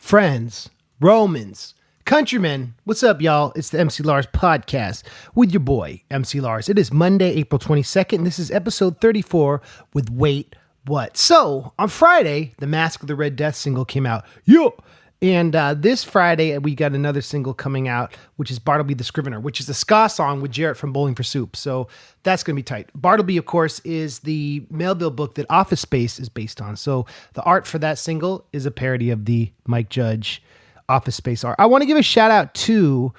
friends, Romans, countrymen, what's up, y'all? It's the MC Lars Podcast with your boy, MC Lars. It is Monday, April 22nd. This is episode 34 with Wait, What? So, on Friday, the Mask of the Red Death single came out. Yo! And this Friday, we got another single coming out, which is Bartleby the Scrivener, which is a ska song with Jarrett from Bowling for Soup. So that's going to be tight. Bartleby, of course, is the Melville book that Office Space is based on. So the art for that single is a parody of the Mike Judge Office Space art. I want to give a shout out to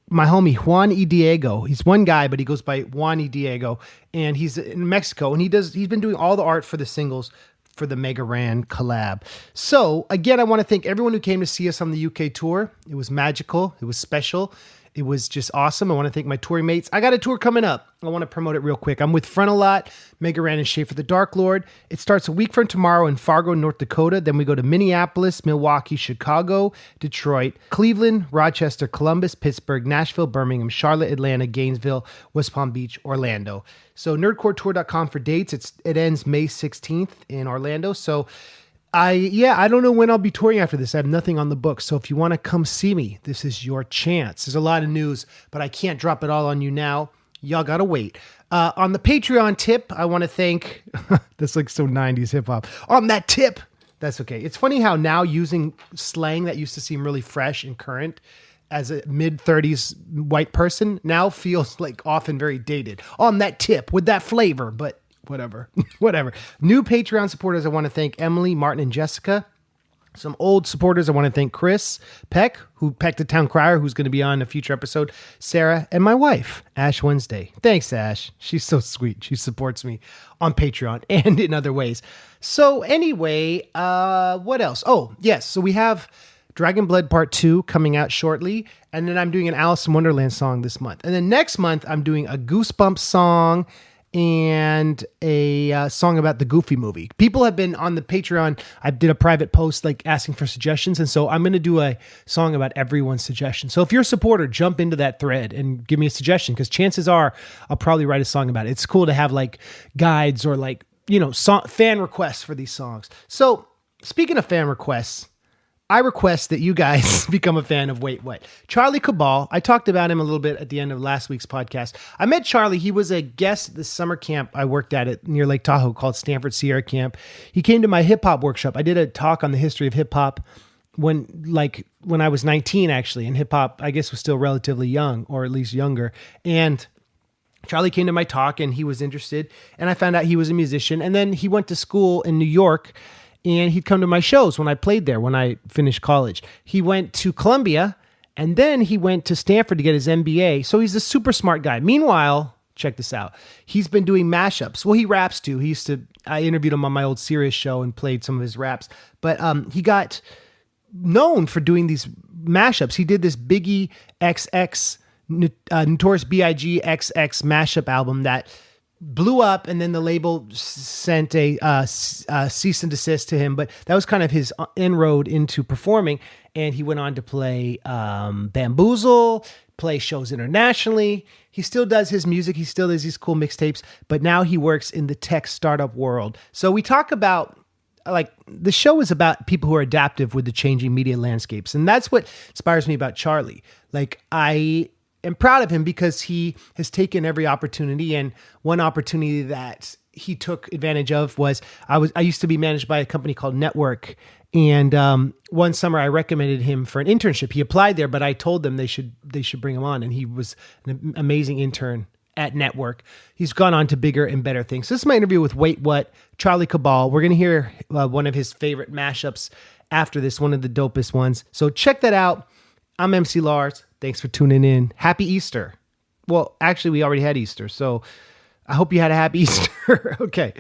my homie Juan E. Diego. He's one guy, but he goes by Juan E. Diego, and he's in Mexico, and he's been doing all the art for the singles for the Mega Ran collab. So again, I want to thank everyone who came to see us on the UK tour. It was magical. It was special. It was just awesome. I want to thank my touring mates. I got a tour coming up. I want to promote it real quick. I'm with Frontalot, Mega Ran, and Schaefer the Dark Lord. It starts a week from tomorrow in Fargo, North Dakota. Then we go to Minneapolis, Milwaukee, Chicago, Detroit, Cleveland, Rochester, Columbus, Pittsburgh, Nashville, Birmingham, Charlotte, Atlanta, Gainesville, West Palm Beach, Orlando. So nerdcoretour.com for dates. It ends May 16th in Orlando. So I don't know when I'll be touring after this. I have nothing on the books. So if you want to come see me, this is your chance. There's a lot of news, but I can't drop it all on you now. Y'all got to wait. On the Patreon tip, I want to thank, that's like so 90s hip hop. On that tip, that's okay. It's funny how now using slang that used to seem really fresh and current as a mid-30s white person now feels like often very dated. On that tip with that flavor, but whatever. New Patreon supporters, I want to thank Emily, Martin, and Jessica. Some old supporters, I want to thank Chris Peck, who pecked the town crier, who's going to be on a future episode, Sarah, and my wife, Ash Wednesday. Thanks, Ash. She's so sweet. She supports me on Patreon and in other ways. So anyway, what else? Oh, yes. So we have Dragon Blood Part 2 coming out shortly. And then I'm doing an Alice in Wonderland song this month. And then next month, I'm doing a Goosebumps song and a song about the Goofy movie. People have been on the Patreon. I did a private post like asking for suggestions. And so I'm going to do a song about everyone's suggestion. So if you're a supporter, jump into that thread and give me a suggestion, because chances are I'll probably write a song about it. It's cool to have like guides or like, fan requests for these songs. So speaking of fan requests, I request that you guys become a fan of Wait What? Chalie Kubal. I talked about him a little bit at the end of last week's podcast. I met Charlie. He was a guest at the summer camp I worked at near Lake Tahoe called Stanford Sierra Camp. He came to my hip hop workshop. I did a talk on the history of hip hop when I was 19, actually, and hip hop, I guess, was still relatively young, or at least younger. And Charlie came to my talk and he was interested, and I found out he was a musician. And then he went to school in New York, and he'd come to my shows when I played there, when I finished college. He went to Columbia, and then he went to Stanford to get his MBA. So he's a super smart guy. Meanwhile, check this out. He's been doing mashups. Well, he raps too. I interviewed him on my old Sirius show and played some of his raps. But he got known for doing these mashups. He did this Biggie XX, Notorious B.I.G. XX mashup album that blew up, and then the label sent a cease and desist to him. But that was kind of his inroad into performing, and he went on to play Bamboozle, play shows internationally. He still does his music. He still does these cool mixtapes, but now he works in the tech startup world. So we talk about, like, the show is about people who are adaptive with the changing media landscapes, and that's what inspires me about Charlie. Like, I am proud of him because he has taken every opportunity. And one opportunity that he took advantage of was I used to be managed by a company called Network. And one summer I recommended him for an internship. He applied there, but I told them they should bring him on. And he was an amazing intern at Network. He's gone on to bigger and better things. So this is my interview with Wait What? Chalie Kubal. We're going to hear one of his favorite mashups after this, one of the dopest ones. So check that out. I'm MC Lars. Thanks for tuning in. Happy Easter. Well, actually, we already had Easter, so I hope you had a happy Easter. Okay.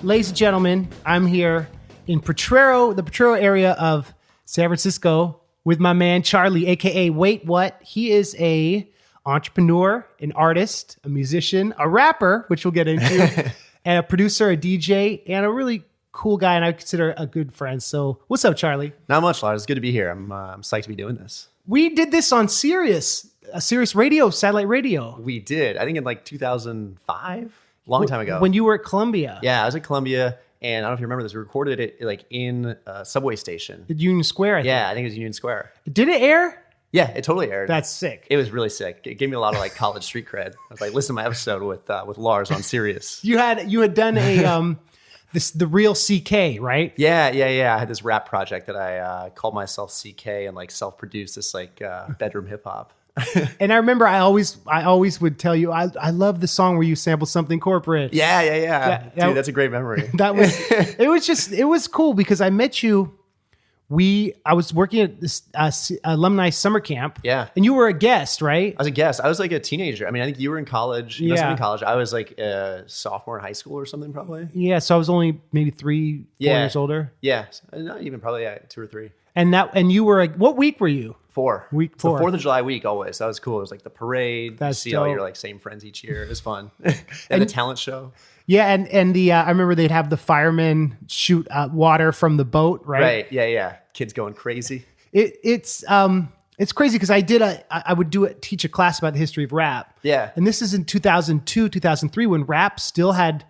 Ladies and gentlemen, I'm here in the Potrero area of San Francisco with my man Charlie, a.k.a. Wait What? He is a entrepreneur, an artist, a musician, a rapper, which we'll get into, and a producer, a DJ, and a really cool guy, and I consider a good friend. So what's up, Charlie? Not much, Lars. It's good to be here. I'm psyched to be doing this. We did this on Sirius radio, satellite radio. We did. I think in like 2005, long time ago. When you were at Columbia. Yeah, I was at Columbia, and I don't know if you remember this. We recorded it like in a subway station. At Union Square, I think. Yeah, I think it was Union Square. Did it air? Yeah, it totally aired. That's sick. It was really sick. It gave me a lot of like college street cred. I was like, listen to my episode with Lars on Sirius. You had done a the real CK, right? Yeah. I had this rap project that I called myself CK and like self-produced this like bedroom hip hop. And I remember I always would tell you I love the song where you sample something corporate. Yeah. Dude, that's a great memory. It was cool because I met you. I was working at this alumni summer camp. Yeah. And you were a guest, right? I was a guest. I was like a teenager. I mean, I think you were in college. You must have been in college. I was like a sophomore in high school or something probably. Yeah. So I was only maybe 4 years older. Yeah. Not even probably 2 or 3. And you were what week were you? 4. Week 4. So 4th of July week always. That was cool. It was like the parade. That's you see all dope. your like same friends each year. It was fun. And the talent show. Yeah, and the I remember they'd have the firemen shoot water from the boat, right? Right. Yeah. Kids going crazy. It's crazy because I would teach a class about the history of rap. Yeah. And this is in 2002, 2003 when rap still had,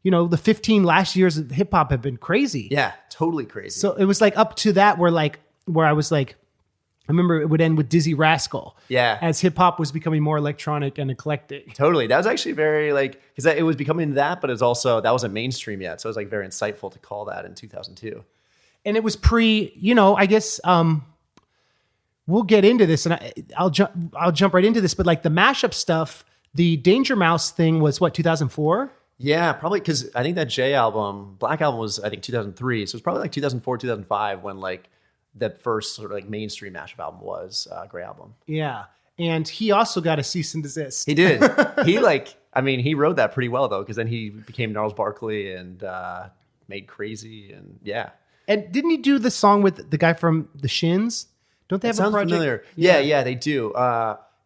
the 15 last years of hip hop have been crazy. Yeah, totally crazy. So it was like up to that where I was like, I remember it would end with Dizzy Rascal. Yeah. As hip hop was becoming more electronic and eclectic. Totally. That was actually very because it was becoming that, but it was also, that wasn't mainstream yet. So it was like very insightful to call that in 2002. And it was I guess we'll get into this and I'll jump right into this, but like the mashup stuff, the Danger Mouse thing was what, 2004? Yeah, probably because I think that Black Album was, I think 2003. So it was probably like 2004, 2005 when like the first sort of like mainstream mashup album was Grey Album. Yeah. And he also got a cease and desist. He did. He wrote that pretty well though, because then he became Gnarls Barkley and made Crazy and yeah. And didn't he do the song with the guy from the Shins? Don't they have a project? Familiar. Yeah, they do.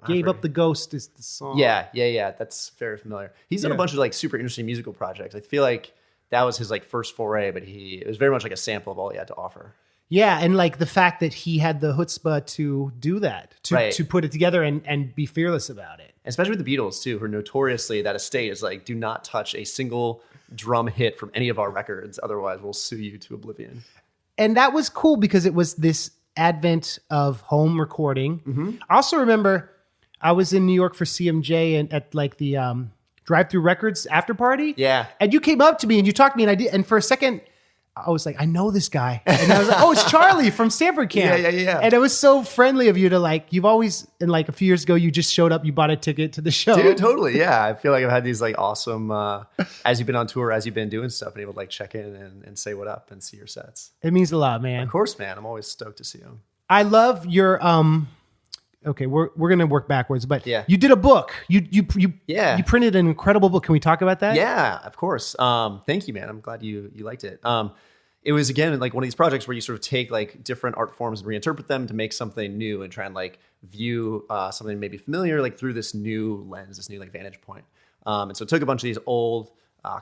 Gave Up the Ghost is the song. Yeah. That's very familiar. He's done a bunch of like super interesting musical projects. I feel like that was his like first foray, but it was very much like a sample of all he had to offer. Yeah, and like the fact that he had the chutzpah to do that, to put it together and be fearless about it. Especially with the Beatles too, who notoriously that estate is like, do not touch a single drum hit from any of our records, otherwise we'll sue you to oblivion. And that was cool because it was this advent of home recording. Mm-hmm. I also remember I was in New York for CMJ and at like the Drive-Thru Records after party. Yeah. And you came up to me and you talked to me and for a second I was like, I know this guy. And I was like, oh, it's Charlie from Stanford Camp. Yeah. And it was so friendly of you to like, you've always, and like a few years ago, you just showed up, you bought a ticket to the show. Dude, totally. Yeah. I feel like I've had these like awesome, as you've been on tour, as you've been doing stuff, and able to like check in and say what up and see your sets. It means a lot, man. Of course, man. I'm always stoked to see them. I love your, okay, we're going to work backwards, but yeah. You did a book. You printed an incredible book. Can we talk about that? Yeah, of course. Thank you, man. I'm glad you liked it. It was, again, like one of these projects where you sort of take like different art forms and reinterpret them to make something new and try and like view something maybe familiar like through this new lens, this new like vantage point. And so it took a bunch of these old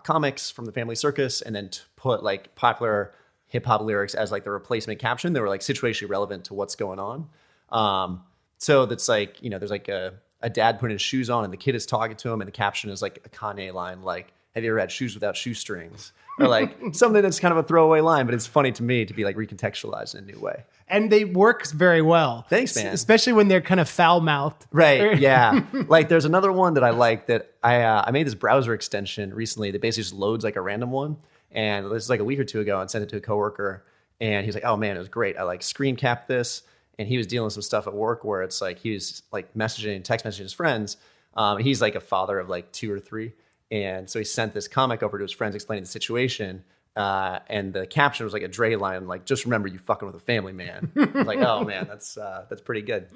comics from the Family Circus and then put like popular hip hop lyrics as like the replacement caption. They were like situationally relevant to what's going on. So that's like, there's like a dad putting his shoes on and the kid is talking to him and the caption is like a Kanye line like, have you ever had shoes without shoestrings? Or like something that's kind of a throwaway line, but it's funny to me to be like recontextualized in a new way. And they work very well. Thanks, man. Especially when they're kind of foul-mouthed. Right, yeah. Like there's another one that I like that I made this browser extension recently that basically just loads like a random one. And this is like a week or two ago and sent it to a coworker. And he's like, oh man, it was great. I like screen capped this. And he was dealing with some stuff at work where it's like he was like text messaging his friends. He's like a father of like 2 or 3. And so he sent this comic over to his friends explaining the situation. And the caption was like a Dre line, like, just remember you fucking with a family man. I was like, oh man, that's pretty good.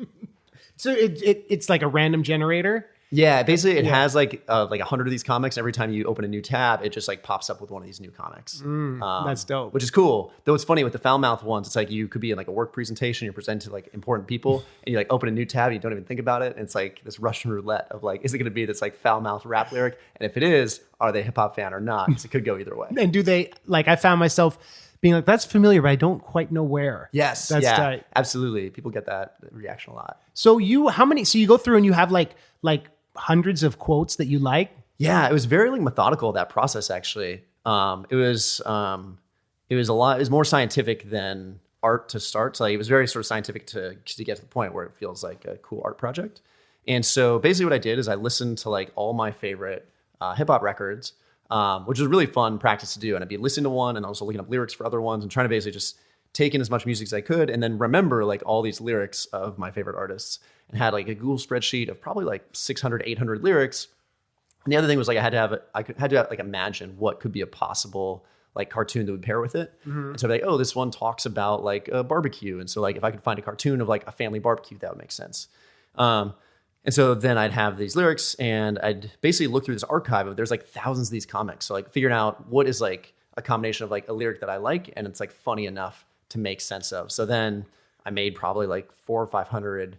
So it's like a random generator? Yeah, basically it has like 100 of these comics. Every time you open a new tab, it just like pops up with one of these new comics. That's dope. Which is cool. Though it's funny with the foul mouth ones, it's like you could be in like a work presentation, you're presenting to like important people, and you like open a new tab, you don't even think about it. And it's like this Russian roulette of like, is it going to be this like foul mouth rap lyric? And if it is, are they a hip hop fan or not? Because it could go either way. And do they, like, I found myself being like, that's familiar, but I don't quite know where. Yes. That's tight. Absolutely. People get that reaction a lot. So you go through and you have like hundreds of quotes that you like? Yeah, it was very like methodical, that process actually. It was more scientific than art to start. So like, it was very sort of scientific to get to the point where it feels like a cool art project. And so basically what I did is I listened to like all my favorite hip hop records, which was really fun practice to do. And I'd be listening to one and also looking up lyrics for other ones and trying to basically just take in as much music as I could and then remember like all these lyrics of my favorite artists, and had like a Google spreadsheet of probably like 600, 800 lyrics. And the other thing was like I had to like imagine what could be a possible like cartoon that would pair with it. And so I'd be like, oh, this one talks about like a barbecue. And so like if I could find a cartoon of like a family barbecue, that would make sense. And so then I'd have these lyrics and I'd basically look through this archive of there's like thousands of these comics. So like figuring out what is like a combination of like a lyric that I like and it's like funny enough to make sense of. So then I made probably like 400 or 500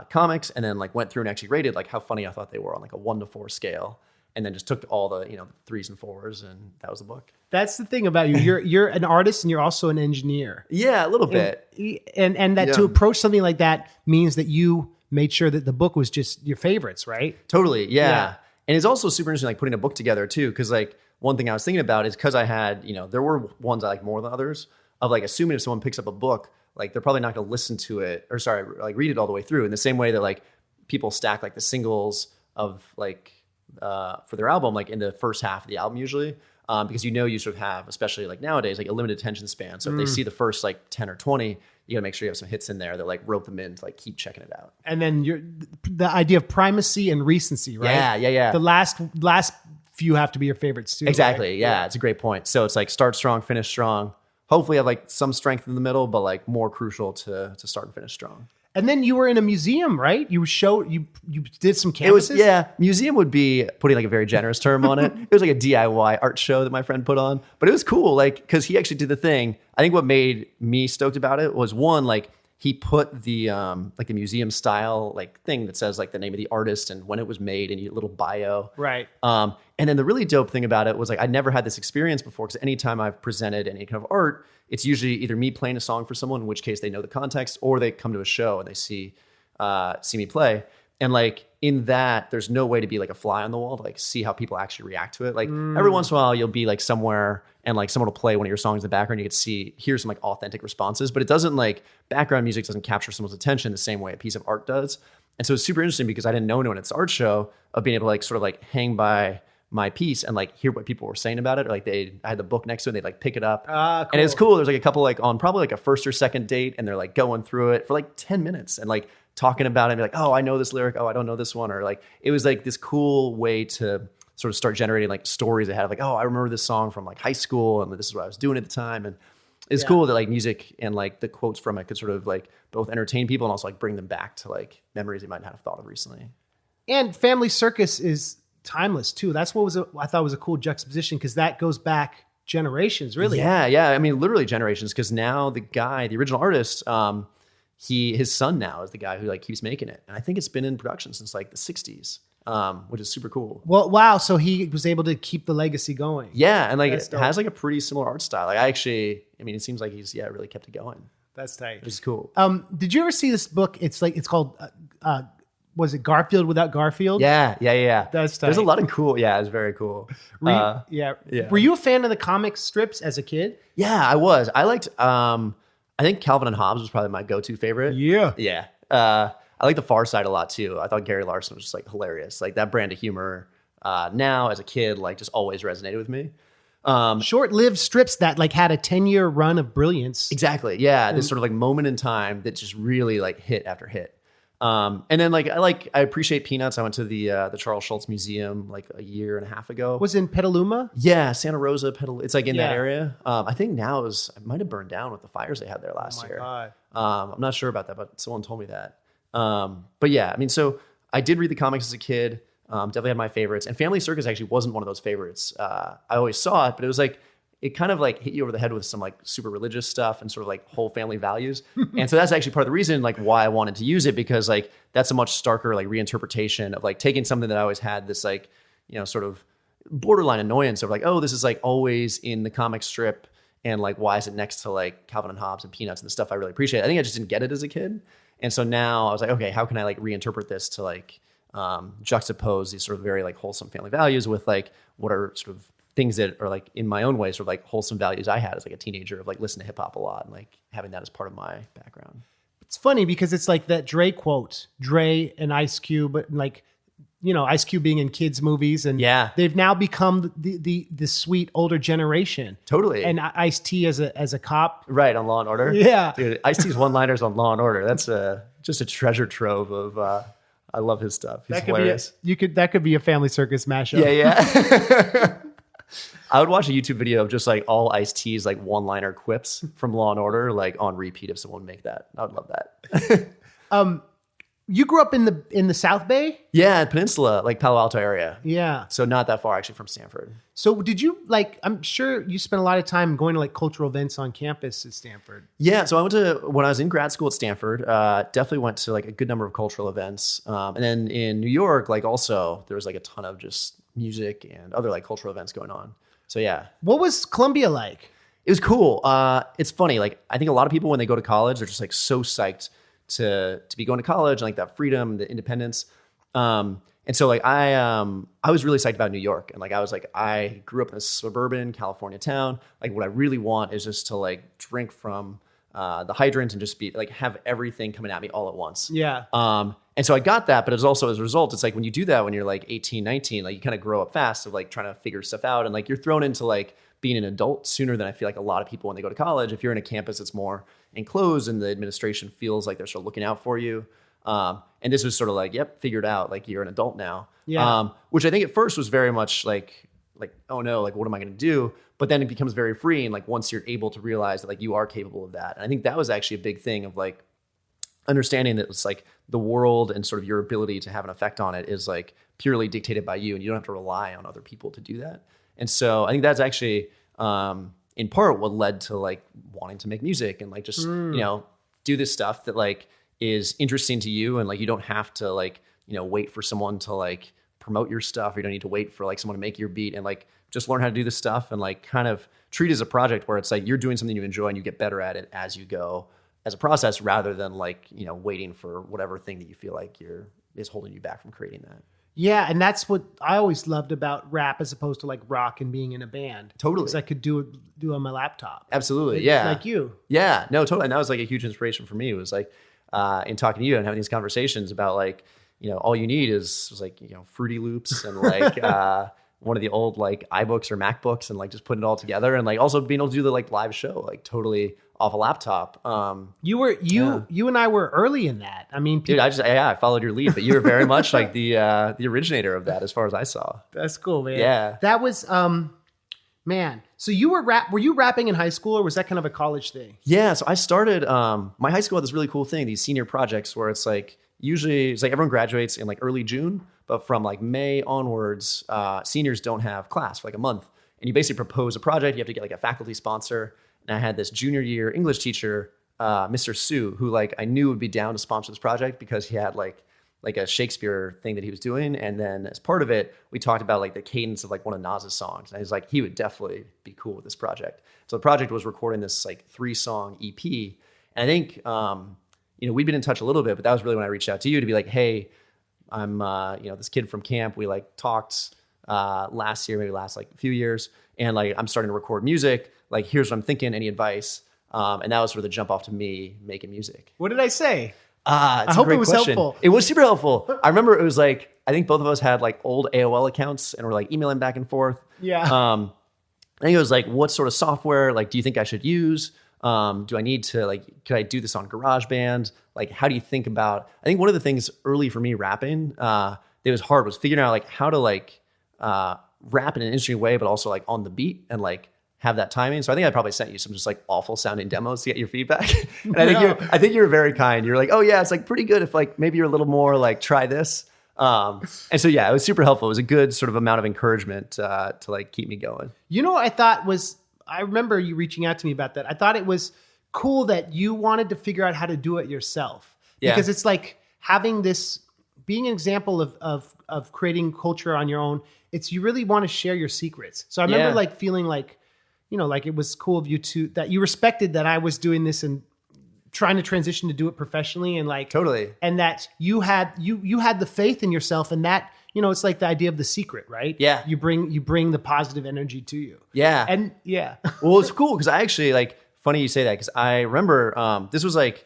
comics and then like went through and actually rated like how funny I thought they were on like a 1 to 4 scale. And then just took all the, threes and fours and that was the book. That's the thing about you. You're an artist and you're also an engineer. Yeah, a little bit. And that to approach something like that means that you made sure that the book was just your favorites, right? Totally. Yeah. And it's also super interesting, like putting a book together too. Cause like one thing I was thinking about is cause I had, there were ones I like more than others of like assuming if someone picks up a book, like they're probably not going to listen to it like read it all the way through in the same way that like people stack like the singles of like, for their album, like in the first half of the album usually, because you sort of have, especially like nowadays, like a limited attention span. So if they see the first like 10 or 20, you gotta make sure you have some hits in there that like rope them in to like keep checking it out. And then the idea of primacy and recency, right? Yeah. The last few have to be your favorites too. Exactly. Right? Yeah, it's a great point. So it's like start strong, finish strong. Hopefully have like some strength in the middle, but like more crucial to start and finish strong. And then you were in a museum, right? You did some canvases? Museum would be putting like a very generous term on it. It was like a DIY art show that my friend put on, but it was cool. Like, cause he actually did the thing. I think what made me stoked about it was one, like he put the, like the museum style, like thing that says like the name of the artist and when it was made and your little bio. Right. And then the really dope thing about it was like, I'd never had this experience before. Cause anytime I've presented any kind of art, it's usually either me playing a song for someone, in which case they know the context, or they come to a show and they see me play. And like in that, there's no way to be like a fly on the wall to like see how people actually react to it. Like every once in a while, you'll be like somewhere and like someone will play one of your songs in the background. You can hear some like authentic responses, but it doesn't like background music doesn't capture someone's attention the same way a piece of art does. And so it's super interesting because I didn't know anyone at this art show of being able to like sort of like hang by my piece and like hear what people were saying about it, or like I had the book next to it and they'd like pick it up. Cool. And it's cool. There's like a couple like on probably like a first or second date and they're like going through it for like 10 minutes and like talking about it and be like, oh, I know this lyric. Oh, I don't know this one. Or like, it was like this cool way to sort of start generating like stories ahead of like, oh, I remember this song from like high school and this is what I was doing at the time. And it's cool that like music and like the quotes from it could sort of like both entertain people and also like bring them back to like memories they might not have thought of recently. And Family Circus is timeless too. That's what I thought was a cool juxtaposition because that goes back generations, really. Yeah. I mean, literally generations. Because now the original artist, his son now is the guy who like keeps making it, and I think it's been in production since like the '60s, which is super cool. Well, wow! So he was able to keep the legacy going. Yeah, and like it has like a pretty similar art style. Like it seems like he's really kept it going. That's tight. Which is cool. Did you ever see this book? It's called. Was it Garfield Without Garfield? Yeah. That's tight. There's a lot of cool. Yeah, it's very cool. Were you a fan of the comic strips as a kid? Yeah, I was. I liked. I think Calvin and Hobbes was probably my go-to favorite. Yeah. I like the Far Side a lot too. I thought Gary Larson was just like hilarious. Like that brand of humor. Now as a kid, like just always resonated with me. Short-lived strips that like had a 10-year run of brilliance. Exactly. Yeah, this sort of like moment in time that just really like hit after hit. And then I appreciate Peanuts. I went to the Charles Schulz Museum like a year and a half ago. Was in Petaluma? Yeah, Santa Rosa, it's like in that area. I think now it might have burned down with the fires they had there last year. God. I'm not sure about that, but someone told me that. But yeah, I mean, so I did read the comics as a kid. Definitely had my favorites. And Family Circus actually wasn't one of those favorites. I always saw it, but it was like, it kind of like hit you over the head with some like super religious stuff and sort of like whole family values. And so that's actually part of the reason like why I wanted to use it, because like that's a much starker like reinterpretation of like taking something that I always had this like, sort of borderline annoyance of like, oh, this is like always in the comic strip. And like, why is it next to like Calvin and Hobbes and Peanuts and the stuff I really appreciate? I think I just didn't get it as a kid. And so now I was like, okay, how can I like reinterpret this to like juxtapose these sort of very like wholesome family values with like what are sort of things that are like in my own way, sort of like wholesome values I had as like a teenager of like listening to hip hop a lot and like having that as part of my background. It's funny because it's like that Dre quote, Dre and Ice Cube, but like, Ice Cube being in kids' movies, and they've now become the sweet older generation. Totally. And Ice-T as a cop, right, on Law and Order. Yeah, dude, Ice-T's one-liners on Law and Order. That's just a treasure trove of. I love his stuff. He's hilarious. That could be a Family Circus mashup. Yeah. I would watch a YouTube video of just like all Ice-T's like one-liner quips from Law and Order, like on repeat. If someone would make that, I would love that. You grew up in the South Bay? Yeah, Peninsula, like Palo Alto area. Yeah. So not that far actually from Stanford. So did you like, I'm sure you spent a lot of time going to like cultural events on campus at Stanford. Yeah. So when I was in grad school at Stanford, definitely went to like a good number of cultural events. And then in New York, like also there was like a ton of just music and other like cultural events going on. So yeah. What was Columbia like? It was cool. It's funny. Like I think a lot of people when they go to college, they're just like so psyched to be going to college and like that freedom, the independence. And so like I was really psyched about New York. And like I was like, I grew up in a suburban California town. Like what I really want is just to like drink from the hydrant and just be like have everything coming at me all at once. Yeah. And so I got that, but it's also as a result, it's like when you do that when you're like 18, 19, like you kind of grow up fast of like trying to figure stuff out. And like you're thrown into like being an adult sooner than I feel like a lot of people when they go to college. If you're in a campus that's more enclosed and the administration feels like they're sort of looking out for you. And this was sort of like, yep, figured out, like you're an adult now. Yeah. Which I think at first was very much like, oh no, like what am I going to do? But then it becomes very freeing. Like once you're able to realize that like you are capable of that. And I think that was actually a big thing of like understanding that it's like the world and sort of your ability to have an effect on it is like purely dictated by you and you don't have to rely on other people to do that. And so I think that's actually in part what led to like wanting to make music and like just, do this stuff that like is interesting to you. And like, you don't have to like, wait for someone to like promote your stuff. Or you don't need to wait for like someone to make your beat and like just learn how to do this stuff and like kind of treat it as a project where it's like you're doing something you enjoy and you get better at it as you go as a process rather than like, waiting for whatever thing that you feel like is holding you back from creating that. Yeah, and that's what I always loved about rap as opposed to like rock and being in a band. Totally. Because I could do it on my laptop. Absolutely, yeah. Like you. Yeah, no, totally. And that was like a huge inspiration for me. It was like in talking to you and having these conversations about like, all you need is like, Fruity Loops and like one of the old like iBooks or MacBooks and like just putting it all together and like also being able to do the like live show like totally off a laptop. You and I were early in that. I mean, dude, I followed your lead, but you were very much like the originator of that as far as I saw. That's cool, man. Yeah. That was, man. So were you rapping in high school or was that kind of a college thing? Yeah. So I started, my high school had this really cool thing, these senior projects where it's like, usually it's like everyone graduates in like early June, but from like May onwards, seniors don't have class for like a month. And you basically propose a project. You have to get like a faculty sponsor. And I had this junior year English teacher, Mr. Sue, who like I knew would be down to sponsor this project because he had like a Shakespeare thing that he was doing. And then as part of it, we talked about like the cadence of like one of Nas's songs. And I was like, he would definitely be cool with this project. So the project was recording this like 3-song EP. And I think, we'd been in touch a little bit, but that was really when I reached out to you to be like, hey, I'm, this kid from camp. We like talked last year, maybe last like few years. And like, I'm starting to record music. Like, here's what I'm thinking. Any advice? And that was sort of the jump off to me making music. What did I say? I hope it was helpful. It was super helpful. I remember it was like, I think both of us had like old AOL accounts and we're like emailing back and forth. Yeah. I think it was like, what sort of software, like, do you think I should use? Do I need to like, could I do this on GarageBand? Like, how do you think about, I think one of the things early for me rapping, that was hard was figuring out like how to like, rap in an interesting way, but also like on the beat and like have that timing. So I think I probably sent you some just like awful sounding demos to get your feedback. And I think you were very kind. You're like, oh yeah, it's like pretty good if like maybe you're a little more like try this. And so, yeah, it was super helpful. It was a good sort of amount of encouragement to like keep me going. You know what I thought was, I remember you reaching out to me about that. I thought it was cool that you wanted to figure out how to do it yourself. Yeah. Because it's like having this, being an example of creating culture on your own. It's, you really want to share your secrets. So I remember like feeling like, you know, like it was cool of you to, that you respected that I was doing this and trying to transition to do it professionally, and like Totally. and that you had the faith in yourself, and that, you know, it's like the idea of the secret, right? Yeah. You bring the positive energy to you. Yeah. And yeah. Well, it's cool because I actually like, funny you say that, because I remember this was like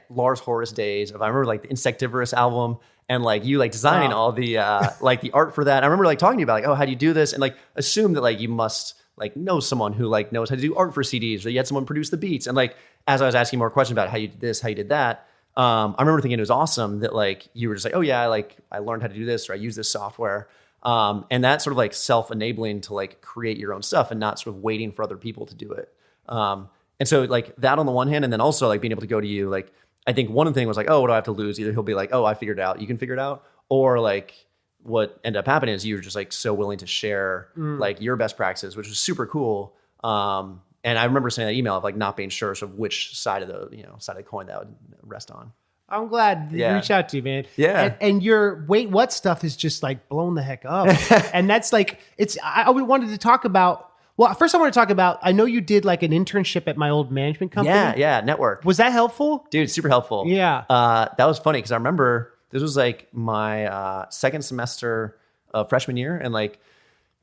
Lars Horace days of, I remember like the Insectivorous album, and like you like designing all the like the art for that. I remember like talking to you about like, oh, how do you do this? And like assume that like you must like know someone who like knows how to do art for CDs, or you had someone produce the beats. And like, as I was asking more questions about how you did this, how you did that, I remember thinking it was awesome that like you were just like, oh yeah, like I learned how to do this, or I use this software. And that sort of like self-enabling to like create your own stuff and not sort of waiting for other people to do it. And so like that on the one hand, and then also like being able to go to you, like, I think one thing was like, oh, what do I have to lose? Either he'll be like, oh, I figured it out, you can figure it out. Or like what ended up happening is you were just like so willing to share like your best practices, which was super cool. And I remember saying that email of like not being sure of which side of the coin that would rest on. I'm glad you reached out to you, man. Yeah. And your wait, what stuff is just like blown the heck up. And that's like, I wanted to talk about, well, first I want to talk about, I know you did like an internship at my old management company. Yeah. Network. Was that helpful? Dude, super helpful. Yeah. That was funny because I remember this was like my second semester of freshman year. And like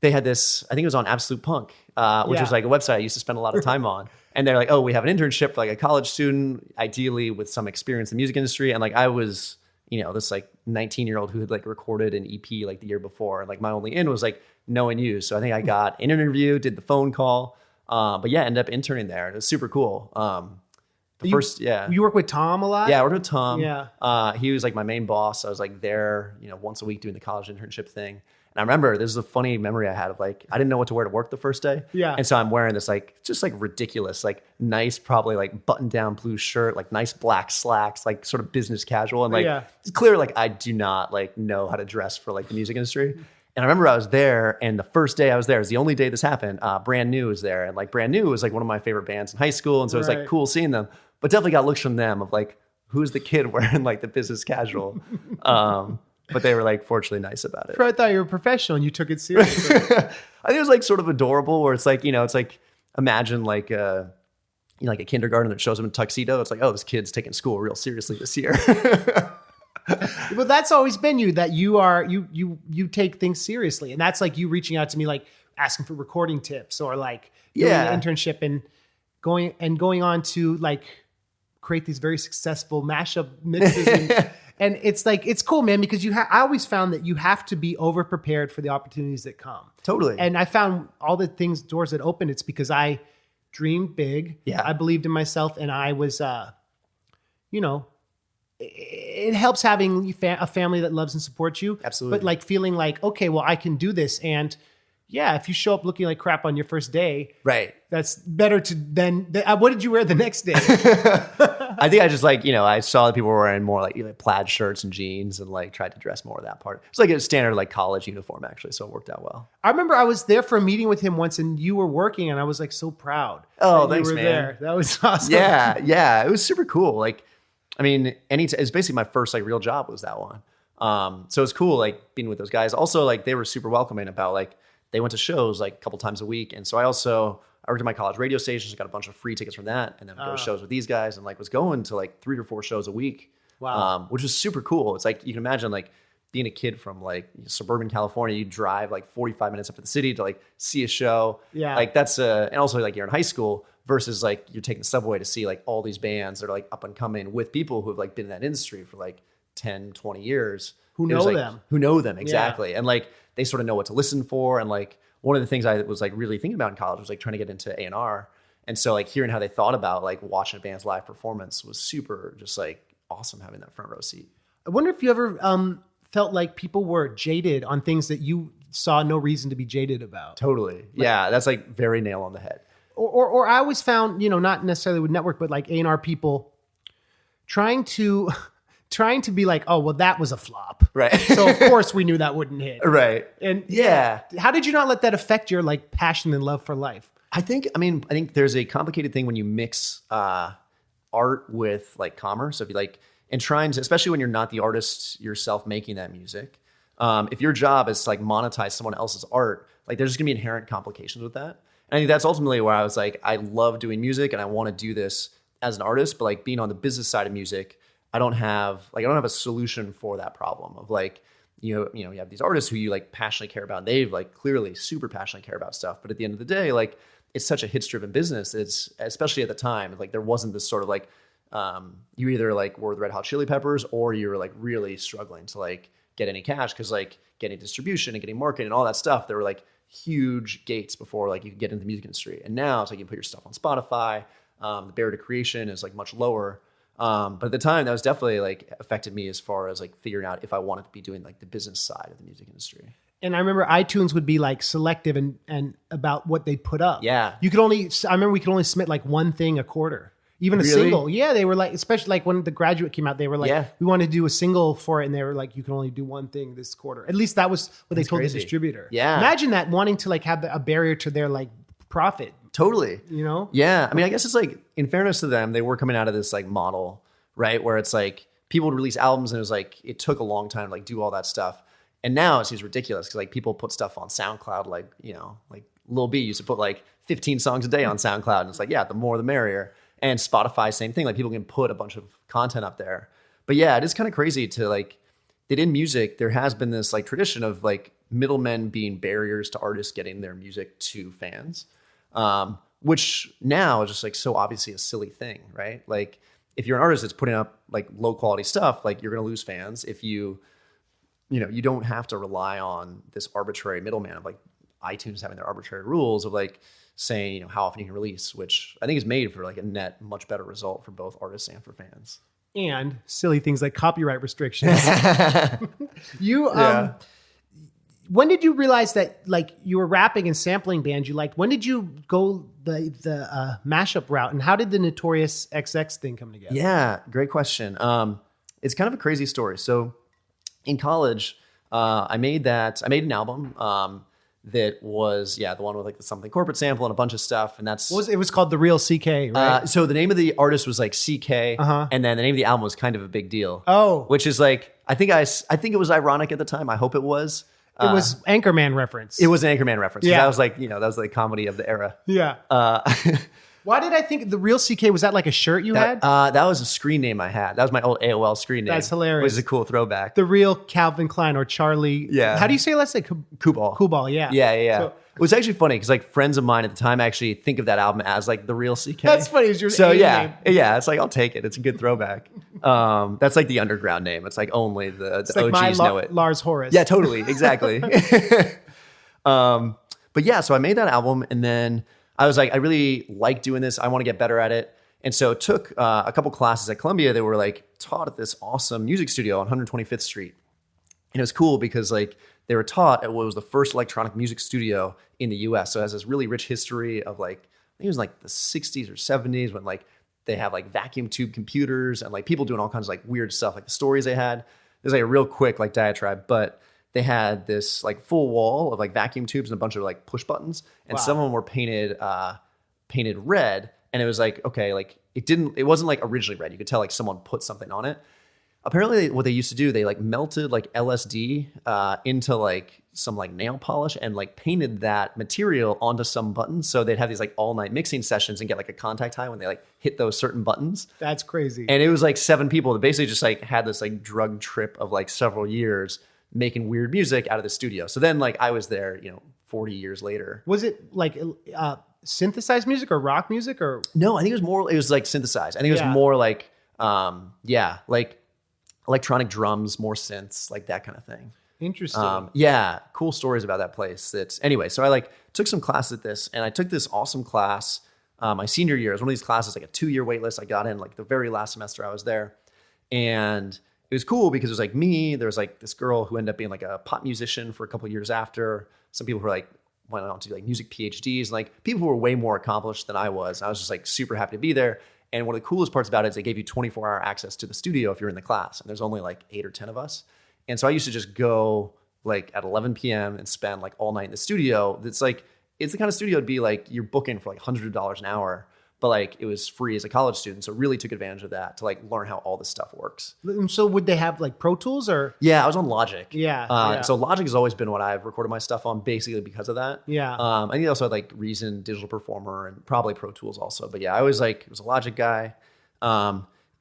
they had this, I think it was on Absolute Punk, which was like a website I used to spend a lot of time on. And they're like, oh, we have an internship for like a college student, ideally with some experience in the music industry. And like I was, you know, this like 19-year-old who had like recorded an EP like the year before. And like my only in was like knowing you. So I think I got an interview, did the phone call. But yeah, ended up interning there. And it was super cool. You work with Tom a lot? Yeah, I worked with Tom. Yeah. He was like my main boss. I was like there, you know, once a week doing the college internship thing. And I remember this is a funny memory I had of like, I didn't know what to wear to work the first day. Yeah. And so I'm wearing this like, just like ridiculous, like nice, probably like button down blue shirt, like nice black slacks, like sort of business casual. And like, it's clear like I do not like know how to dress for like the music industry. And I remember I was there, and the first day I was there, it was the only day this happened, Brand New was there. And like Brand New was like one of my favorite bands in high school. And so it was like cool seeing them, but definitely got looks from them of like, who's the kid wearing like the business casual? But they were like fortunately nice about it. I thought you were professional and you took it seriously. I think it was like sort of adorable, where it's like, you know, it's like, imagine like a kindergarten that shows them in a tuxedo. It's like, oh, this kid's taking school real seriously this year. Well, that's always been you, that you take things seriously. And that's like you reaching out to me, like asking for recording tips, or like doing an internship and going on to like create these very successful mashup mixes. And it's like, it's cool, man, because I always found that you have to be over prepared for the opportunities that come. Totally. And I found all the doors that open, it's because I dreamed big. Yeah. I believed in myself, and I was, you know, it helps having a family that loves and supports you. Absolutely. But like feeling like, okay, well, I can do this. And yeah, if you show up looking like crap on your first day, right, that's better what did you wear the next day? I think I just like, you know, I saw that people were wearing more like, you know, plaid shirts and jeans, and like tried to dress more of that part. It's like a standard like college uniform actually, so it worked out well. I remember I was there for a meeting with him once, and you were working, and I was like so proud. Oh, thanks, man. There. That was awesome. Yeah, it was super cool. Like, I mean, it's basically my first like real job was that one. So it's cool like being with those guys. Also, like they were super welcoming about like, they went to shows like a couple times a week. And so I worked at my college radio stations, got a bunch of free tickets from that, and then go to shows with these guys, and like was going to like 3 or 4 shows a week. Wow. Which was super cool. It's like, you can imagine like being a kid from like suburban California, you drive like 45 minutes up to the city to like see a show. Yeah. Like that's and also like you're in high school versus like you're taking the subway to see like all these bands that are like up and coming with people who have like been in that industry for like 10, 20 years. Who know them. Exactly. Yeah. And like, they sort of know what to listen for. And like, one of the things I was like really thinking about in college was like trying to get into A&R. And so like hearing how they thought about like watching a band's live performance was super just like awesome, having that front row seat. I wonder if you ever felt like people were jaded on things that you saw no reason to be jaded about. Totally. Yeah. That's like very nail on the head. Or I always found, you know, not necessarily with network, but like A&R people trying to trying to be like, oh, well, that was a flop. Right. So of course we knew that wouldn't hit. Right. And yeah. How did you not let that affect your like passion and love for life? I think there's a complicated thing when you mix art with like commerce. So if you like, and trying to, especially when you're not the artist yourself making that music, if your job is to like monetize someone else's art, like there's just gonna be inherent complications with that. And I think that's ultimately where I was like, I love doing music and I want to do this as an artist, but like being on the business side of music, I don't have a solution for that problem of like, you have these artists who you like passionately care about. They've like clearly super passionately care about stuff. But at the end of the day, like it's such a hits driven business. It's especially at the time, like there wasn't this sort of like, you either like were the Red Hot Chili Peppers or you were like really struggling to like get any cash. Cause like getting distribution and getting marketing and all that stuff, there were like huge gates before like you could get into the music industry. And now it's like you can put your stuff on Spotify. The barrier to creation is like much lower. But at the time that was definitely like affected me as far as like figuring out if I wanted to be doing like the business side of the music industry. And I remember iTunes would be like selective and about what they put up. Yeah. I remember we could only submit like one thing a quarter. Even a Really? single. Yeah, they were like, especially like when The Graduate came out, they were like, Yeah. we want to do a single for it. And they were like, you can only do one thing this quarter. At least that was what they told crazy. the distributor. Yeah. Imagine that, wanting to like have a barrier to their like profit, Totally. you know? Yeah. I mean, I guess it's like, in fairness to them, they were coming out of this like model, right? Where it's like people would release albums and it was like, it took a long time to like do all that stuff. And now it seems ridiculous because like people put stuff on SoundCloud, like, like Lil B used to put like 15 songs a day on SoundCloud. And it's like, yeah, the more the merrier. And Spotify, same thing. Like people can put a bunch of content up there. But yeah, it is kind of crazy to like, that in music, there has been this like tradition of like middlemen being barriers to artists getting their music to fans, which now is just like so obviously a silly thing, right? Like if you're an artist that's putting up like low quality stuff, like you're going to lose fans. If you don't have to rely on this arbitrary middleman of like iTunes having their arbitrary rules of like saying, how often you can release, which I think is made for like a net much better result for both artists and for fans. And silly things like copyright restrictions. When did you realize that like you were rapping and sampling bands you liked? When did you go the mashup route, and how did the Notorious XX thing come together? Yeah, great question. It's kind of a crazy story. So in college, I made an album that was the one with like the something corporate sample and a bunch of stuff, and it was called The Real CK, right? So the name of the artist was like CK, and then the name of the album was kind of a big deal. Oh, which is like I think it was ironic at the time. I hope it was. It was Anchorman reference. It was an Anchorman reference. Yeah, that was like that was like comedy of the era. Yeah. Why did I think The Real CK, was that like a shirt you had? That was a screen name I had. That was my old AOL screen name. That's hilarious. Which is a cool throwback. The Real Calvin Klein or Chalie. Yeah. How do you say let's say Kubal. Kubal, yeah. Yeah. So, it was actually funny because like friends of mine at the time actually think of that album as like The Real CK. That's funny. It's your so name. Yeah. It's like I'll take it. It's a good throwback. That's like the underground name. It's like only the like OGs know it. Lars Horace. Yeah, totally, exactly. But yeah, so I made that album, and then I was like, I really like doing this. I want to get better at it, and so it took a couple classes at Columbia. They were like taught at this awesome music studio on 125th Street, and it was cool because like they were taught at what was the first electronic music studio in the U.S. So it has this really rich history of like, I think it was like the 60s or 70s when like they have like vacuum tube computers and like people doing all kinds of like weird stuff, like the stories they had. There's like a real quick like diatribe, but they had this like full wall of like vacuum tubes and a bunch of like push buttons, and some of them were painted red. And it was like, okay, like it wasn't like originally red. You could tell like someone put something on it. Apparently what they used to do, they like melted like LSD into like some like nail polish and like painted that material onto some buttons. So they'd have these like all night mixing sessions and get like a contact high when they like hit those certain buttons. That's crazy. And it was like 7 people that basically just like had this like drug trip of like several years making weird music out of the studio. So then like I was there, 40 years later. Was it like synthesized music or rock music or? No, I think it was like synthesized. I think it was more like, like electronic drums, more synths, like that kind of thing. Interesting. Cool stories about that place. Anyway, so I like took some class at this, and I took this awesome class my senior year. It was one of these classes, like a 2-year wait list. I got in like the very last semester I was there. And it was cool because it was like me, there was like this girl who ended up being like a pop musician for a couple of years after. Some people who were like went on to do like music PhDs, and like people who were way more accomplished than I was. I was just like super happy to be there. And one of the coolest parts about it is they gave you 24-hour access to the studio if you're in the class. And there's only like 8 or 10 of us. And so I used to just go like at 11 p.m. and spend like all night in the studio. It's like, it's the kind of studio it'd be like you're booking for like $100 an hour, but like it was free as a college student. So really took advantage of that to like learn how all this stuff works. So would they have like Pro Tools or? Yeah, I was on Logic. Yeah. So Logic has always been what I've recorded my stuff on basically because of that. Yeah. I think I also had like Reason, Digital Performer, and probably Pro Tools also. But yeah, I always like, was a Logic guy.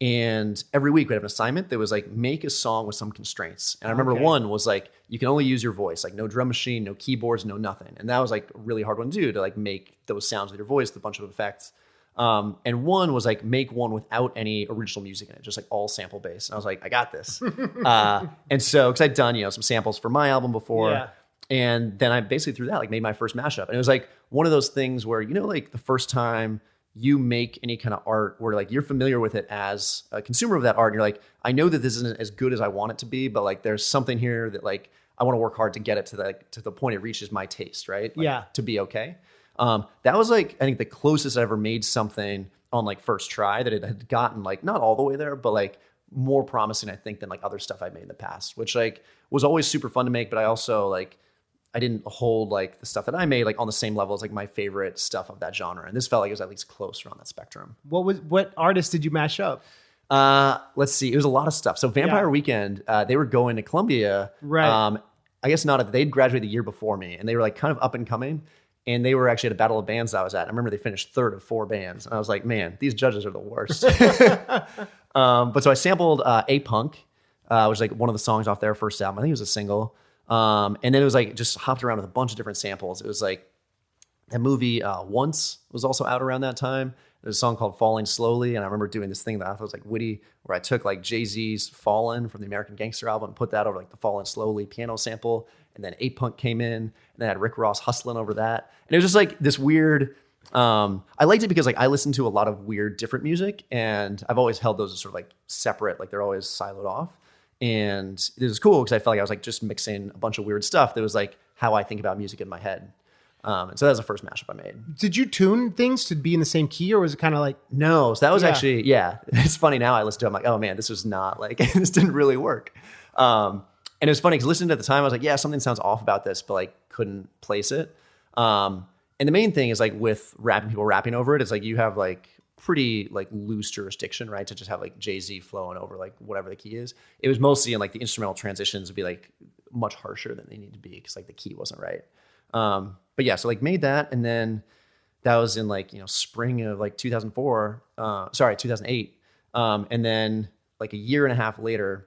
And every week we had an assignment that was like, make a song with some constraints. And I remember one was like, you can only use your voice, like no drum machine, no keyboards, no nothing. And that was like a really hard one to do, to like make those sounds with your voice, with a bunch of effects. And one was like, make one without any original music in it, just like all sample based. And I was like, I got this. And so, cause I'd done, some samples for my album before. Yeah. And then I basically through that, like made my first mashup. And it was like one of those things where, like the first time you make any kind of art where like you're familiar with it as a consumer of that art, and you're like, I know that this isn't as good as I want it to be, but like there's something here that like I want to work hard to get it to the point it reaches my taste, right? Like, to be okay. That was like, I think the closest I ever made something on like first try that it had gotten like not all the way there, but like more promising, I think, than like other stuff I made in the past, which like was always super fun to make. But I also like, I didn't hold like the stuff that I made like on the same level as like my favorite stuff of that genre. And this felt like it was at least closer on that spectrum. What artists did you mash up? Let's see. It was a lot of stuff. So Vampire Weekend, they were going to Columbia. Right. I guess not. They'd graduated the year before me, and they were like kind of up and coming. And they were actually at a battle of bands that I was at. I remember they finished third of 4 bands. And I was like, man, these judges are the worst. But so I sampled A-Punk, which was like one of the songs off their first album. I think it was a single. And then it was like just hopped around with a bunch of different samples. It was like that movie Once was also out around that time. There's a song called Falling Slowly. And I remember doing this thing that I thought was like witty, where I took like Jay-Z's Fallen from the American Gangster album and put that over like the Falling Slowly piano sample. And then A-Punk came in, and then I had Rick Ross hustling over that. And it was just like this weird, I liked it because like I listened to a lot of weird different music, and I've always held those as sort of like separate, like they're always siloed off. And it was cool because I felt like I was like just mixing a bunch of weird stuff that was like how I think about music in my head. And so that was the first mashup I made. Did you tune things to be in the same key, or was it kind of like? No, so that was actually, it's funny now I listen to it, I'm like, oh man, this was not like, this didn't really work. And it was funny because listening at the time, I was like, yeah, something sounds off about this, but like couldn't place it. And the main thing is like with people rapping over it, it's like you have like pretty like loose jurisdiction, right? To just have like Jay-Z flowing over like whatever the key is. It was mostly in like the instrumental transitions would be like much harsher than they need to be because like the key wasn't right. But yeah, so like made that, and then that was in like, spring of like 2008. And then like a year and a half later,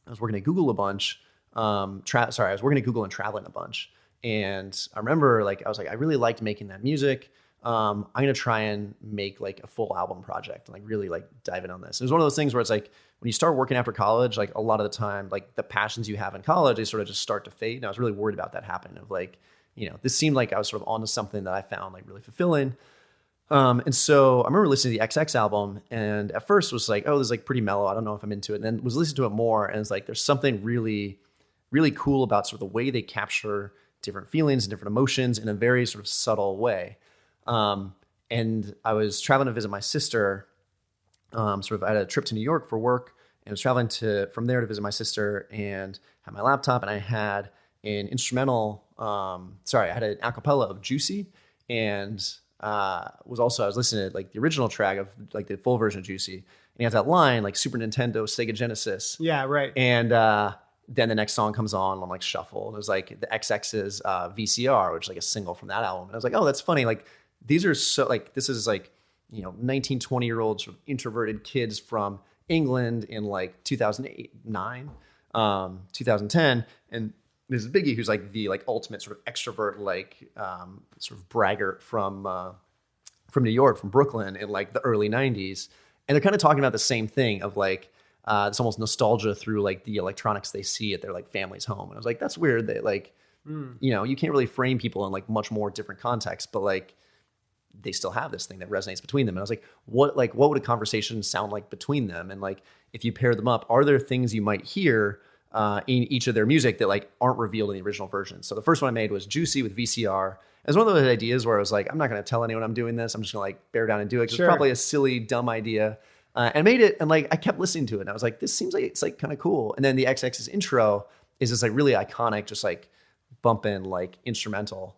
I was working at Google a bunch. I was working at Google and traveling a bunch. And I remember like, I was like, I really liked making that music. I'm going to try and make like a full album project and like really like dive in on this. It was one of those things where it's like, when you start working after college, like a lot of the time, like the passions you have in college, they sort of just start to fade. And I was really worried about that happening of like, this seemed like I was sort of onto something that I found like really fulfilling. And so I remember listening to the XX album, and at first was like, oh, this is like pretty mellow. I don't know if I'm into it. And then was listening to it more, and it's like, there's something really, really cool about sort of the way they capture different feelings and different emotions in a very sort of subtle way. And I was traveling to visit my sister. I had a trip to New York for work, and I was traveling from there to visit my sister, and had my laptop, and I had an instrumental, I had an acapella of Juicy, and I was listening to like the original track of like the full version of Juicy, and he has that line like Super Nintendo, Sega Genesis. Yeah, right. And then the next song comes on like shuffle. It was like the XX's VCR, which is like a single from that album. And I was like, oh, that's funny. Like these are so like, this is like, 19, 20-year-old sort of introverted kids from England in like 2008, 2010. And there's Biggie, who's like the like ultimate sort of extrovert, like sort of braggart from New York, from Brooklyn in like the early 90s. And they're kind of talking about the same thing of like, it's almost nostalgia through like the electronics they see at their like family's home. And I was like, that's weird that like, you can't really frame people in like much more different contexts, but like they still have this thing that resonates between them. And I was like, what would a conversation sound like between them? And like, if you pair them up, are there things you might hear in each of their music that like aren't revealed in the original version. So the first one I made was Juicy with VCR. It was one of those ideas where I was like, I'm not going to tell anyone I'm doing this. I'm just going to like bear down and do it. It's probably a silly, dumb idea. And made it, and like I kept listening to it, and I was like, this seems like it's like kind of cool. And then the XX's intro is this like really iconic, just like bumping like instrumental.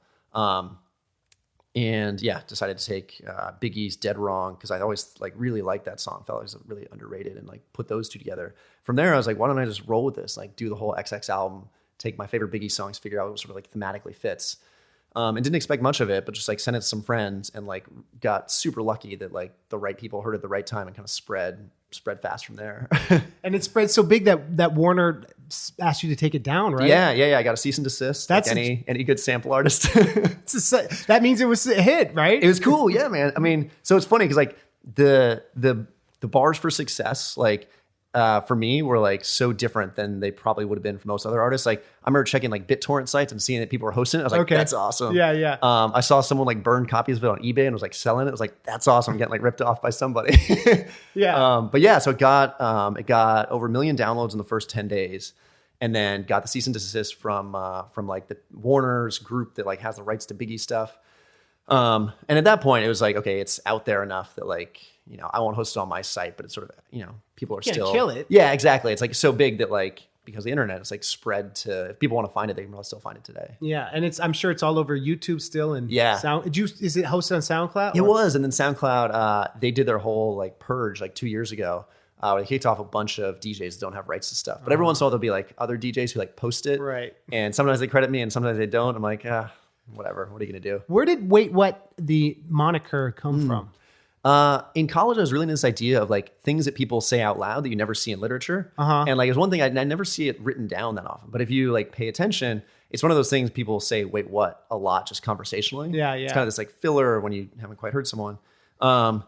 And yeah, decided to take Biggie's Dead Wrong, because I always like really liked that song. Felt like it was really underrated, and like put those two together. From there, I was like, why don't I just roll with this? Like do the whole XX album, take my favorite Biggie songs, figure out what sort of like thematically fits. And didn't expect much of it, but just like sent it to some friends, and like got super lucky that like the right people heard it at the right time and kind of spread fast from there. And it spread so big that Warner asked you to take it down, right? Yeah. I got a cease and desist. That's like any good sample artist. That means it was a hit, right? It was cool. Yeah, man. I mean, so it's funny because like the bars for success, like for me, were like so different than they probably would have been for most other artists. Like I remember checking like BitTorrent sites and seeing that people were hosting it. I was like, that's awesome. Yeah. I saw someone like burn copies of it on eBay and was like selling it. I was like, that's awesome. I'm getting like ripped off by somebody. Yeah. But yeah, so it got over 1 million downloads in the first 10 days, and then got the cease and desist from like the Warner's group that like has the rights to Biggie stuff. And at that point, it was like, okay, it's out there enough that like, you know, I won't host it on my site, but it's sort of, you know, people are still kill it. Yeah, exactly. It's like so big that like, because of the internet, it's like spread to, if people want to find it, they can still find it today. Yeah. And I'm sure it's all over YouTube still. And is it hosted on SoundCloud? It was. And then SoundCloud, they did their whole like purge like 2 years ago. They kicked off a bunch of DJs that don't have rights to stuff. But every once in a while, there'll be like other DJs who like post it. Right. And sometimes they credit me and sometimes they don't. I'm like, whatever. What are you going to do? Where did Wait What, the moniker, come from? In college, I was really into this idea of like things that people say out loud that you never see in literature. And like, it's one thing I never see it written down that often, but if you like pay attention, it's one of those things people say, wait, what, a lot, just conversationally. Yeah. It's kind of this like filler when you haven't quite heard someone. And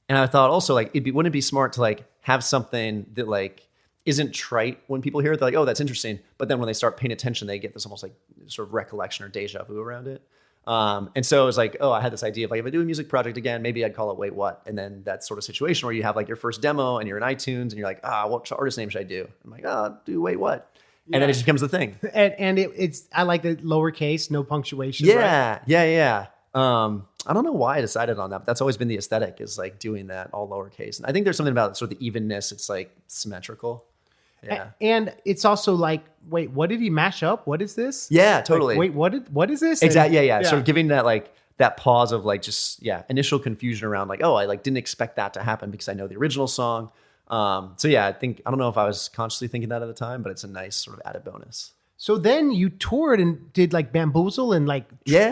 I thought also like, wouldn't it be smart to like have something that like isn't trite when people hear it? They're like, oh, that's interesting. But then when they start paying attention, they get this almost like sort of recollection or deja vu around it. And so it was like, oh, I had this idea of like, if I do a music project again, maybe I'd call it Wait What? And then that sort of situation where you have like your first demo and you're in iTunes and you're like, what artist name should I do? I'm like, do Wait What? Yeah. And then it just becomes the thing. And it's, I like the lowercase, no punctuation. Yeah. Right? Yeah. I don't know why I decided on that, but that's always been the aesthetic, is like doing that all lowercase. And I think there's something about sort of the evenness. It's like symmetrical. Yeah. And it's also like, wait, what did he mash up? What is this? Yeah, totally. Like, wait, what is this? Exactly. Yeah. Sort of giving that like that pause of like just initial confusion around like, oh, I like didn't expect that to happen because I know the original song. So yeah, I don't know if I was consciously thinking that at the time, but it's a nice sort of added bonus. So then you toured and did like Bamboozle and like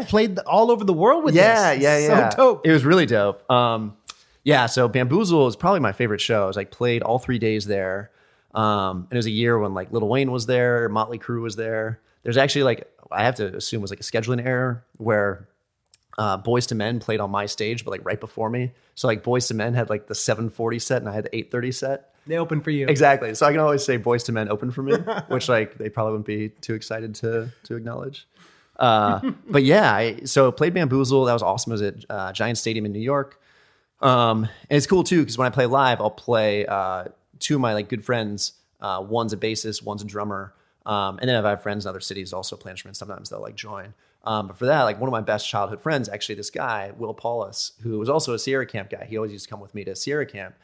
played all over the world with this. Yeah. So dope. It was really dope. So Bamboozle was probably my favorite show. I was like played all 3 days there. And it was a year when like Lil Wayne was there, Motley Crue was there. There's actually like, I have to assume was like a scheduling error where Boyz II Men played on my stage, but like right before me. So like Boyz II Men had like the 7:40 set and I had the 8:30 set. They opened for you. Exactly. So I can always say Boyz II Men opened for me, which like they probably wouldn't be too excited to acknowledge. But yeah, so played Bamboozle. That was awesome. It was at Giant Stadium in New York. And it's cool too, because when I play live, I'll play two of my like good friends. One's a bassist, one's a drummer. And then if I have friends in other cities also play instruments, sometimes they'll like join. But for that, like one of my best childhood friends, actually this guy, Will Paulus, who was also a Sierra Camp guy. He always used to come with me to Sierra Camp.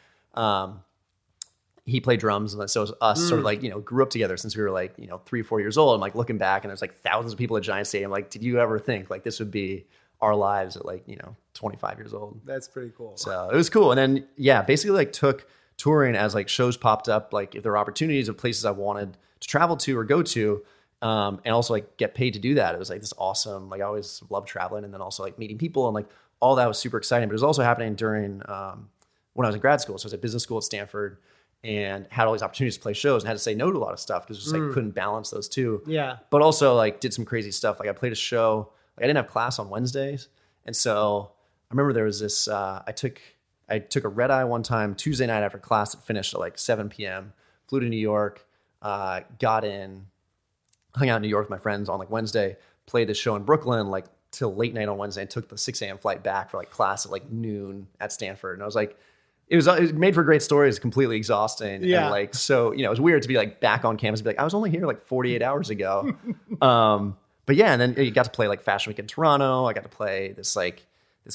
He played drums, and so it was us sort of like, grew up together since we were like, 3 or 4 years old. I'm like looking back and there's like thousands of people at Giant Stadium. Like, did you ever think like this would be our lives at like, 25 years old? That's pretty cool. So it was cool. And then, basically like took touring as like shows popped up, like if there were opportunities of places I wanted to travel to or go to, and also like get paid to do that. It was like this awesome, like I always loved traveling, and then also like meeting people, and like all that was super exciting. But it was also happening during, when I was in grad school. So I was at business school at Stanford and had all these opportunities to play shows and had to say no to a lot of stuff because just like couldn't balance those two. Yeah. But also like did some crazy stuff. Like I played a show, like I didn't have class on Wednesdays. And so I remember there was this, I took a red eye one time, Tuesday night after class. It finished at like 7 p.m. Flew to New York, got in, hung out in New York with my friends on like Wednesday, played this show in Brooklyn like till late night on Wednesday, and took the 6 a.m. flight back for like class at like noon at Stanford. And I was like, it was made for great stories, completely exhausting. Yeah. And like, so, it was weird to be like back on campus and be like, I was only here like 48 hours ago. But yeah, and then you got to play like Fashion Week in Toronto. I got to play this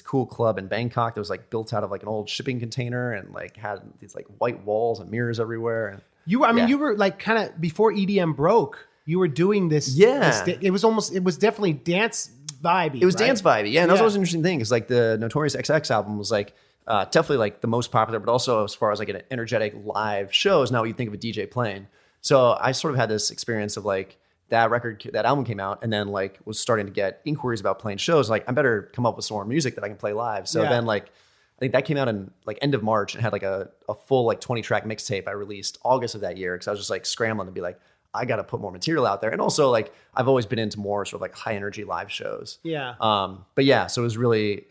cool club in Bangkok that was like built out of like an old shipping container and like had these like white walls and mirrors everywhere. And you were like kind of before EDM broke, you were doing this. Yeah. It was definitely dance vibey. It was right? dance vibey. Yeah. And that was an interesting thing because like the Notorious XX album was like definitely like the most popular, but also as far as like an energetic live show is not what you think of a DJ playing. So I sort of had this experience of like, that album came out and then like was starting to get inquiries about playing shows. Like I better come up with some more music that I can play live. So then like, I think that came out in like end of March and had like a full like 20 track mixtape I released August of that year. Cause I was just like scrambling to be like, I got to put more material out there. And also like, I've always been into more sort of like high energy live shows. Yeah. But yeah, so it was really,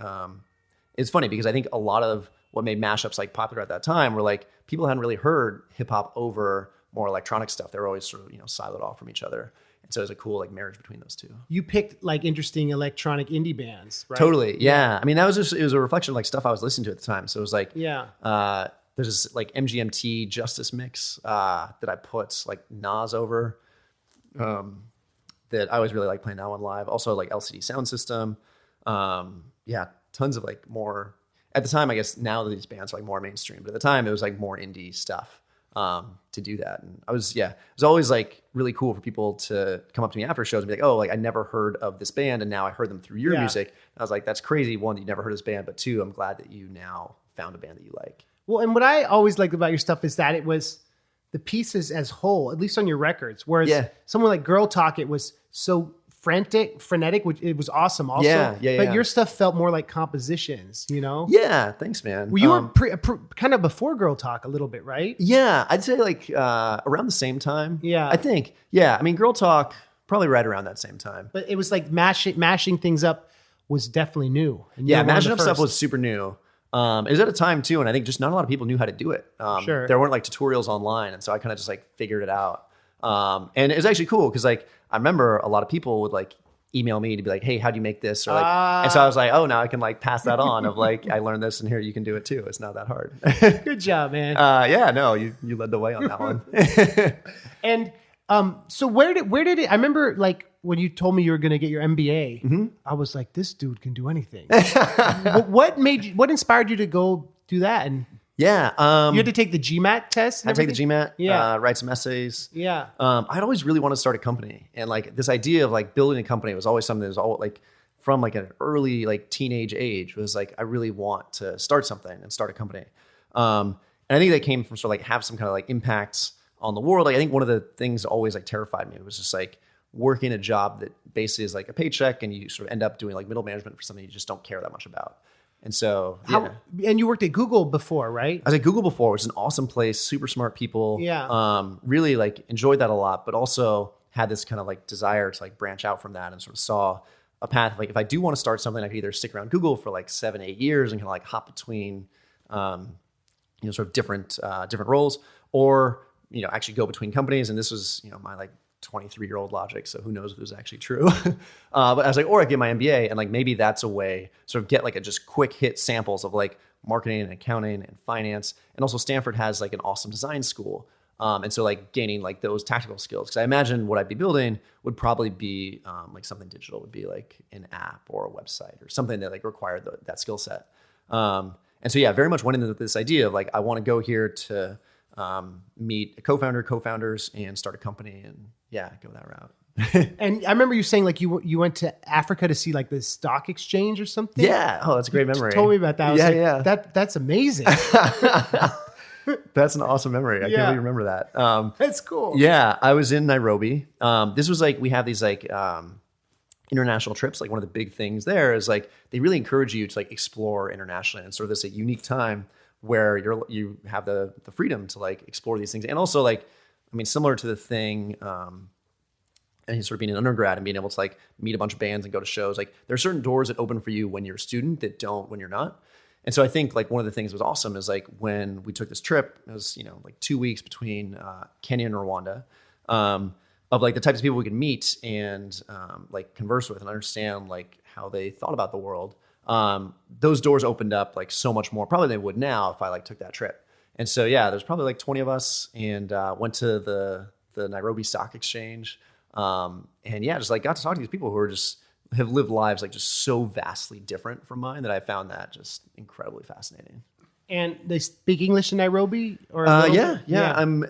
it's funny because I think a lot of what made mashups like popular at that time were like, people hadn't really heard hip hop over more electronic stuff. They were always sort of, siloed off from each other. And so it was a cool like marriage between those two. You picked like interesting electronic indie bands, right? Totally. Yeah. I mean, it was a reflection of like stuff I was listening to at the time. So it was like, there's this like MGMT Justice mix that I put like Nas over that I always really like playing that one live. Also like LCD Sound System. Tons of like more, at the time, I guess now that these bands are like more mainstream, but at the time it was like more indie stuff. To do that. And it was always like really cool for people to come up to me after shows and be like, oh, like I never heard of this band. And now I heard them through your music. And I was like, that's crazy. One, you never heard of this band, but two, I'm glad that you now found a band that you like. Well, and what I always liked about your stuff is that it was the pieces as whole, at least on your records. Whereas someone like Girl Talk, it was so frenetic, which it was awesome also. But your stuff felt more like compositions, Yeah, thanks, man. Well, you were kind of before Girl Talk a little bit, right? Yeah, I'd say like around the same time. Yeah. I think. Yeah, I mean, Girl Talk, probably right around that same time. But it was like mashing things up was definitely new. And yeah, mashing up stuff was super new. It was at a time too, and I think just not a lot of people knew how to do it. Sure. There weren't like tutorials online, and so I kind of just like figured it out. And it was actually cool because like I remember a lot of people would like email me to be like, hey, how do you make this? Or like, and so I was like, oh, now I can like pass that on of like, I learned this and here you can do it too. It's not that hard. Good job, man. Yeah, no, you led the way on that one. And so where did it? I remember like when you told me you were going to get your MBA, I was like, this dude can do anything. What inspired you to go do that? And yeah, you had to take the GMAT test. I take the GMAT. Write some essays. Yeah. I'd always really wanted to start a company, and like this idea of like building a company was always something that was all like from like an early like teenage age was like I really want to start something and start a company. And I think that came from sort of like have some kind of like impacts on the world. Like I think one of the things that always like terrified me was just like working a job that basically is like a paycheck, and you sort of end up doing like middle management for something you just don't care that much about. And so, and you worked at Google before, right? I was at Google before, which is an awesome place, super smart people. Yeah. Really like enjoyed that a lot, but also had this kind of like desire to like branch out from that and sort of saw a path. Like if I do want to start something, I could either stick around Google for like 7-8 years and kind of like hop between, sort of different roles, or, actually go between companies. And this was, my like 23-year-old logic. So who knows if it was actually true. But I was like, or I get my MBA and like, maybe that's a way sort of get like a just quick hit samples of like marketing and accounting and finance. And also Stanford has like an awesome design school. And so like gaining like those tactical skills. Cause I imagine what I'd be building would probably be like something digital, would be like an app or a website or something that like required that skill set. And so, yeah, very much went into this idea of like, I want to go here to meet a co-founders and start a company and go that route. And I remember you saying like you went to Africa to see like the stock exchange or something. Yeah. Oh, that's a great memory. Told me about that. I was like, that's amazing. That's an awesome memory. I can't really remember that. That's cool. Yeah. I was in Nairobi. This was like, we have these like, international trips. Like one of the big things there is like, they really encourage you to like explore internationally, and sort of this a unique time where you have the freedom to like explore these things. And also like, I mean, similar to the thing, and sort of being an undergrad and being able to like meet a bunch of bands and go to shows, like there are certain doors that open for you when you're a student that don't when you're not. And so I think like one of the things that was awesome is like when we took this trip, it was, like 2 weeks between Kenya and Rwanda, of like the types of people we could meet and like converse with and understand like how they thought about the world. those doors opened up like so much more probably than they would now if I like took that trip. And so, yeah, there's probably like 20 of us, and went to the Nairobi Stock Exchange. And yeah, just like got to talk to these people who are just have lived lives like just so vastly different from mine that I found that just incredibly fascinating. And they speak English in Nairobi? Or yeah.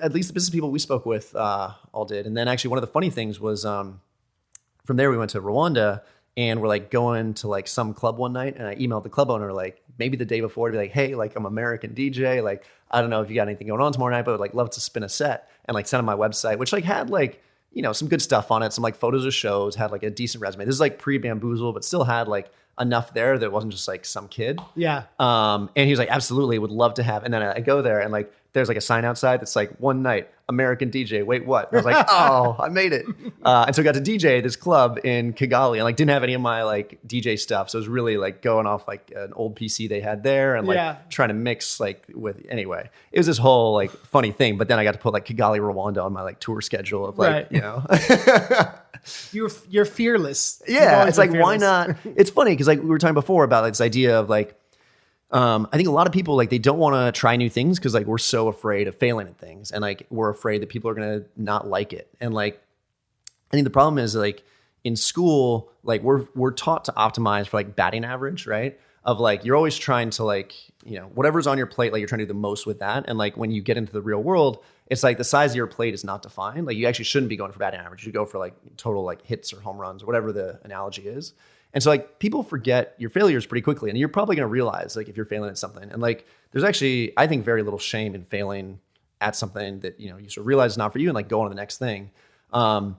At least the business people we spoke with all did. And then actually one of the funny things was from there we went to Rwanda, and we're like going to like some club one night, and I emailed the club owner like maybe the day before to be like, hey, like I'm American DJ, like I don't know if you got anything going on tomorrow night, but I would like love to spin a set, and like send them my website, which like had like, you know, some good stuff on it, some like photos of shows, had like a decent resume. This is like pre-Bamboozle, but still had like enough there that it wasn't just like some kid. Yeah. And he was like, absolutely, would love to have. And then I go there, and like there's like a sign outside that's like one night, American DJ, wait, what? And I was like, oh, I made it. And so I got to DJ at this club in Kigali, and like didn't have any of my like DJ stuff. So it was really like going off like an old PC they had there, and like trying to mix like with, anyway, it was this whole like funny thing. But then I got to put like Kigali, Rwanda on my like tour schedule of like, you know. You're fearless. Yeah. It's like, fearless. Why not? It's funny because like we were talking before about like, this idea of like, I think a lot of people like they don't want to try new things because like we're so afraid of failing at things, and like we're afraid that people are gonna not like it. And like I think the problem is like in school, like we're taught to optimize for like batting average, right? Of like you're always trying to like, you know, whatever's on your plate, like you're trying to do the most with that. And like when you get into the real world, it's like the size of your plate is not defined. Like you actually shouldn't be going for batting average. You go for like total like hits or home runs or whatever the analogy is. And so like people forget your failures pretty quickly, and you're probably going to realize like if you're failing at something, and like there's actually, I think, very little shame in failing at something that, you know, you sort of realize is not for you, and like go on to the next thing. And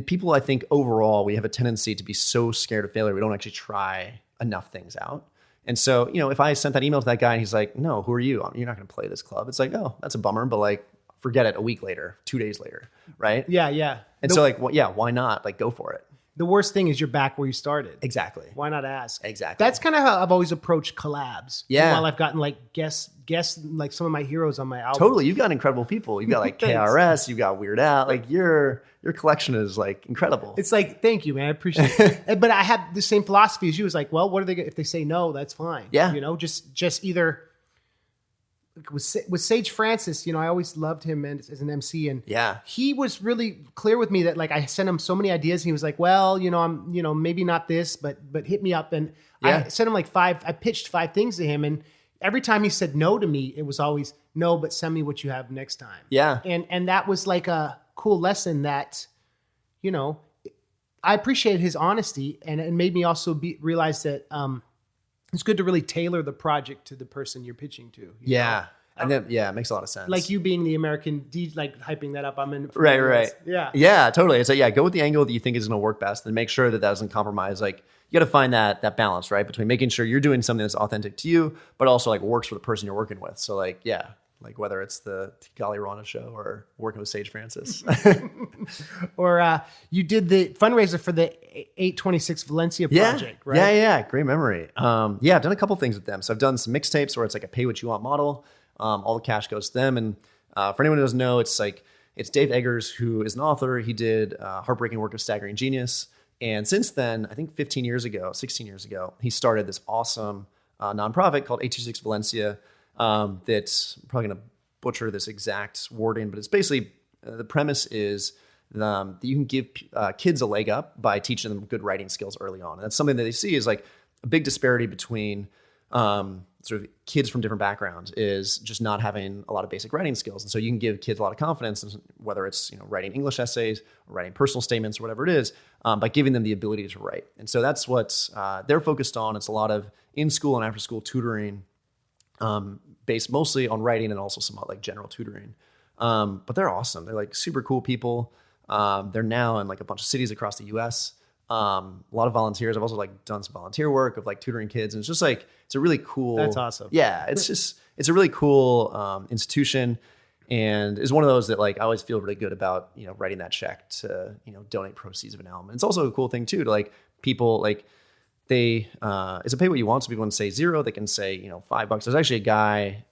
people, I think overall, we have a tendency to be so scared of failure, we don't actually try enough things out. And so, you know, if I sent that email to that guy and he's like, no, who are you? You're not going to play this club. It's like, oh, that's a bummer, but like forget it a week later, 2 days later. Right. Yeah. Yeah. And so like, well, yeah, why not? Like go for it. The worst thing is you're back where you started. Exactly. Why not ask? Exactly. That's kind of how I've always approached collabs. Yeah. While I've gotten like guest like some of my heroes on my album. Totally. You've got incredible people. You've got like KRS, you've got Weird Al. Like your collection is like incredible. It's like, thank you, man. I appreciate it. But I have the same philosophy as you. It's like, well, what are they, if they say no, that's fine. Yeah. You know, just either with Sage Francis, you know, I always loved him as an MC, and he was really clear with me that like I sent him so many ideas, and he was like, well, you know, I'm, you know, maybe not this, but hit me up. And I sent him like I pitched 5 things to him, and every time he said no to me, it was always no, but send me what you have next time. Yeah. And that was like a cool lesson that, you know, I appreciated his honesty, and it made me also realize that it's good to really tailor the project to the person you're pitching to. You know? And then, it makes a lot of sense. Like you being the American DJ, like hyping that up. I'm in. Right. Yeah. Yeah, totally. It's like, go with the angle that you think is going to work best, and make sure that doesn't compromise. Like you got to find that balance, right? Between making sure you're doing something that's authentic to you, but also like works for the person you're working with. So like, like whether it's the Kigali Rana show or working with Sage Francis. Or you did the fundraiser for the 826 Valencia project, right? Yeah. Great memory. I've done a couple things with them. So I've done some mixtapes where it's like a pay what you want model. All the cash goes to them. And for anyone who doesn't know, it's Dave Eggers, who is an author. He did Heartbreaking Work of Staggering Genius. And since then, I think 16 years ago, he started this awesome nonprofit called 826 Valencia. That's probably going to butcher this exact wording, but it's basically the premise is that you can give kids a leg up by teaching them good writing skills early on. And that's something that they see is like a big disparity between sort of kids from different backgrounds is just not having a lot of basic writing skills. And so you can give kids a lot of confidence, whether it's, you know, writing English essays or writing personal statements or whatever it is, by giving them the ability to write. And so that's what they're focused on. It's a lot of in-school and after-school tutoring, based mostly on writing and also some like general tutoring. But they're awesome. They're like super cool people. They're now in like a bunch of cities across the US. A lot of volunteers. I've also like done some volunteer work of like tutoring kids. And it's just like, it's a really cool. That's awesome. Yeah. It's a really cool institution. And is one of those that like I always feel really good about, you know, writing that check to, you know, donate proceeds of an album. And it's also a cool thing too, to like people like, they it's a pay what you want. So people can say $0, they can say, you know, $5. There's actually a guy,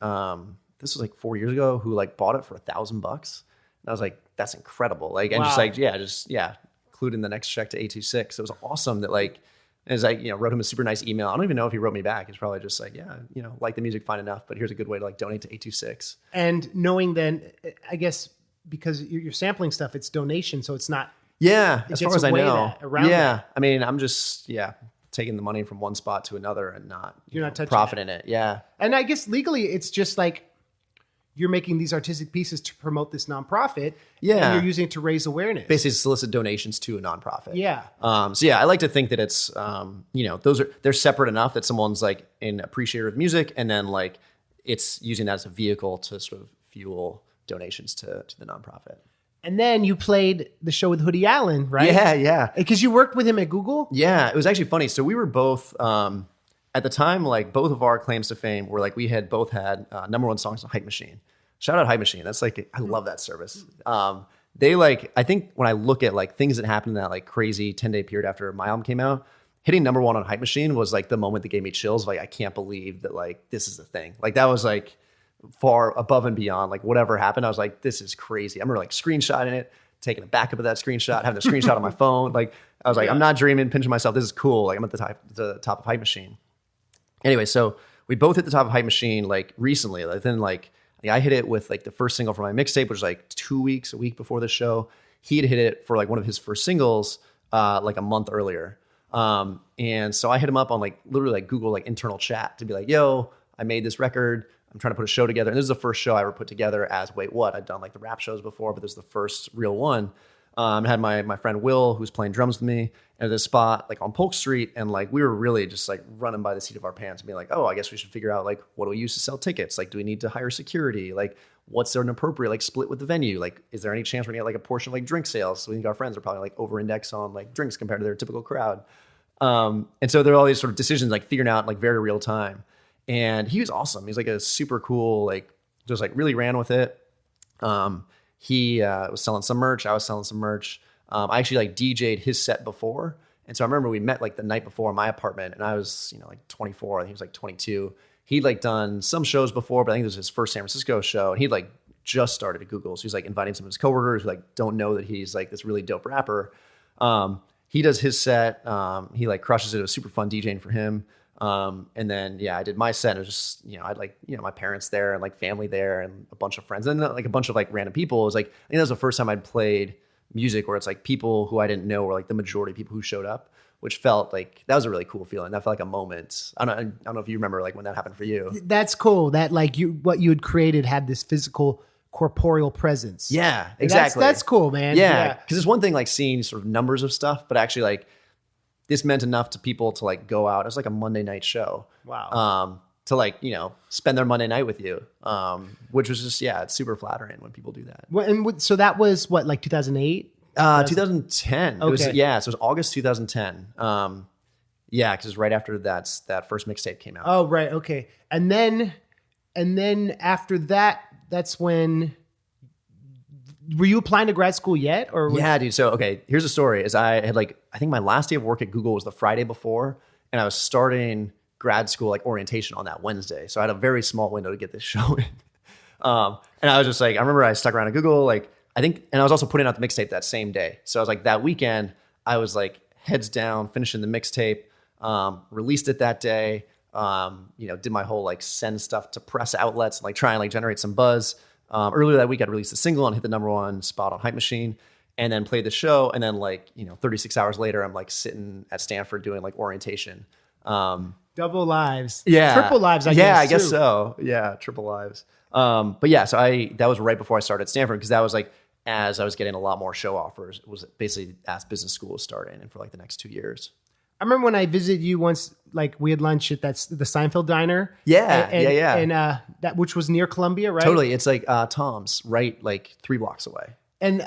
this was like 4 years ago, who like bought it for $1,000. And I was like, that's incredible. Like, and just like, including the next check to 826. It was awesome that like And it's like, wrote him a super nice email. I don't even know if he wrote me back. He's probably just like, yeah, like the music, fine enough, but here's a good way to like donate to 826. And knowing then, I guess, because you're sampling stuff, it's donation, so it's not. Yeah, as far as I know. That. I mean, I'm just taking the money from one spot to another and not touching profiting it. Yeah, and I guess legally, it's just like you're making these artistic pieces to promote this nonprofit. Yeah, and you're using it to raise awareness. Basically, solicit donations to a nonprofit. Yeah. So I like to think that it's they're separate enough that someone's like an appreciator of music, and then like it's using that as a vehicle to sort of fuel donations to the nonprofit. And then you played the show with Hoodie Allen, right? Yeah. Because you worked with him at Google? Yeah, it was actually funny. So we were both, at the time, like both of our claims to fame were like we had both had number one songs on Hype Machine. Shout out Hype Machine. That's like, I love that service. They like, I think when I look at like things that happened in that like crazy 10-day period after my album came out, hitting number one on Hype Machine was like the moment that gave me chills. Like, I can't believe that like this is the thing. Like that was like far above and beyond like whatever happened. I was like, this is crazy. I remember like screenshotting it, taking a backup of that screenshot, having the screenshot on my phone. Like I was like, I'm not dreaming, pinching myself. This is cool. Like I'm at the top of Hype Machine. Anyway, so we both hit the top of Hype Machine like recently. Like, then like I hit it with like the first single for my mixtape, which was like a week before the show. He had hit it for like one of his first singles like a month earlier. And so I hit him up on like literally like Google like internal chat to be like, yo, I made this record. I'm trying to put a show together. And this is the first show I ever put together as Wait What? I'd done like the rap shows before, but this is the first real one. I had my friend Will, who's playing drums with me, at this spot like on Polk Street. And like, we were really just like running by the seat of our pants and being like, oh, I guess we should figure out like, what do we use to sell tickets? Like, do we need to hire security? Like, what's there an appropriate like split with the venue? Like, is there any chance we're gonna get like a portion of like drink sales? So we think our friends are probably like over index on like drinks compared to their typical crowd. And so there are all these sort of decisions like figuring out like very real time. And he was awesome. He's like a super cool, like just like really ran with it. He was selling some merch. I was selling some merch. I actually like DJ'd his set before. And so I remember we met like the night before in my apartment, and I was, like 24 and he was like 22. He'd like done some shows before, but I think it was his first San Francisco show. And he'd like just started at Google. So he's like inviting some of his coworkers who like don't know that he's like this really dope rapper. He does his set. He like crushes it. It was super fun DJing for him. And then, I did my set. And it was just, I had like, my parents there and like family there and a bunch of friends and like a bunch of like random people. It was like, I think that was the first time I'd played music where it's like people who I didn't know were like the majority of people who showed up, which felt like, that was a really cool feeling. That felt like a moment. I don't know if you remember like when that happened for you. That's cool. That like what you had created had this physical corporeal presence. Yeah, exactly. That's cool, man. Yeah. Cause it's one thing like seeing sort of numbers of stuff, but actually like, this meant enough to people to like go out. It was like a Monday night show. Wow. To like, spend their Monday night with you. Which was just, it's super flattering when people do that. Well, and so that was what, like 2008? 2010. Okay. It was, so it was August 2010. Cause right after that first mixtape came out. Oh, right. Okay. And then after that, that's when, were you applying to grad school yet? Or Yeah, dude. So, okay, here's the story. Is I had like, I think my last day of work at Google was the Friday before, and I was starting grad school like orientation on that Wednesday. So I had a very small window to get this show in. And I was just like, I remember I stuck around at Google, like and I was also putting out the mixtape that same day. So I was like, that weekend, I was like heads down, finishing the mixtape, released it that day, did my whole like send stuff to press outlets, like try and like generate some buzz. Earlier that week, I'd released a single and hit the number one spot on Hype Machine, and then played the show. And then 36 hours later, I'm like sitting at Stanford doing like orientation. Double lives. Yeah. Triple lives, I guess. Yeah, I guess so. Yeah, triple lives. So that was right before I started at Stanford, because that was like, as I was getting a lot more show offers, it was basically as business school was starting, and for like the next 2 years. I remember when I visited you once, like we had lunch at the Seinfeld Diner. Yeah, and that, which was near Columbia, right? Totally. It's like Tom's, right, like 3 blocks away. And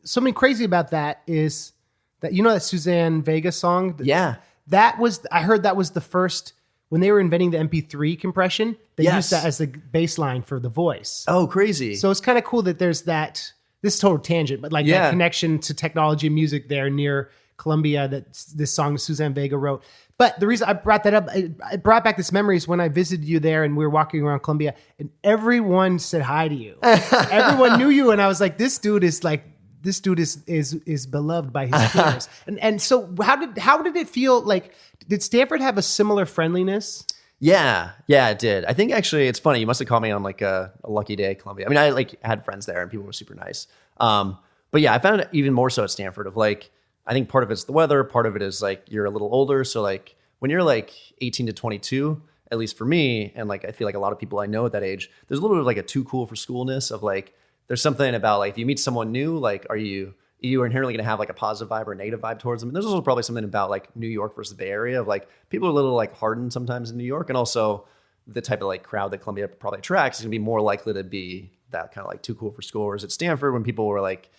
something crazy about that is that, that Suzanne Vega song? Yeah. I heard that was the first, when they were inventing the MP3 compression, they used that as the baseline for the voice. Oh, crazy. So it's kind of cool that there's that, this is a total tangent, but like that connection to technology and music there near Columbia, that this song Suzanne Vega wrote. But the reason I brought that up, I brought back this memories when I visited you there and we were walking around Columbia and everyone said hi to you. Everyone knew you. And I was like, this dude is like this dude is beloved by his peers. And so how did it feel like? Did Stanford have a similar friendliness? Yeah, it did. I think actually it's funny. You must have called me on like a lucky day at Columbia. I mean, I like had friends there and people were super nice. But yeah, I found it even more so at Stanford of like, I think part of it's the weather. Part of it is like, you're a little older. So like when you're like 18 to 22, at least for me, and like, I feel like a lot of people I know at that age, there's a little bit of like a too cool for schoolness of like, there's something about like, if you meet someone new, like, you are inherently going to have like a positive vibe or a negative vibe towards them. And there's also probably something about like New York versus the Bay Area of like, people are a little like hardened sometimes in New York. And also the type of like crowd that Columbia probably attracts is going to be more likely to be that kind of like too cool for school. Whereas at Stanford, when people were like,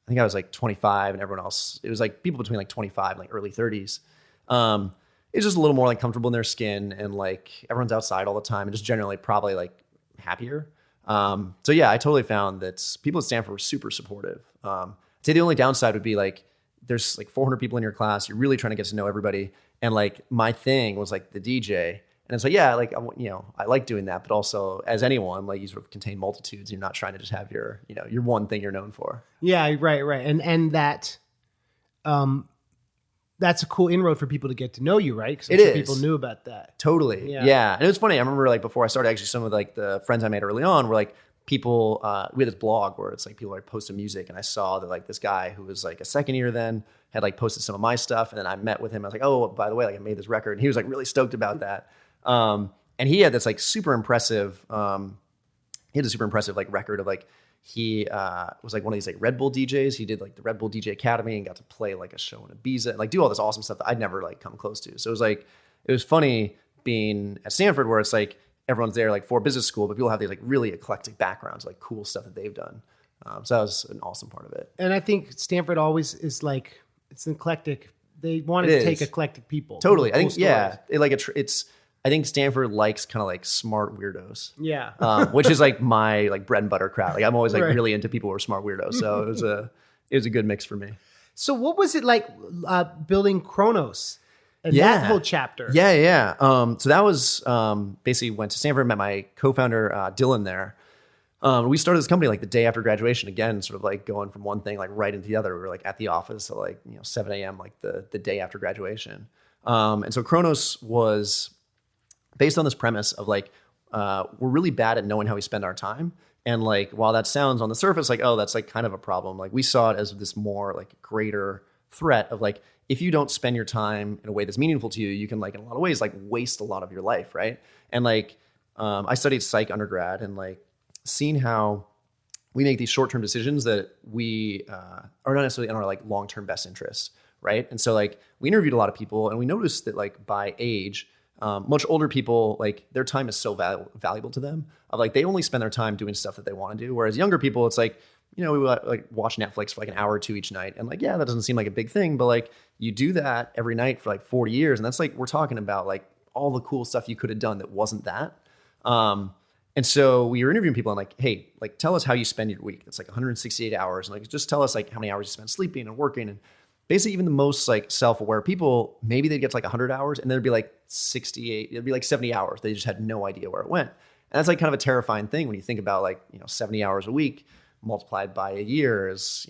I think I was like 25 and everyone else, it was like people between like 25 and like early 30s. It's just a little more like comfortable in their skin and like everyone's outside all the time and just generally probably like happier. So yeah, I totally found that people at Stanford were super supportive. I'd say the only downside would be like, there's like 400 people in your class. You're really trying to get to know everybody. And like my thing was like the DJ. And it's like, yeah, like, I like doing that, but also as anyone, like you sort of contain multitudes. You're not trying to just have your one thing you're known for. Yeah, right. And that, that's a cool inroad for people to get to know you, right? Because people knew about that. Totally. Yeah. And it was funny. I remember like before I started, actually some of like the friends I made early on were like people, we had this blog where it's like people like posted music and I saw that like this guy who was like a second year then had like posted some of my stuff. And then I met with him. I was like, oh, by the way, like I made this record. And he was like really stoked about that. And he had this like super impressive, like record of like, he was like one of these like Red Bull DJs. He did like the Red Bull DJ Academy and got to play like a show in Ibiza and like do all this awesome stuff that I'd never like come close to. So it was funny being at Stanford where it's like everyone's there like for business school, but people have these like really eclectic backgrounds, like cool stuff that they've done. So that was an awesome part of it. And I think Stanford always is like, it's eclectic. They wanted to take eclectic people. Totally. I think, yeah, I think Stanford likes kind of like smart weirdos. Yeah. Which is like my like bread and butter crowd. Like I'm always like really into people who are smart weirdos. So it was a good mix for me. So what was it like building Kronos and that whole chapter? Yeah. So that was basically went to Stanford, met my co-founder Dylan there. We started this company like the day after graduation, again, sort of like going from one thing like right into the other. We were like at the office at like 7 a.m. like the day after graduation. And so Kronos was based on this premise of like, we're really bad at knowing how we spend our time. And like, while that sounds on the surface like, oh, that's like kind of a problem, like we saw it as this more like greater threat of like, if you don't spend your time in a way that's meaningful to you, you can like in a lot of ways like waste a lot of your life, right? And like, I studied psych undergrad and like seeing how we make these short-term decisions that we are not necessarily in our like long-term best interests, right? And so like we interviewed a lot of people and we noticed that like by age, much older people, like their time is so valuable to them. Of like they only spend their time doing stuff that they want to do. Whereas younger people, it's like, we like watch Netflix for like an hour or two each night. And like, yeah, that doesn't seem like a big thing, but like you do that every night for like 40 years. And that's like, we're talking about like all the cool stuff you could have done that wasn't that. And so we were interviewing people and like, hey, like tell us how you spend your week. It's like 168 hours. And like, just tell us like how many hours you spend sleeping and working. And basically even the most like self-aware people, maybe they'd get to like 100 hours and there'd be like 68, it'd be like 70 hours. They just had no idea where it went. And that's like kind of a terrifying thing when you think about like, 70 hours a week multiplied by a year is,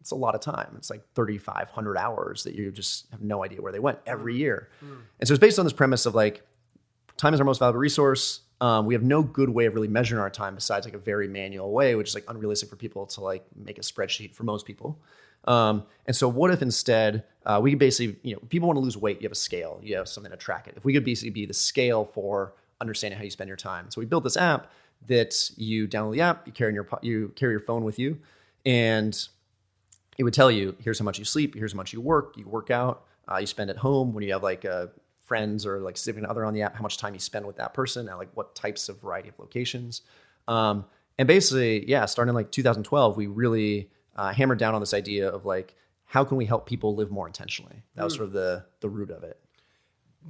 it's a lot of time. It's like 3,500 hours that you just have no idea where they went every year. And so it's based on this premise of like, time is our most valuable resource. We have no good way of really measuring our time besides like a very manual way, which is like unrealistic for people to like make a spreadsheet for most people. And so what if instead we could basically, people want to lose weight, you have a scale, you have something to track it. If we could basically be the scale for understanding how you spend your time. So we built this app that you download the app, you carry your phone with you, and it would tell you, here's how much you sleep, here's how much you work out, you spend at home when you have like friends or like significant other on the app, how much time you spend with that person, and like what types of variety of locations. And basically, starting in like 2012, we really hammered down on this idea of like, how can we help people live more intentionally? That was sort of the root of it.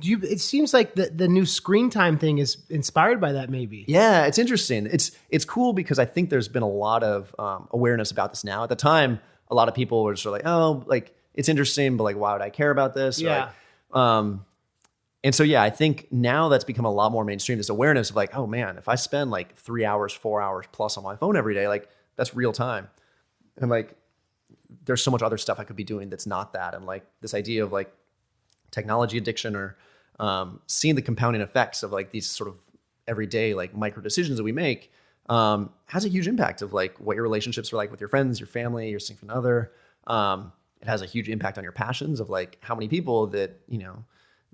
It seems like the new screen time thing is inspired by that maybe. Yeah, it's interesting. It's cool because I think there's been a lot of awareness about this now. At the time, a lot of people were sort of like, oh, like it's interesting, but like, why would I care about this? Yeah. Or like, and so, I think now that's become a lot more mainstream, this awareness of like, oh man, if I spend like 3 hours, 4 hours plus on my phone every day, like that's real time. And like, there's so much other stuff I could be doing that's not that. And like this idea of like technology addiction or seeing the compounding effects of like these sort of everyday like micro decisions that we make has a huge impact of like what your relationships are like with your friends, your family, your significant other. It has a huge impact on your passions of like how many people that, you know,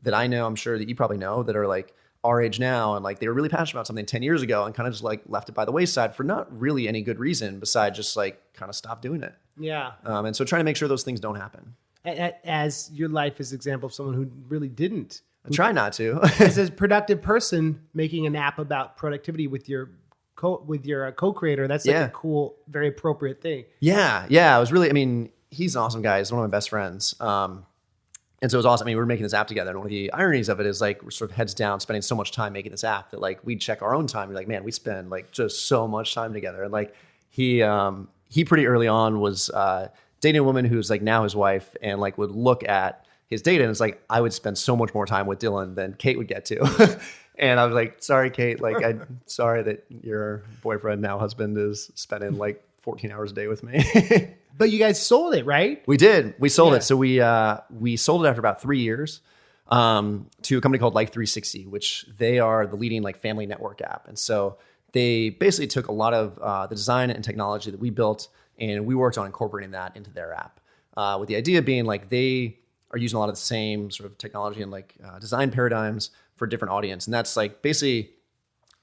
that I know, I'm sure that you probably know, that are like our age now and like they were really passionate about something 10 years ago and kind of just like left it by the wayside for not really any good reason besides just like kind of stop doing it. Yeah. And so trying to make sure those things don't happen. As your life is an example of someone who really didn't. I try not to. As a productive person making an app about productivity with your co-creator, that's like a cool, very appropriate thing. Yeah. Yeah. It was really, I mean, he's an awesome guy. He's one of my best friends. And so it was awesome. I mean, we were making this app together. And one of the ironies of it is like, we're sort of heads down, spending so much time making this app that like, we'd check our own time. We're like, man, we spend like just so much time together. And like, he pretty early on was dating a woman who's like now his wife and like would look at his data. And it's like, I would spend so much more time with Dylan than Kate would get to. And I was like, sorry, Kate, like, I'm sorry that your boyfriend, now husband, is spending like 14 hours a day with me. But you guys sold it, right? We did. We sold it. So we sold it after about 3 years to a company called Life 360, which they are the leading like family network app. And so they basically took a lot of the design and technology that we built, and we worked on incorporating that into their app. With the idea being like they are using a lot of the same sort of technology and like design paradigms for a different audience. And that's like basically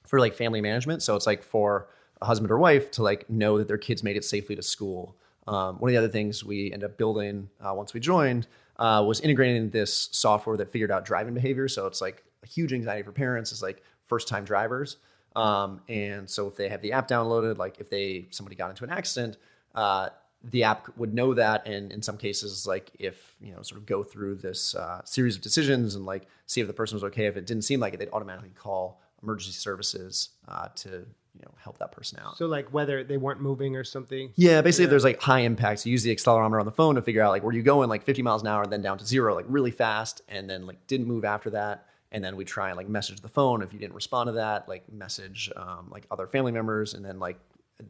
for like family management. So it's like for a husband or wife to like know that their kids made it safely to school. One of the other things we ended up building once we joined was integrating this software that figured out driving behavior. So it's like a huge anxiety for parents is like first time drivers. And so if they have the app downloaded, like if somebody got into an accident, the app would know that. And in some cases, like if, you know, sort of go through this series of decisions and like see if the person was okay. If it didn't seem like it, they'd automatically call emergency services to, you know, help that person out. So like whether they weren't moving or something. Yeah. Basically if there's like high impacts, you use the accelerometer on the phone to figure out like, were you going like 50 miles an hour and then down to 0, like really fast. And then like didn't move after that. And then we try and like message the phone. If you didn't respond to that, like message like other family members. And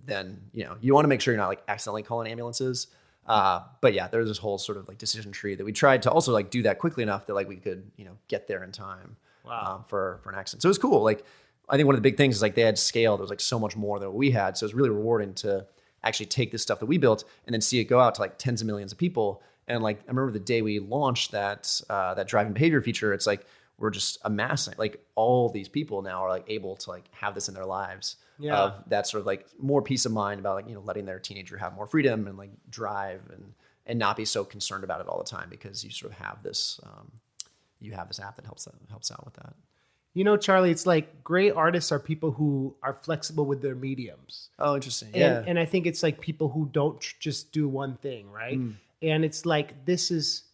then, you know, you want to make sure you're not like accidentally calling ambulances. But yeah, there's this whole sort of like decision tree that we tried to also like do that quickly enough that like we could, you know, get there in time. Wow. For an accident. So it was cool. Like, I think one of the big things is like they had scale. There was like so much more than what we had. So it was really rewarding to actually take this stuff that we built and then see it go out to like tens of millions of people. And like, I remember the day we launched that driving behavior feature, it's like, we're just amassing, like all these people now are like able to like have this in their lives. Yeah. That sort of like more peace of mind about like, you know, letting their teenager have more freedom and like drive and not be so concerned about it all the time because you sort of have this, you have this app that helps out with that. You know, Charlie, it's like great artists are people who are flexible with their mediums. Oh, interesting. Yeah. And I think it's like people who don't just do one thing, right? And it's like, this is,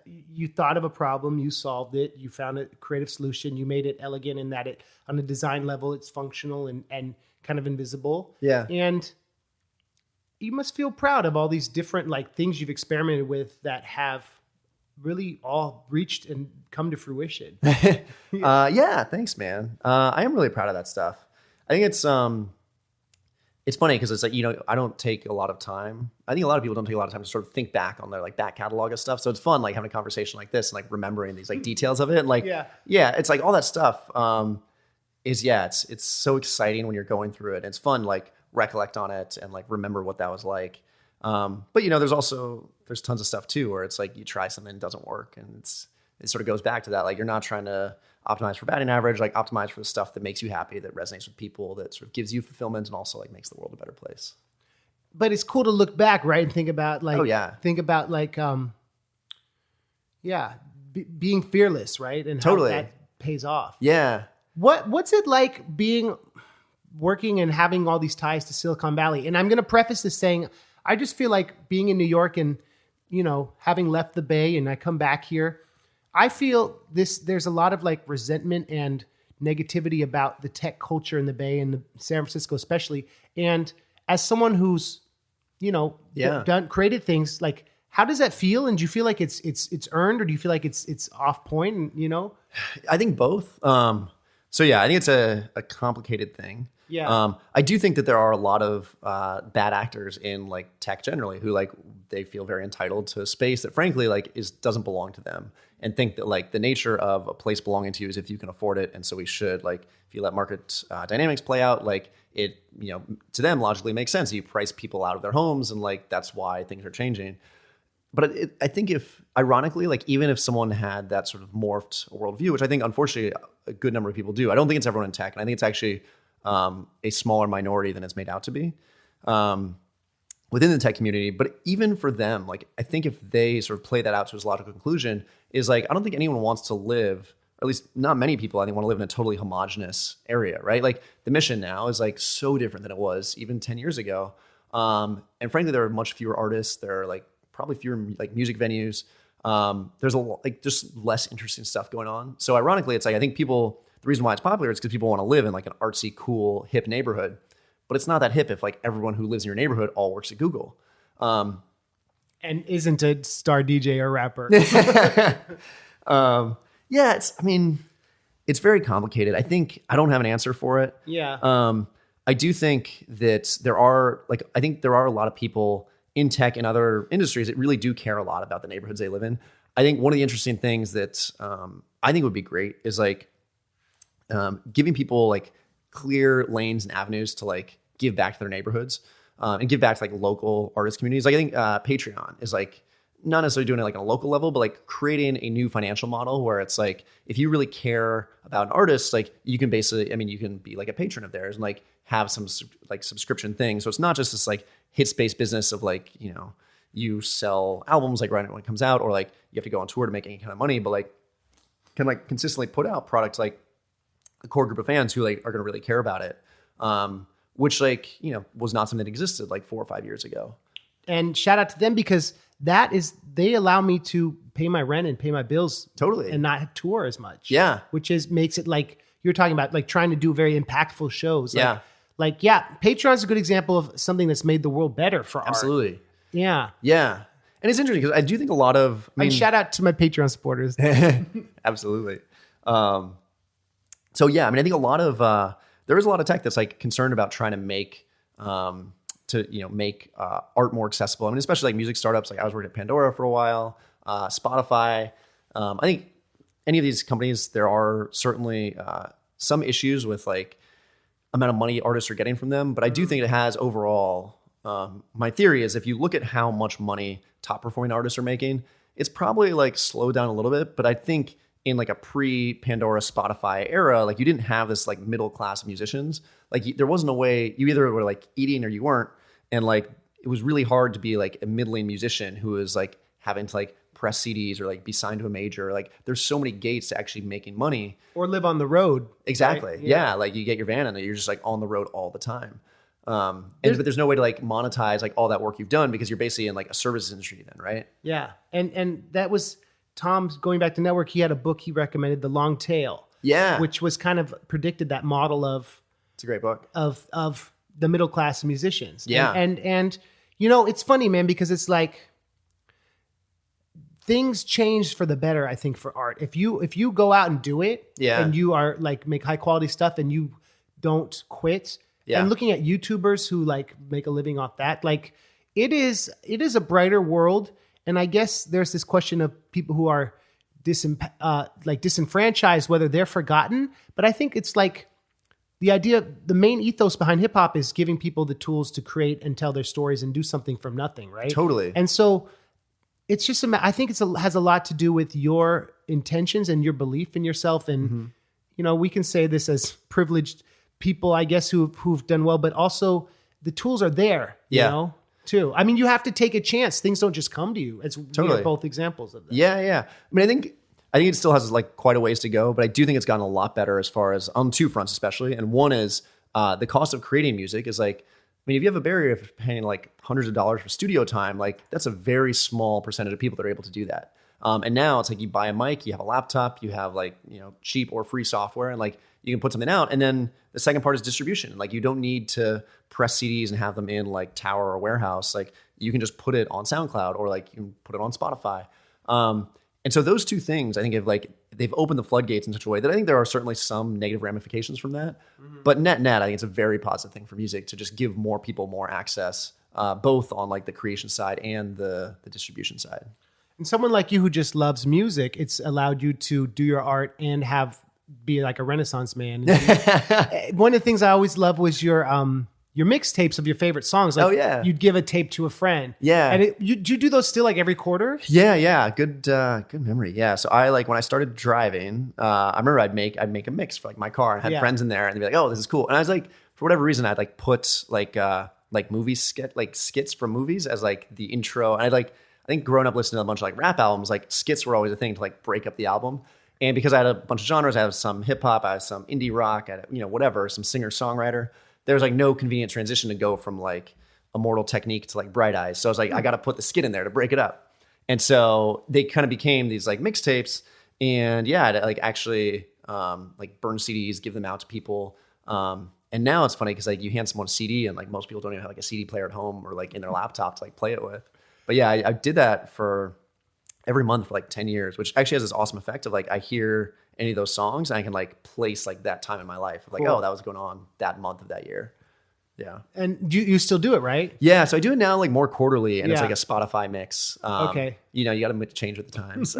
you thought of a problem, you solved it, you found a creative solution, you made it elegant in that it, on a design level, it's functional and kind of invisible. Yeah. And you must feel proud of all these different like things you've experimented with that have really all reached and come to fruition. Yeah, thanks, man. I am really proud of that stuff. I think it's funny because it's like, you know, I don't take a lot of time. I think a lot of people don't take a lot of time to sort of think back on their like back catalog of stuff. So it's fun, like having a conversation like this and like remembering these like details of it. And like, yeah, it's like all that stuff it's so exciting when you're going through it. And it's fun, like recollect on it and like remember what that was like. But you know, there's tons of stuff too, where it's like you try something and it doesn't work. And it sort of goes back to that. Like you're not trying to optimize for batting average, like optimize for the stuff that makes you happy, that resonates with people, that sort of gives you fulfillment and also like makes the world a better place. But it's cool to look back, right? And think about like, being fearless, right? And how that pays off. Yeah. What's it like working and having all these ties to Silicon Valley? And I'm going to preface this saying, I just feel like being in New York and, you know, having left the Bay and I come back here, I feel there's a lot of like resentment and negativity about the tech culture in the Bay and San Francisco especially. And as someone who's, you know, created things, like how does that feel? And do you feel like it's earned, or do you feel like it's off point? And, you know, I think both. So yeah, I think it's a complicated thing. Yeah. I do think that there are a lot of bad actors in like tech generally who like they feel very entitled to a space that frankly like doesn't belong to them, and think that like the nature of a place belonging to you is if you can afford it. And so we should, like, if you let market dynamics play out, like it, to them logically makes sense. You price people out of their homes, and like that's why things are changing. But I think if, ironically, like even if someone had that sort of morphed worldview, which I think unfortunately a good number of people do, I don't think it's everyone in tech, and I think it's actually a smaller minority than it's made out to be within the tech community. But even for them, like I think if they sort of play that out to its logical conclusion, is like I don't think anyone wants to live, or at least not many people, I think, want to live in a totally homogenous area, right? Like the mission now is like so different than it was even 10 years ago. And frankly, there are much fewer artists. There are like probably fewer like music venues. There's just less interesting stuff going on. So ironically, it's like I think the reason why it's popular is because people want to live in like an artsy, cool, hip neighborhood. But it's not that hip if like everyone who lives in your neighborhood all works at Google. And isn't a star DJ or rapper. Yeah, it's very complicated. I think I don't have an answer for it. Yeah. I do think that there are a lot of people in tech and other industries that really do care a lot about the neighborhoods they live in. I think one of the interesting things that I think would be great is like giving people like clear lanes and avenues to like give back to their neighborhoods and give back to like local artist communities. Like I think Patreon is like not necessarily doing it like on a local level, but like creating a new financial model where it's like, if you really care about an artist, like you can basically, you can be like a patron of theirs and like have some like subscription thing. So it's not just this like hits-based business of like, you sell albums like right when it comes out, or like you have to go on tour to make any kind of money, but like can like consistently put out products like a core group of fans who like are going to really care about it. Which like, was not something that existed like 4 or 5 years ago. And shout out to them, because they allow me to pay my rent and pay my bills totally, and not tour as much. Yeah. Which makes it like you're talking about, like trying to do very impactful shows. Yeah. Patreon's a good example of something that's made the world better for art. Absolutely. Yeah. Yeah. And it's interesting because I do think a lot of, shout out to my Patreon supporters. Absolutely. So yeah, I think a lot of, there is a lot of tech that's like concerned about trying to make, make art more accessible. Especially like music startups. Like I was working at Pandora for a while, Spotify. I think any of these companies, there are certainly some issues with like amount of money artists are getting from them. But I do think it has overall, my theory is if you look at how much money top performing artists are making, it's probably like slowed down a little bit. But I think in like a pre-Pandora Spotify era, like you didn't have this like middle class of musicians. Like there wasn't a way, you either were like eating or you weren't. And like, it was really hard to be like a middling musician who was like having to like press CDs or like be signed to a major. Like there's so many gates to actually making money. Or live on the road. Exactly. Right? Yeah. Like you get your van and you're just like on the road all the time. But there's no way to like monetize like all that work you've done because you're basically in like a services industry then, right? Yeah. And that was Tom's, going back to network, he had a book he recommended, The Long Tail. Yeah. Which was kind of predicted that model of, it's a great book, of the middle class musicians. Yeah. And it's funny, man, because it's like things changed for the better, I think, for art. If you go out and do it, and you are like make high quality stuff and you don't quit. Yeah. And looking at YouTubers who like make a living off that, like it is a brighter world. And I guess there's this question of people who are disenfranchised, whether they're forgotten. But I think it's like the main ethos behind hip hop is giving people the tools to create and tell their stories and do something from nothing, right? Totally. And so it's just, I think has a lot to do with your intentions and your belief in yourself. And, we can say this as privileged people, I guess, who've done well, but also the tools are there, too. You have to take a chance. Things don't just come to you. It's totally. We are both examples of that. Yeah. I think it still has like quite a ways to go, but I do think it's gotten a lot better as far as on two fronts, especially. And one is the cost of creating music is like, if you have a barrier of paying like hundreds of dollars for studio time, like that's a very small percentage of people that are able to do that. And now it's like you buy a mic, you have a laptop, you have like, cheap or free software, and like you can put something out. And then the second part is distribution. Like you don't need to press CDs and have them in like Tower or Warehouse. Like you can just put it on SoundCloud or like you can put it on Spotify. And so those two things, I think, they've opened the floodgates in such a way that I think there are certainly some negative ramifications from that. Mm-hmm. But net, I think it's a very positive thing for music to just give more people more access both on like the creation side and the distribution side. And someone like you who just loves music, it's allowed you to do your art and be like a Renaissance man. One of the things I always loved was your mixtapes of your favorite songs. Like, you'd give a tape to a friend. Yeah. And do you do those still like every quarter? Yeah. Good memory. Yeah. So I when I started driving, I remember I'd make a mix for like my car. I had friends in there and they'd be like, oh, this is cool. And I was like, for whatever reason, I'd like put like movie skits from movies as like the intro. And I think growing up listening to a bunch of like rap albums, like skits were always a thing to like break up the album. And because I had a bunch of genres, I have some hip hop, I have some indie rock, I had, whatever, some singer songwriter. There was like no convenient transition to go from like Immortal Technique to like Bright Eyes. So I was like, I got to put the skit in there to break it up. And so they kind of became these like mixtapes. And yeah, I'd like actually like burn CDs, give them out to people. And now it's funny because like you hand someone a CD and like most people don't even have like a CD player at home or like in their laptop to like play it with. But yeah, I did that for every month for like 10 years, which actually has this awesome effect of like I hear any of those songs and I can like place like that time in my life of like, cool. Oh, that was going on that month of that year. Yeah. And you still do it, right? Yeah. So I do it now like more quarterly and it's like a Spotify mix. Okay. You got to change with the times.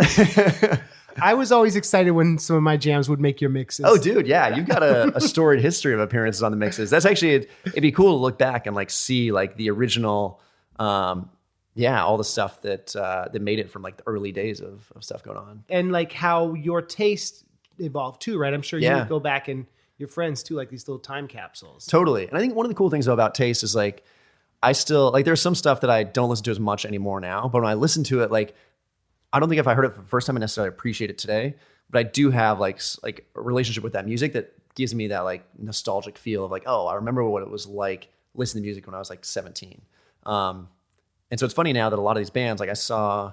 I was always excited when some of my jams would make your mixes. Oh, dude. Yeah. You've got a storied history of appearances on the mixes. That's actually, it'd be cool to look back and like see like the original, all the stuff that made it from like the early days of stuff going on. And like how your taste evolved too, right? I'm sure you would go back and your friends too, like these little time capsules. Totally. And I think one of the cool things though about taste is like, I still, like there's some stuff that I don't listen to as much anymore now, but when I listen to it, like, I don't think if I heard it for the first time, I necessarily appreciate it today, but I do have like a relationship with that music that gives me that like nostalgic feel of like, oh, I remember what it was like listening to music when I was like 17. And so it's funny now that a lot of these bands, like I saw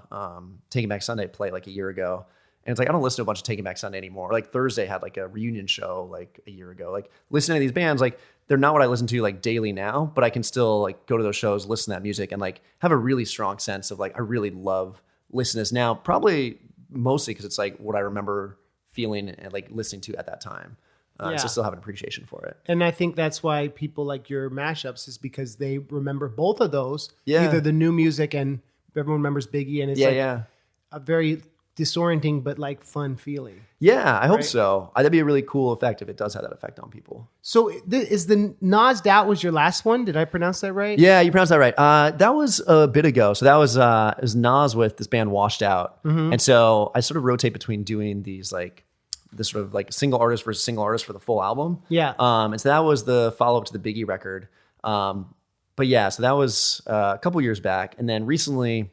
Taking Back Sunday play like a year ago. And it's like, I don't listen to a bunch of Taking Back Sunday anymore. Like Thursday had like a reunion show like a year ago. Like listening to these bands, like they're not what I listen to like daily now, but I can still like go to those shows, listen to that music and like have a really strong sense of like, I really love listening to this now, probably mostly because it's like what I remember feeling and like listening to at that time. So I still have an appreciation for it. And I think that's why people like your mashups is because they remember both of those. Yeah. Either the new music and everyone remembers Biggie and it's a very disorienting but like fun feeling. Yeah, I hope so. That'd be a really cool effect if it does have that effect on people. So is the Nas Doubt was your last one? Did I pronounce that right? Yeah, you pronounced that right. That was a bit ago. So that was it was Nas with this band Washed Out. Mm-hmm. And so I sort of rotate between doing these like this sort of like single artist versus single artist for the full album. Yeah. And so that was the follow-up to the Biggie record. But yeah, so that was a couple years back. And then recently,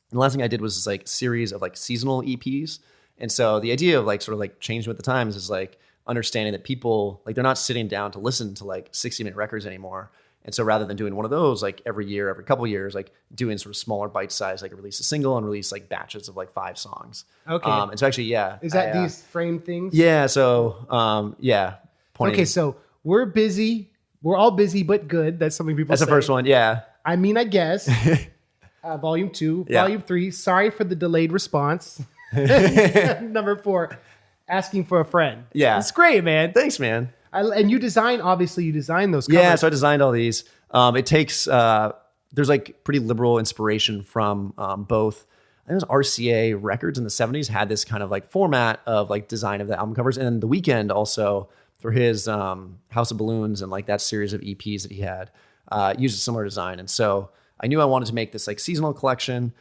the last thing I did was this like series of like seasonal EPs. And so the idea of like sort of like changing with the times is like understanding that people, like they're not sitting down to listen to like 60-minute records anymore. And so rather than doing one of those like every year, every couple of years, like doing sort of smaller bite size, like release a single and release like batches of like 5 songs. Okay. And so actually, yeah. Is that these frame things? Yeah. So, yeah. Okay. So we're busy. We're all busy, but good. That's something people say. That's the first one. Yeah. I mean, I guess. Volume 2, Volume 3. Sorry for the delayed response. Number 4, asking for a friend. Yeah. It's great, man. Thanks, man. And you design those covers. Yeah, so I designed all these. It takes, there's like pretty liberal inspiration from both, I think it was RCA Records in the 70s had this kind of like format of like design of the album covers. And The Weeknd also, for his House of Balloons and like that series of EPs that he had, used a similar design. And so I knew I wanted to make this like seasonal collection.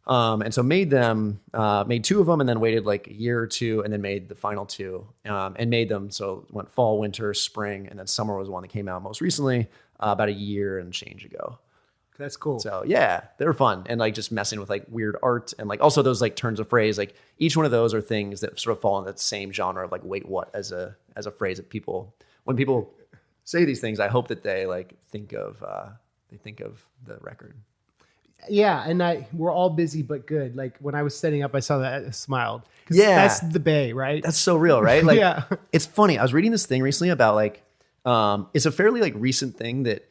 And so made 2 of them and then waited like a year or 2 and then made the final 2 and made them. So it went fall, winter, spring, and then summer was one that came out most recently about a year and change ago. That's cool. So yeah, they were fun. And like just messing with like weird art and like also those like turns of phrase, like each one of those are things that sort of fall in that same genre of like, wait, what as a phrase that when people say these things, I hope that they like think of the record. Yeah, and we're all busy but good. Like when I was setting up, I saw that, I smiled. Yeah, that's the Bay, right? That's so real, right? Like, yeah, it's funny. I was reading this thing recently about like, it's a fairly like recent thing that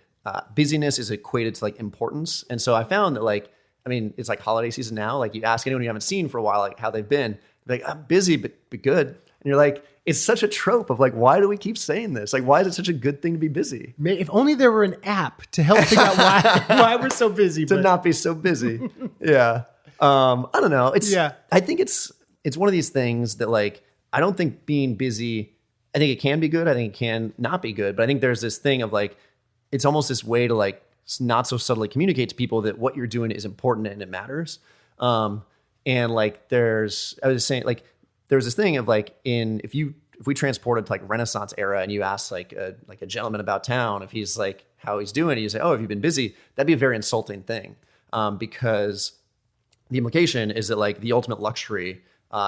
busyness is equated to like importance, and so I found that like, I mean, it's like holiday season now. Like you ask anyone you haven't seen for a while, like how they've been, they're like I'm busy but good. And you're like, it's such a trope of like, why do we keep saying this? Like, why is it such a good thing to be busy? If only there were an app to help figure out why we're so busy. To not be so busy. Yeah. I don't know. I think it's one of these things that like, I don't think being busy, I think it can be good. I think it can not be good. But I think there's this thing of like, it's almost this way to like not so subtly communicate to people that what you're doing is important and it matters. And like, I was saying like, there's this thing of like if we transported to like Renaissance era and you ask like a gentleman about town, if he's like how he's doing, and you say, oh, have you been busy? That'd be a very insulting thing. Because the implication is that like the ultimate luxury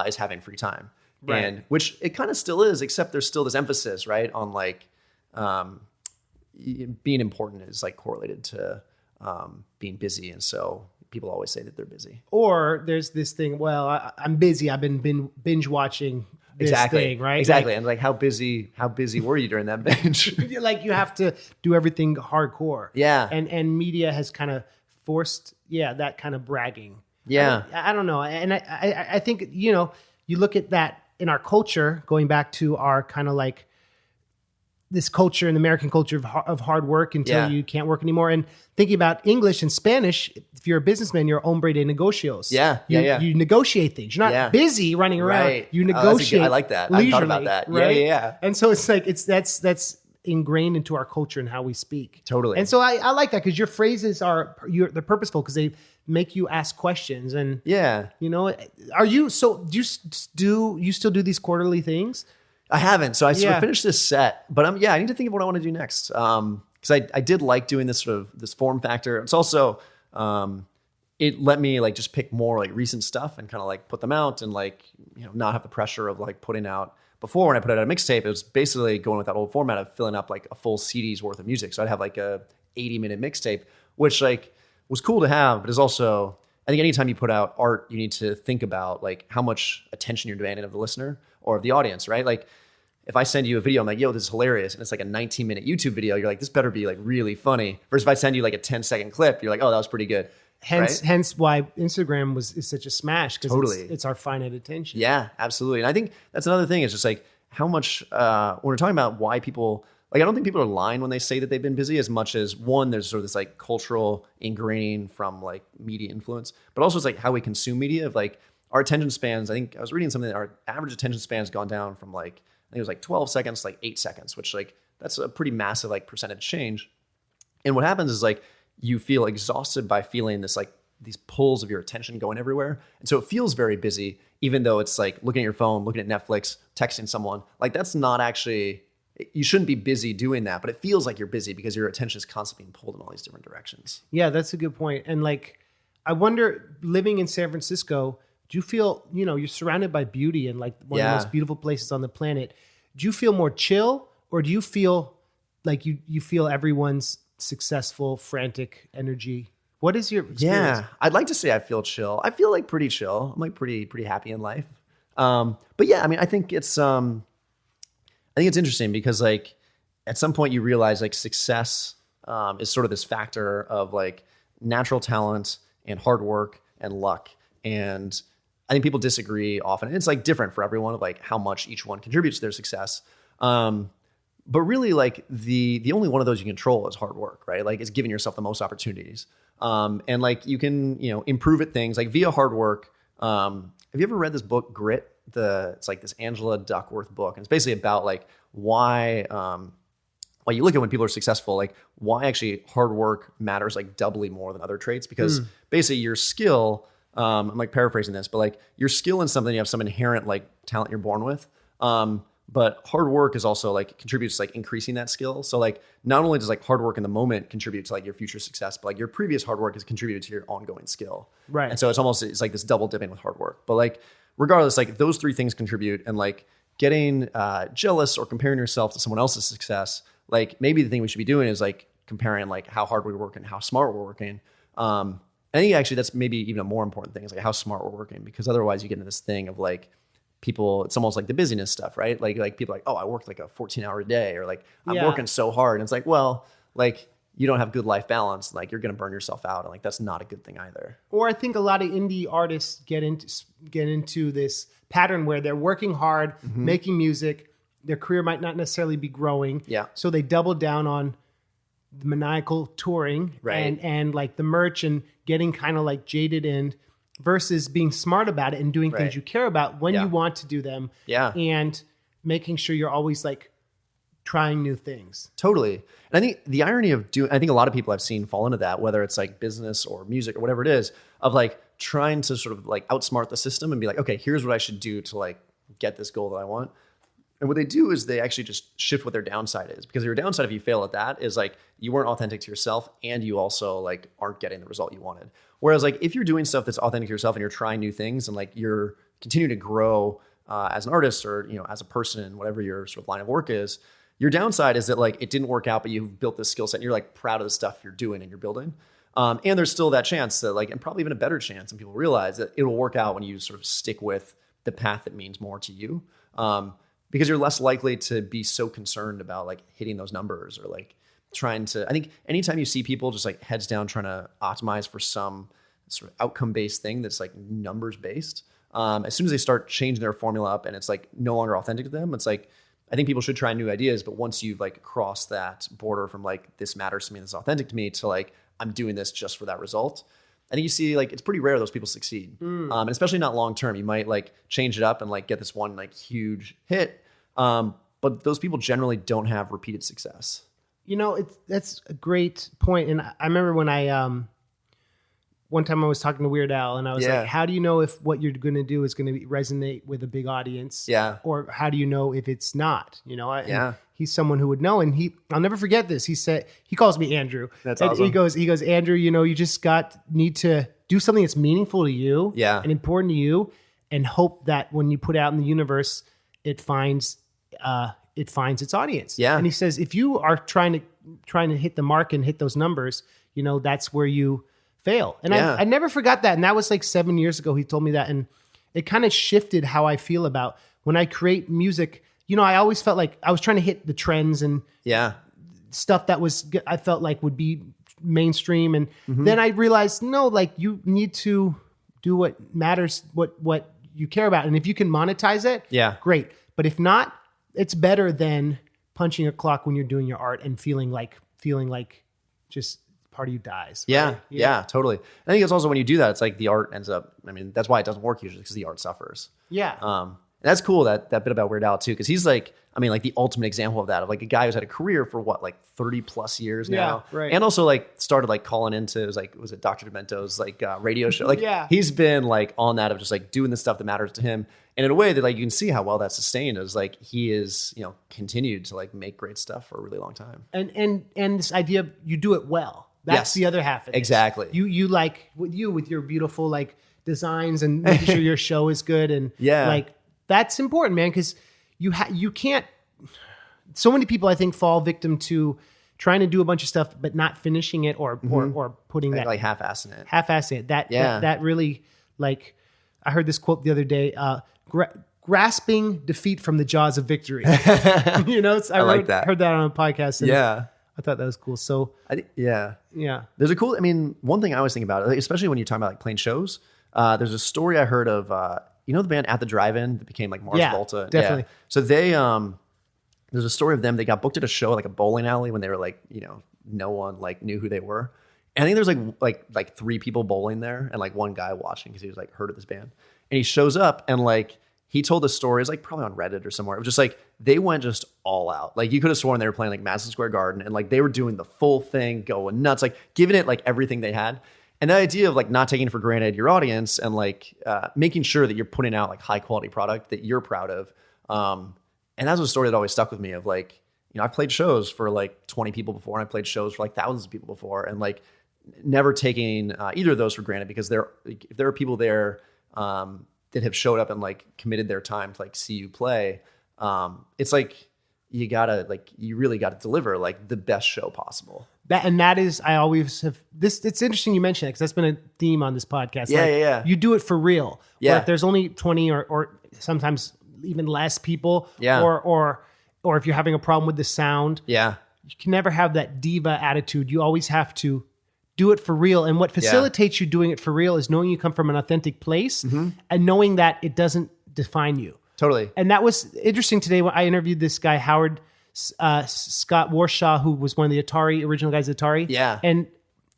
is having free time. Right. And which it kind of still is, except there's still this emphasis, right, on like being important is like correlated to being busy. And so people always say that they're busy. Or there's this thing, well, I'm busy. I've been binge watching this thing, right? Exactly. And like, how busy were you during that binge? Like you have to do everything hardcore. Yeah. And media has kind of forced, that kind of bragging. Yeah. I don't know. And I think, you look at that in our culture, going back to our kind of like this culture, an American culture of hard work until you can't work anymore. And thinking about English and Spanish, if you're a businessman, you're hombre de negocios. You negotiate things. You're not busy running around. Right. You negotiate. I like that. Leisurely, I thought about that. Right? Yeah. And so it's like, that's ingrained into our culture and how we speak. Totally. And so I like that because your phrases they're purposeful because they make you ask questions. And do you still do these quarterly things? I haven't. So I sort of finished this set, but I need to think of what I want to do next. Because I did like doing this sort of this form factor. It's also, it let me like just pick more like recent stuff and kind of like put them out and like, not have the pressure of like putting out. Before when I put out a mixtape, it was basically going with that old format of filling up like a full CD's worth of music. So I'd have like a 80-minute mixtape, which like was cool to have, but is also, I think anytime you put out art, you need to think about like how much attention you're demanding of the listener or of the audience, right? Like if I send you a video, I'm like, yo, this is hilarious. And it's like a 19-minute YouTube video. You're like, this better be like really funny. Versus if I send you like a 10-second clip, you're like, oh, that was pretty good. Hence why Instagram is such a smash. Because it's our finite attention. Yeah, absolutely. And I think that's another thing. It's just like how much, when we're talking about why people, like I don't think people are lying when they say that they've been busy as much as one, there's sort of this like cultural ingraining from like media influence, but also it's like how we consume media of like our attention spans. I think I was reading something that our average attention span has gone down from like, I think it was like 12 seconds to like 8 seconds, which like that's a pretty massive like percentage change. And what happens is like you feel exhausted by feeling this like these pulls of your attention going everywhere. And so it feels very busy, even though it's like looking at your phone, looking at Netflix, texting someone. Like that's not actually, you shouldn't be busy doing that, but it feels like you're busy because your attention is constantly being pulled in all these different directions. Yeah, that's a good point. And like, I wonder, living in San Francisco, do you feel, you're surrounded by beauty and like one of the most beautiful places on the planet. Do you feel more chill, or do you feel like you feel everyone's successful, frantic energy? What is your experience? Yeah, I'd like to say I feel chill. I feel like pretty chill. I'm like pretty happy in life. But yeah, I mean, I think it's interesting because like at some point you realize like success is sort of this factor of like natural talent and hard work and luck. And I think people disagree often. And it's like different for everyone of like how much each one contributes to their success. But really like the only one of those you control is hard work, right? Like it's giving yourself the most opportunities. And like you can, improve at things like via hard work. Have you ever read this book, Grit? It's like this Angela Duckworth book. And it's basically about like why you look at when people are successful, like why actually hard work matters like doubly more than other traits, because basically your skill, I'm like paraphrasing this, but like your skill in something, you have some inherent like talent you're born with. But hard work is also like contributes to like increasing that skill. So like not only does like hard work in the moment contribute to like your future success, but like your previous hard work has contributed to your ongoing skill. Right. And so it's like this double dipping with hard work. But like regardless, like those three things contribute, and like getting jealous or comparing yourself to someone else's success, like maybe the thing we should be doing is like comparing like how hard we work and how smart we're working. I think actually that's maybe even a more important thing is like how smart we're working, because otherwise you get into this thing of like people, it's almost like the busyness stuff, right? Like people are like, oh, I worked like a 14-hour day, or like I'm working so hard. And it's like, well, like you don't have good life balance, like you're going to burn yourself out. And like, that's not a good thing either. Or I think a lot of indie artists get into this pattern where they're working hard, making music. Their career might not necessarily be growing. Yeah. So they double down on the maniacal touring and like the merch and getting kind of like jaded in versus being smart about it and doing things you care about when you want to do them. Yeah. And making sure you're always like trying new things. Totally. And I think the irony of I think a lot of people I've seen fall into that, whether it's like business or music or whatever it is, of like trying to sort of like outsmart the system and be like, okay, here's what I should do to like get this goal that I want. And what they do is they actually just shift what their downside is, because your downside, if you fail at that, is like you weren't authentic to yourself and you also like aren't getting the result you wanted. Whereas like if you're doing stuff that's authentic to yourself and you're trying new things and like you're continuing to grow as an artist or, you know, as a person, whatever your sort of line of work is, your downside is that like it didn't work out, but you've built this skill set and you're like proud of the stuff you're doing and you're building. And there's still that chance that like, and probably even a better chance, and people realize that it will work out when you sort of stick with the path that means more to you. Because you're less likely to be so concerned about like hitting those numbers or like trying to, I think anytime you see people just like heads down trying to optimize for some sort of outcome-based thing that's like numbers-based, as soon as they start changing their formula up and it's like no longer authentic to them, it's like, I think people should try new ideas, but once you've like crossed that border from like, this matters to me, this is authentic to me, to like, I'm doing this just for that result, I think you see like, it's pretty rare those people succeed. And especially not long-term. You might like change it up and like get this one like huge hit. But those people generally don't have repeated success. You know, that's a great point. And I remember when one time I was talking to Weird Al and I was like, how do you know if what you're going to do is going to resonate with a big audience? Yeah. Or how do you know if it's not, you know? And he's someone who would know. And I'll never forget this. He said, he calls me Andrew. That's and awesome. He goes, Andrew, you know, you just need to do something that's meaningful to you and important to you, and hope that when you put it out in the universe, it finds its audience. Yeah. And he says, if you are trying to hit the mark and hit those numbers, you know, that's where you fail. And I never forgot that. And that was like 7 years ago. He told me that. And it kind of shifted how I feel about when I create music. You know, I always felt like I was trying to hit the trends and stuff that I felt like would be mainstream. And then I realized, no, like you need to do what matters, what you care about. And if you can monetize it, great. But if not, it's better than punching a clock when you're doing your art and feeling like just part of you dies. Right? Yeah, totally. I think it's also when you do that, it's like the art ends up, I mean, that's why it doesn't work usually, because the art suffers. Yeah. And that's cool, that bit about Weird Al too, because he's like, I mean, like the ultimate example of that, of like a guy who's had a career for what, like 30 plus years now. Yeah, right. And also like started like calling into, was it Dr. Demento's like radio show? Like he's been like on that of just like doing the stuff that matters to him. And in a way that like you can see how well that's sustained, is like he is, you know, continued to like make great stuff for a really long time. And this idea of you do it well. That's the other half of it. Exactly. You like with your beautiful like designs and making sure your show is good, and like that's important, man, because you can't. So many people I think fall victim to trying to do a bunch of stuff but not finishing it or putting that like half-assing it. Half-assing it. That really, like, I heard this quote the other day. Grasping defeat from the jaws of victory. You know, I like that. Heard that on a podcast. And I thought that was cool. So there's a cool. I mean, one thing I always think about, especially when you talk about like playing shows. There's a story I heard of. You know the band At the Drive-In that became like Mars Volta. Definitely. Yeah. So they there's a story of them. They got booked at a show at like a bowling alley when they were like, you know, no one like knew who they were. And I think there's like 3 people bowling there and like one guy watching because he was like heard of this band. And he shows up and like he told the story, it's like probably on Reddit or somewhere. It was just like they went just all out. Like you could have sworn they were playing like Madison Square Garden and like they were doing the full thing, going nuts, like giving it like everything they had. And the idea of like not taking for granted your audience and like making sure that you're putting out like high quality product that you're proud of. And that's a story that always stuck with me of like, you know, I've played shows for like 20 people before and I played shows for like thousands of people before, and like never taking either of those for granted, because if there are people there that have showed up and like committed their time to like see you play, it's like you really gotta deliver like the best show possible. That is, I always have this. It's interesting you mention it, because that's been a theme on this podcast. Yeah. You do it for real. Yeah. Or if there's only 20 or sometimes even less people. Yeah. Or if you're having a problem with the sound. Yeah. you can never have that diva attitude. You always have to do it for real. And what facilitates you doing it for real is knowing you come from an authentic place and knowing that it doesn't define you. Totally. And that was interesting today when I interviewed this guy, Howard Scott Warshaw, who was one of the original guys at Atari. Yeah. And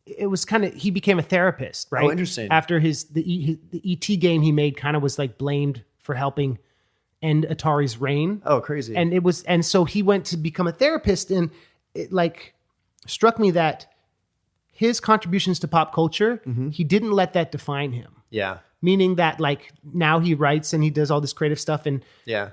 it was he became a therapist, right? Oh, interesting. After the ET game he made kind of was like blamed for helping end Atari's reign. Oh, crazy. And so he went to become a therapist, and it like struck me that his contributions to pop culture, he didn't let that define him. Yeah. Meaning that like now he writes and he does all this creative stuff, and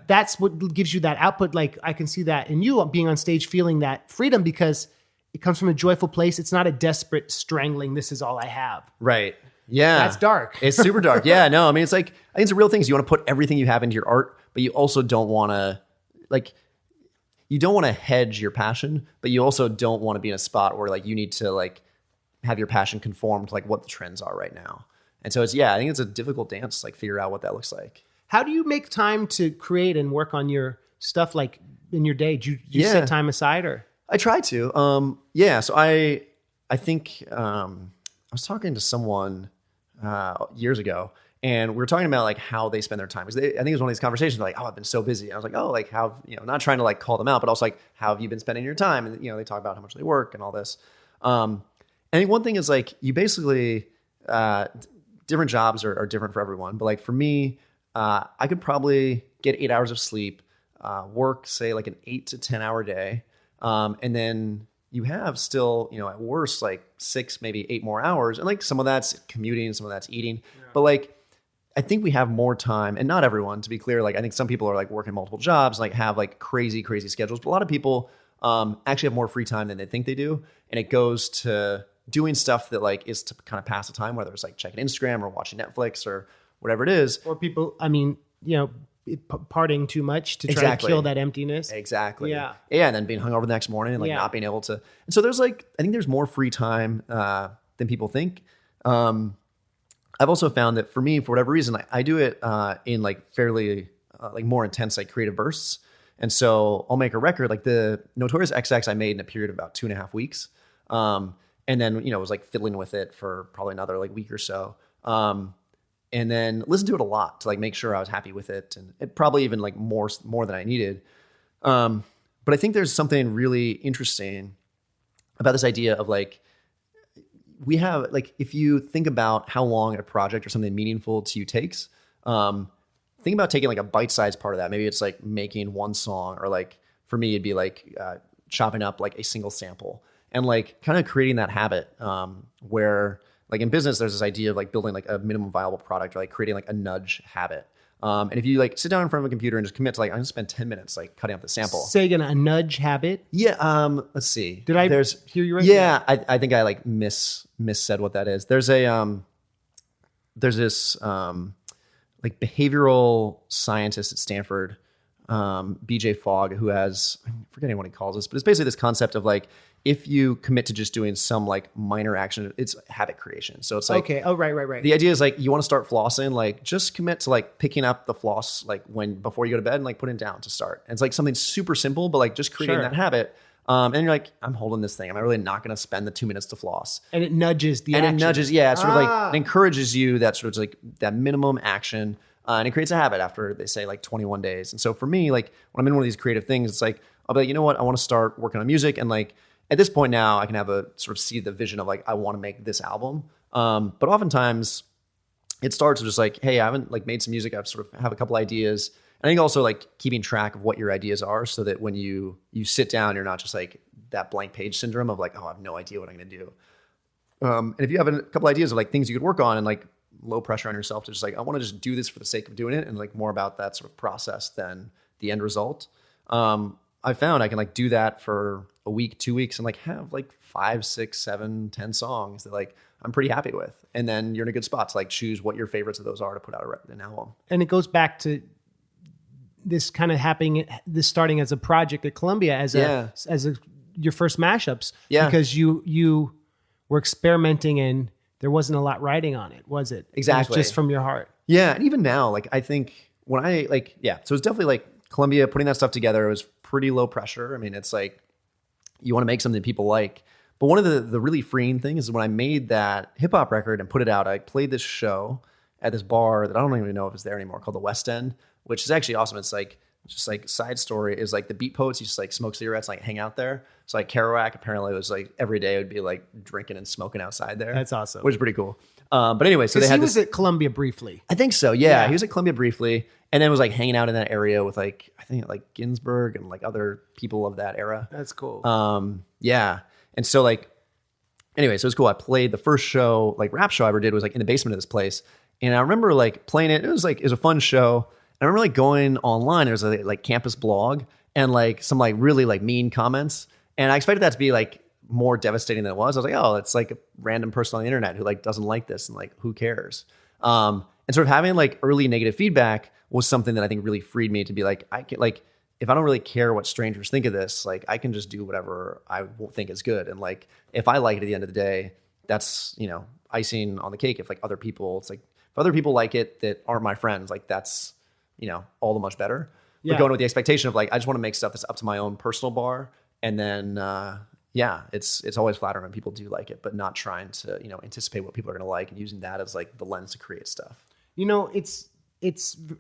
that's what gives you that output. Like I can see that in you being on stage, feeling that freedom because it comes from a joyful place. It's not a desperate strangling. This is all I have. Right. Yeah. That's dark. It's super dark. Yeah. No, I mean, it's like, I think it's a real thing. You want to put everything you have into your art, but you also don't want to you don't want to hedge your passion, but you also don't want to be in a spot where like you need to like have your passion conform to like what the trends are right now. And so I think it's a difficult dance, like figure out what that looks like. How do you make time to create and work on your stuff like in your day? Do you set time aside or? I try to. So I think I was talking to someone years ago, and we were talking about like how they spend their time. Because I think it was one of these conversations like, oh, I've been so busy. And I was like, oh, like how, not trying to like call them out, but also like, how have you been spending your time? And, they talk about how much they work and all this. I think one thing is like, you basically, different jobs are different for everyone. But like for me, I could probably get 8 hours of sleep, work, say like an 8 to 10 hour day. And then you have still, at worst, like 6, maybe 8 more hours. And like some of that's commuting, some of that's eating. Yeah. But like, I think we have more time, and not everyone, to be clear. Like I think some people are like working multiple jobs, like have like crazy schedules. But a lot of people actually have more free time than they think they do. And it goes to doing stuff that like is to kind of pass the time, whether it's like checking Instagram or watching Netflix or whatever it is. Or people, partying too much to try to kill that emptiness. Exactly. Yeah. Yeah. And then being hungover the next morning and like not being able to. And so there's like, I think there's more free time than people think. I've also found that for me, for whatever reason, I do it in like fairly like more intense, like creative bursts. And so I'll make a record like the Notorious XX I made in a period of about 2.5 weeks. And then, was like fiddling with it for probably another like week or so. And then listen to it a lot to like make sure I was happy with it, and it probably even like more than I needed. But I think there's something really interesting about this idea of like, we have like, if you think about how long a project or something meaningful to you takes, think about taking like a bite-sized part of that. Maybe it's like making one song, or like for me, it'd be like chopping up like a single sample and like kind of creating that habit where like in business, there's this idea of like building like a minimum viable product, or like creating like a nudge habit. And if you like sit down in front of a computer and just commit to like, I'm gonna spend 10 minutes like cutting up the sample. Say again, a nudge habit? Yeah. Let's see. Did I hear you right? Yeah. I think I like missaid what that is. There's this like behavioral scientist at Stanford, BJ Fogg, who has, I'm forgetting what he calls this, but it's basically this concept of like, if you commit to just doing some like minor action, it's habit creation. So it's like, okay. Oh, right. The idea is like, you want to start flossing, like just commit to like picking up the floss, like before you go to bed, and like put it down to start. And it's like something super simple, but like just creating that habit. And you're like, I'm holding this thing. Am I really not going to spend the 2 minutes to floss? And it nudges the action. And it nudges, it's sort of like, it encourages you that sort of like that minimum action. And it creates a habit after they say like 21 days. And so for me, like when I'm in one of these creative things, it's like, I'll be like, you know what? I want to start working on music. And like, at this point now, I can have a sort of see the vision of like, I want to make this album. But oftentimes it starts with just like, hey, I haven't like made some music. I've sort of have a couple ideas. And I think also like keeping track of what your ideas are, so that when you sit down, you're not just like that blank page syndrome of like, oh, I have no idea what I'm going to do. And if you have a couple ideas of like things you could work on, and like low pressure on yourself to just like, I want to just do this for the sake of doing it, and like more about that sort of process than the end result. I found I can like do that for a week, 2 weeks, and like have like 5, 6, 7, 10 songs that like I'm pretty happy with. And then you're in a good spot to like choose what your favorites of those are to put out an album. And it goes back to this kind of happening, this starting as a project at Columbia as your first mashups, because you were experimenting and there wasn't a lot writing on it, was it? Exactly. It was just from your heart. Yeah. And even now, like I think when I like, so it's definitely like Columbia, putting that stuff together was pretty low pressure. I mean, it's like, you want to make something that people like. But one of the really freeing things is when I made that hip hop record and put it out, I played this show at this bar that I don't even know if it's there anymore, called the West End, which is actually awesome. It's like, just like side story is like the beat poets used to like smoke cigarettes, like hang out there. So like Kerouac apparently was like every day would be like drinking and smoking outside there. That's awesome. Which is pretty cool. But anyway, so they had he was at Columbia briefly. I think so. Yeah. He was at Columbia briefly and then was like hanging out in that area with like, I think like Ginsberg and like other people of that era. That's cool. Yeah. And so like, anyway, so it was cool. I played the first show, like rap show I ever did was like in the basement of this place. And I remember like playing it. It was a fun show. I remember like going online, there was a like campus blog and like some like really like mean comments. And I expected that to be like more devastating than it was. I was like, oh, it's like a random person on the internet who like doesn't like this and like, who cares? And sort of having like early negative feedback was something that I think really freed me to be like, I can like, if I don't really care what strangers think of this, like I can just do whatever I think is good. And like, if I like it at the end of the day, that's, you know, icing on the cake. If like other people, it's like, if other people like it that aren't my friends, like that's, you know, all the much better. Yeah. But going with the expectation of like, I just want to make stuff that's up to my own personal bar. And then, it's always flattering when people do like it, but not trying to, you know, anticipate what people are going to like and using that as like the lens to create stuff. You know, it's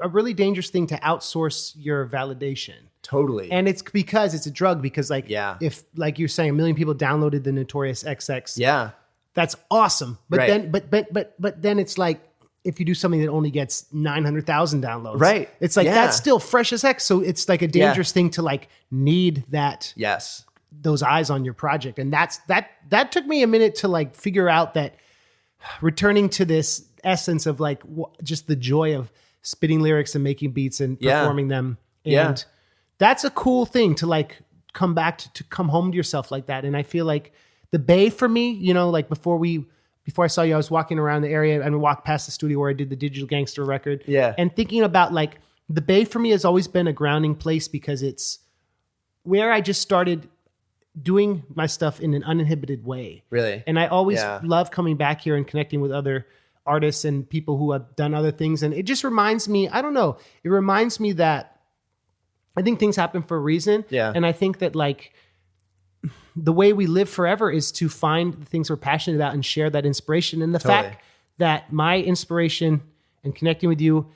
a really dangerous thing to outsource your validation. Totally. And it's because it's a drug because like, if like you're saying, 1 million people downloaded the Notorious XX. Yeah. That's awesome. But right. then, then it's like, if you do something that only gets 900,000 downloads, right? It's like, that's still fresh as heck. So it's like a dangerous thing to like need that, those eyes on your project. And that took me a minute to like figure out that returning to this essence of like just the joy of spitting lyrics and making beats and performing them. And that's a cool thing to like come back to come home to yourself like that. And I feel like the Bay for me, you know, like before I saw you, I was walking around the area and walked past the studio where I did the Digital Gangster record. Yeah. And thinking about like the Bay for me has always been a grounding place because it's where I just started doing my stuff in an uninhibited way. Really? And I always love coming back here and connecting with other artists and people who have done other things. And it just reminds me, I don't know, it reminds me that I think things happen for a reason. Yeah. And I think that like, the way we live forever is to find the things we're passionate about and share that inspiration. And the fact that my inspiration and connecting with you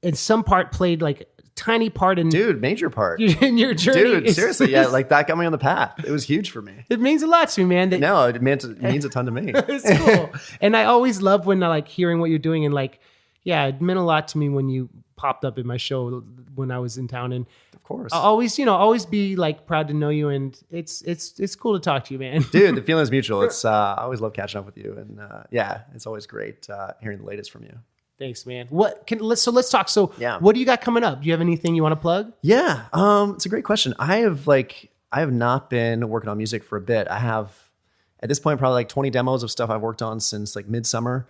in some part played like a tiny part in major part in your journey. Dude, seriously. Yeah. Like that got me on the path. It was huge for me. It means a lot to me, man. It means a ton to me. It's cool. And I always love when I like hearing what you're doing and like, it meant a lot to me when you popped up in my show when I was in town. And of course, I'll always be like proud to know you. And it's cool to talk to you, man. Dude, the feeling is mutual. It's, I always love catching up with you. And it's always great hearing the latest from you. Thanks, man. Let's talk. So what do you got coming up? Do you have anything you want to plug? Yeah. It's a great question. I have not been working on music for a bit. I have at this point, probably like 20 demos of stuff I've worked on since like midsummer.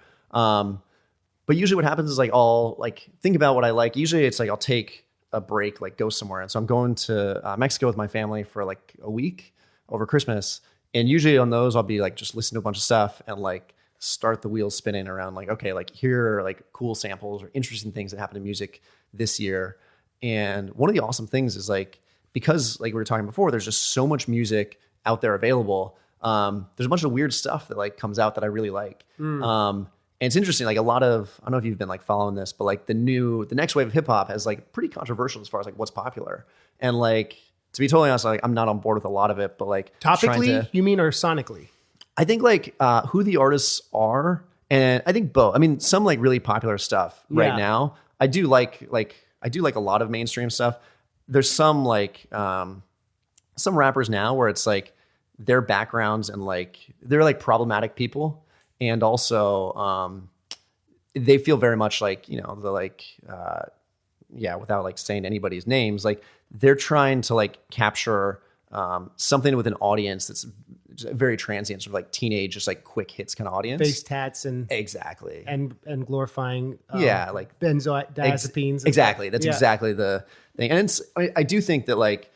But usually what happens is like I'll like think about what I like. Usually it's like I'll take a break, like go somewhere. And so I'm going to Mexico with my family for like a week over Christmas. And usually on those, I'll be like just listen to a bunch of stuff and like start the wheels spinning around like, okay, like here are like cool samples or interesting things that happen in music this year. And one of the awesome things is like, because like we were talking before, there's just so much music out there available. There's a bunch of weird stuff that like comes out that I really like. And it's interesting, like a lot of, I don't know if you've been like following this, but like the next wave of hip hop has like pretty controversial as far as like what's popular. And like, to be totally honest, like I'm not on board with a lot of it, but like topically, you mean, or sonically? I think like who the artists are, and I think both. I mean, some like really popular stuff right now. I do like a lot of mainstream stuff. There's some like some rappers now where it's like their backgrounds and like they're like problematic people. And also, they feel very much like, you know, the like, without like saying anybody's names, like they're trying to like capture something with an audience that's very transient, sort of like teenage, just like quick hits kind of audience. Face tats and exactly, and glorifying like benzodiazepines. Exactly, that's exactly the thing. And it's, I do think that like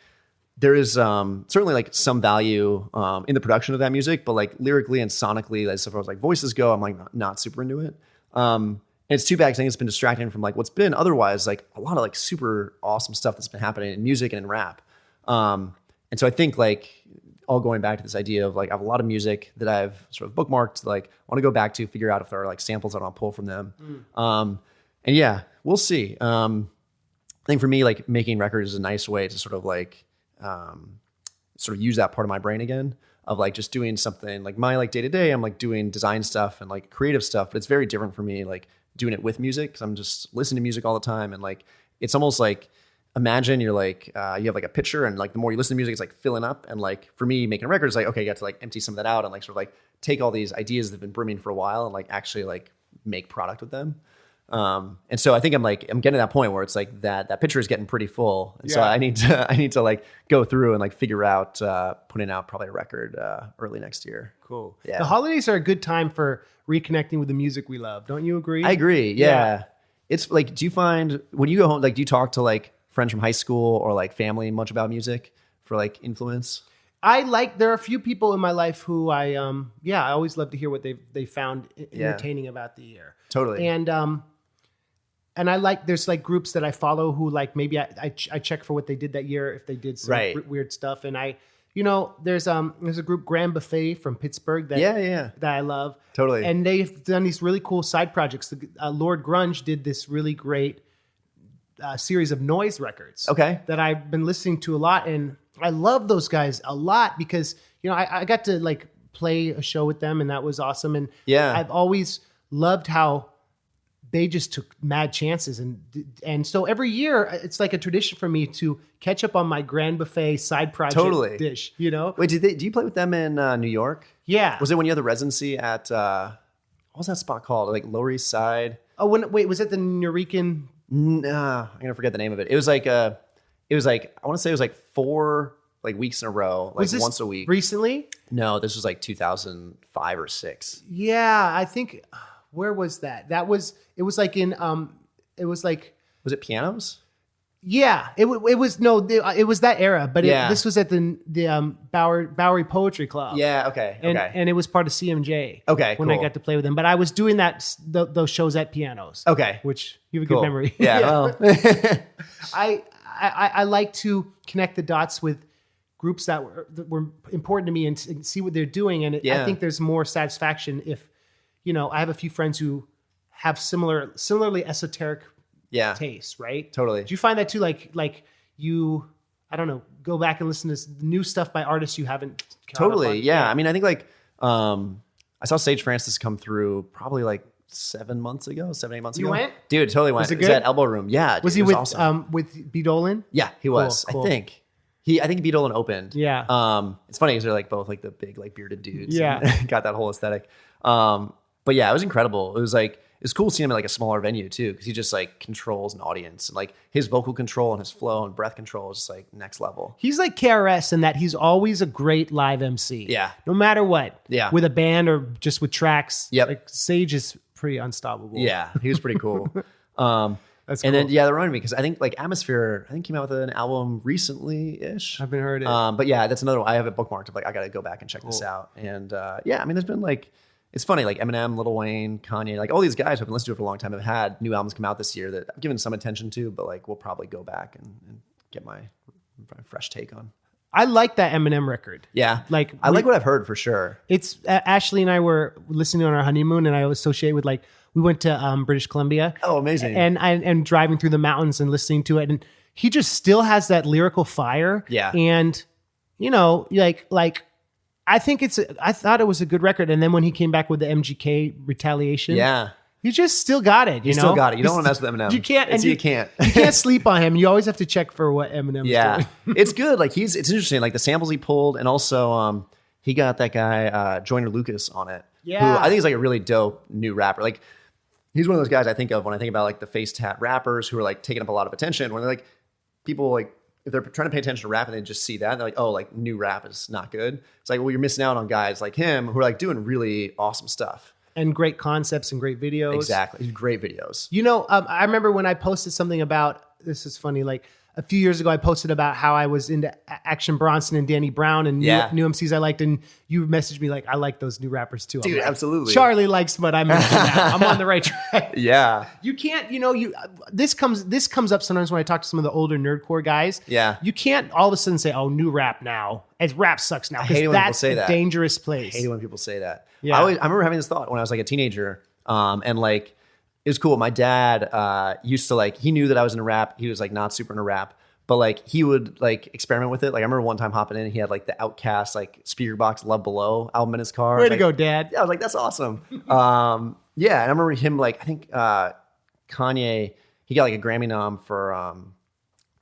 there is certainly like some value in the production of that music, but like lyrically and sonically, as far as like voices go, I'm like not super into it. And it's too bad because I think it's been distracting from like what's been otherwise like a lot of like super awesome stuff that's been happening in music and in rap. And so I think like all going back to this idea of like, I have a lot of music that I've sort of bookmarked, like want to go back to, figure out if there are like samples that I'll pull from them. And yeah, we'll see. I think for me, like making records is a nice way to sort of like, sort of use that part of my brain again of like just doing something like my like day to day. I'm like doing design stuff and like creative stuff, but it's very different for me, like doing it with music. Cause I'm just listening to music all the time. And like, it's almost like, imagine you're like, you have like a pitcher and like the more you listen to music, it's like filling up. And like for me making a record, it's like, okay, you got to like empty some of that out and like sort of like take all these ideas that have been brimming for a while and like actually like make product with them. And so I think I'm getting to that point where it's like that pitcher is getting pretty full. And so I need to like go through and like figure out, putting out probably a record, early next year. Cool. Yeah. The holidays are a good time for reconnecting with the music we love. Don't you agree? I agree. Yeah. It's like, do you find when you go home, like, do you talk to like friends from high school or like family much about music for like influence? There are a few people in my life who I always love to hear what they found entertaining about the year. Totally. And I like, there's like groups that I follow who like, maybe I check for what they did that year, if they did some weird stuff. And there's a group, Grand Buffet from Pittsburgh that I love. Totally. And they've done these really cool side projects. Lord Grunge did this really great series of noise records. Okay. That I've been listening to a lot. And I love those guys a lot because, I got to like play a show with them and that was awesome. And I've always loved how they just took mad chances. And so every year it's like a tradition for me to catch up on my Grand Buffet side project dish, Wait, do you play with them in New York? Yeah. Was it when you had the residency at, what was that spot called? Like Lower East Side? Oh, was it the Nuyorican? Nah, I'm going to forget the name of it. It was like, I want to say it was like 4 like weeks in a row, like once a week. Recently? No, this was like 2005 or 6. Yeah, I think... Where was that? Was it pianos? Yeah, it was that era, but this was at the Bowery Poetry Club. Yeah, okay. And it was part of CMJ. Okay, when I got to play with them, but I was doing those shows at pianos. Okay, which you have a good memory. Yeah, well. I like to connect the dots with groups that were important to me and see what they're doing, and I think there's more satisfaction if. I have a few friends who have similarly esoteric tastes, right? Totally. Do you find that too? Like you, I don't know, go back and listen to new stuff by artists you haven't. Totally. Yeah. I mean, I think like, I saw Sage Francis come through probably like 7 months ago, 8 months ago. You went? Dude, totally went. Was it good? It was at Elbow Room. Yeah. Dude, was he awesome. with B. Dolan? Yeah, he was. Cool. I think B. Dolan opened. Yeah. It's funny because they're like both like the big like bearded dudes. Yeah. Got that whole aesthetic. But yeah, it was incredible. It was cool seeing him at like a smaller venue too, because he just like controls an audience and like his vocal control and his flow and breath control is just like next level. He's like KRS in that he's always a great live MC. Yeah. No matter what. Yeah. With a band or just with tracks. Yep. Like Sage is pretty unstoppable. Yeah. He was pretty cool. That's and cool. then that reminded me because I think like Atmosphere came out with an album recently-ish. I haven't heard it. But yeah, that's another one. I have it bookmarked. I'm like, I got to go back and check this out. And I mean, there's been like, it's funny, like Eminem, Lil Wayne, Kanye, like all these guys who have been listening to it for a long time have had new albums come out this year that I've given some attention to, but like we'll probably go back and get my fresh take on. I like that Eminem record. Yeah. Like I like what I've heard for sure. It's Ashley and I were listening on our honeymoon and I associate with like, we went to British Columbia. Oh, amazing. And driving through the mountains and listening to it. And he just still has that lyrical fire. Yeah. And, like, I thought it was a good record. And then when he came back with the MGK Retaliation. Yeah. You just still got it. You still got it. You don't want to mess with Eminem. You can't. And you can't. You can't sleep on him. You always have to check for what Eminem's doing. It's good. Like it's interesting. Like the samples he pulled, and also he got that guy Joyner Lucas on it. Yeah. Who I think is like a really dope new rapper. Like he's one of those guys I think of when I think about like the face tat rappers who are like taking up a lot of attention. When they're like people like if they're trying to pay attention to rap and they just see that, they're like, oh, like new rap is not good. It's like, well, you're missing out on guys like him who are like doing really awesome stuff. And great concepts and great videos. Exactly. Great videos. I remember when I posted something about, this is funny, like a few years ago, I posted about how I was into Action Bronson and Danny Brown and new MCs I liked. And you messaged me like, I like those new rappers too. Dude, like, absolutely. Charlie likes what I'm into now. I'm on the right track. Yeah. You can't, this comes up sometimes when I talk to some of the older nerdcore guys. Yeah. You can't all of a sudden say, oh, new rap now. As rap sucks now. I hate it when people say that's a that. dangerous place. I hate it when people say that. Yeah. I remember having this thought when I was like a teenager. And like, it was cool. My dad used to like, he knew that I was into rap. He was like not super into rap. But like he would like experiment with it. Like I remember one time hopping in and he had like the Outkast like Speaker Box Love Below album in his car. Way to go, Dad. Yeah, I was like, that's awesome. Yeah, and I remember him like I think Kanye, he got like a Grammy nom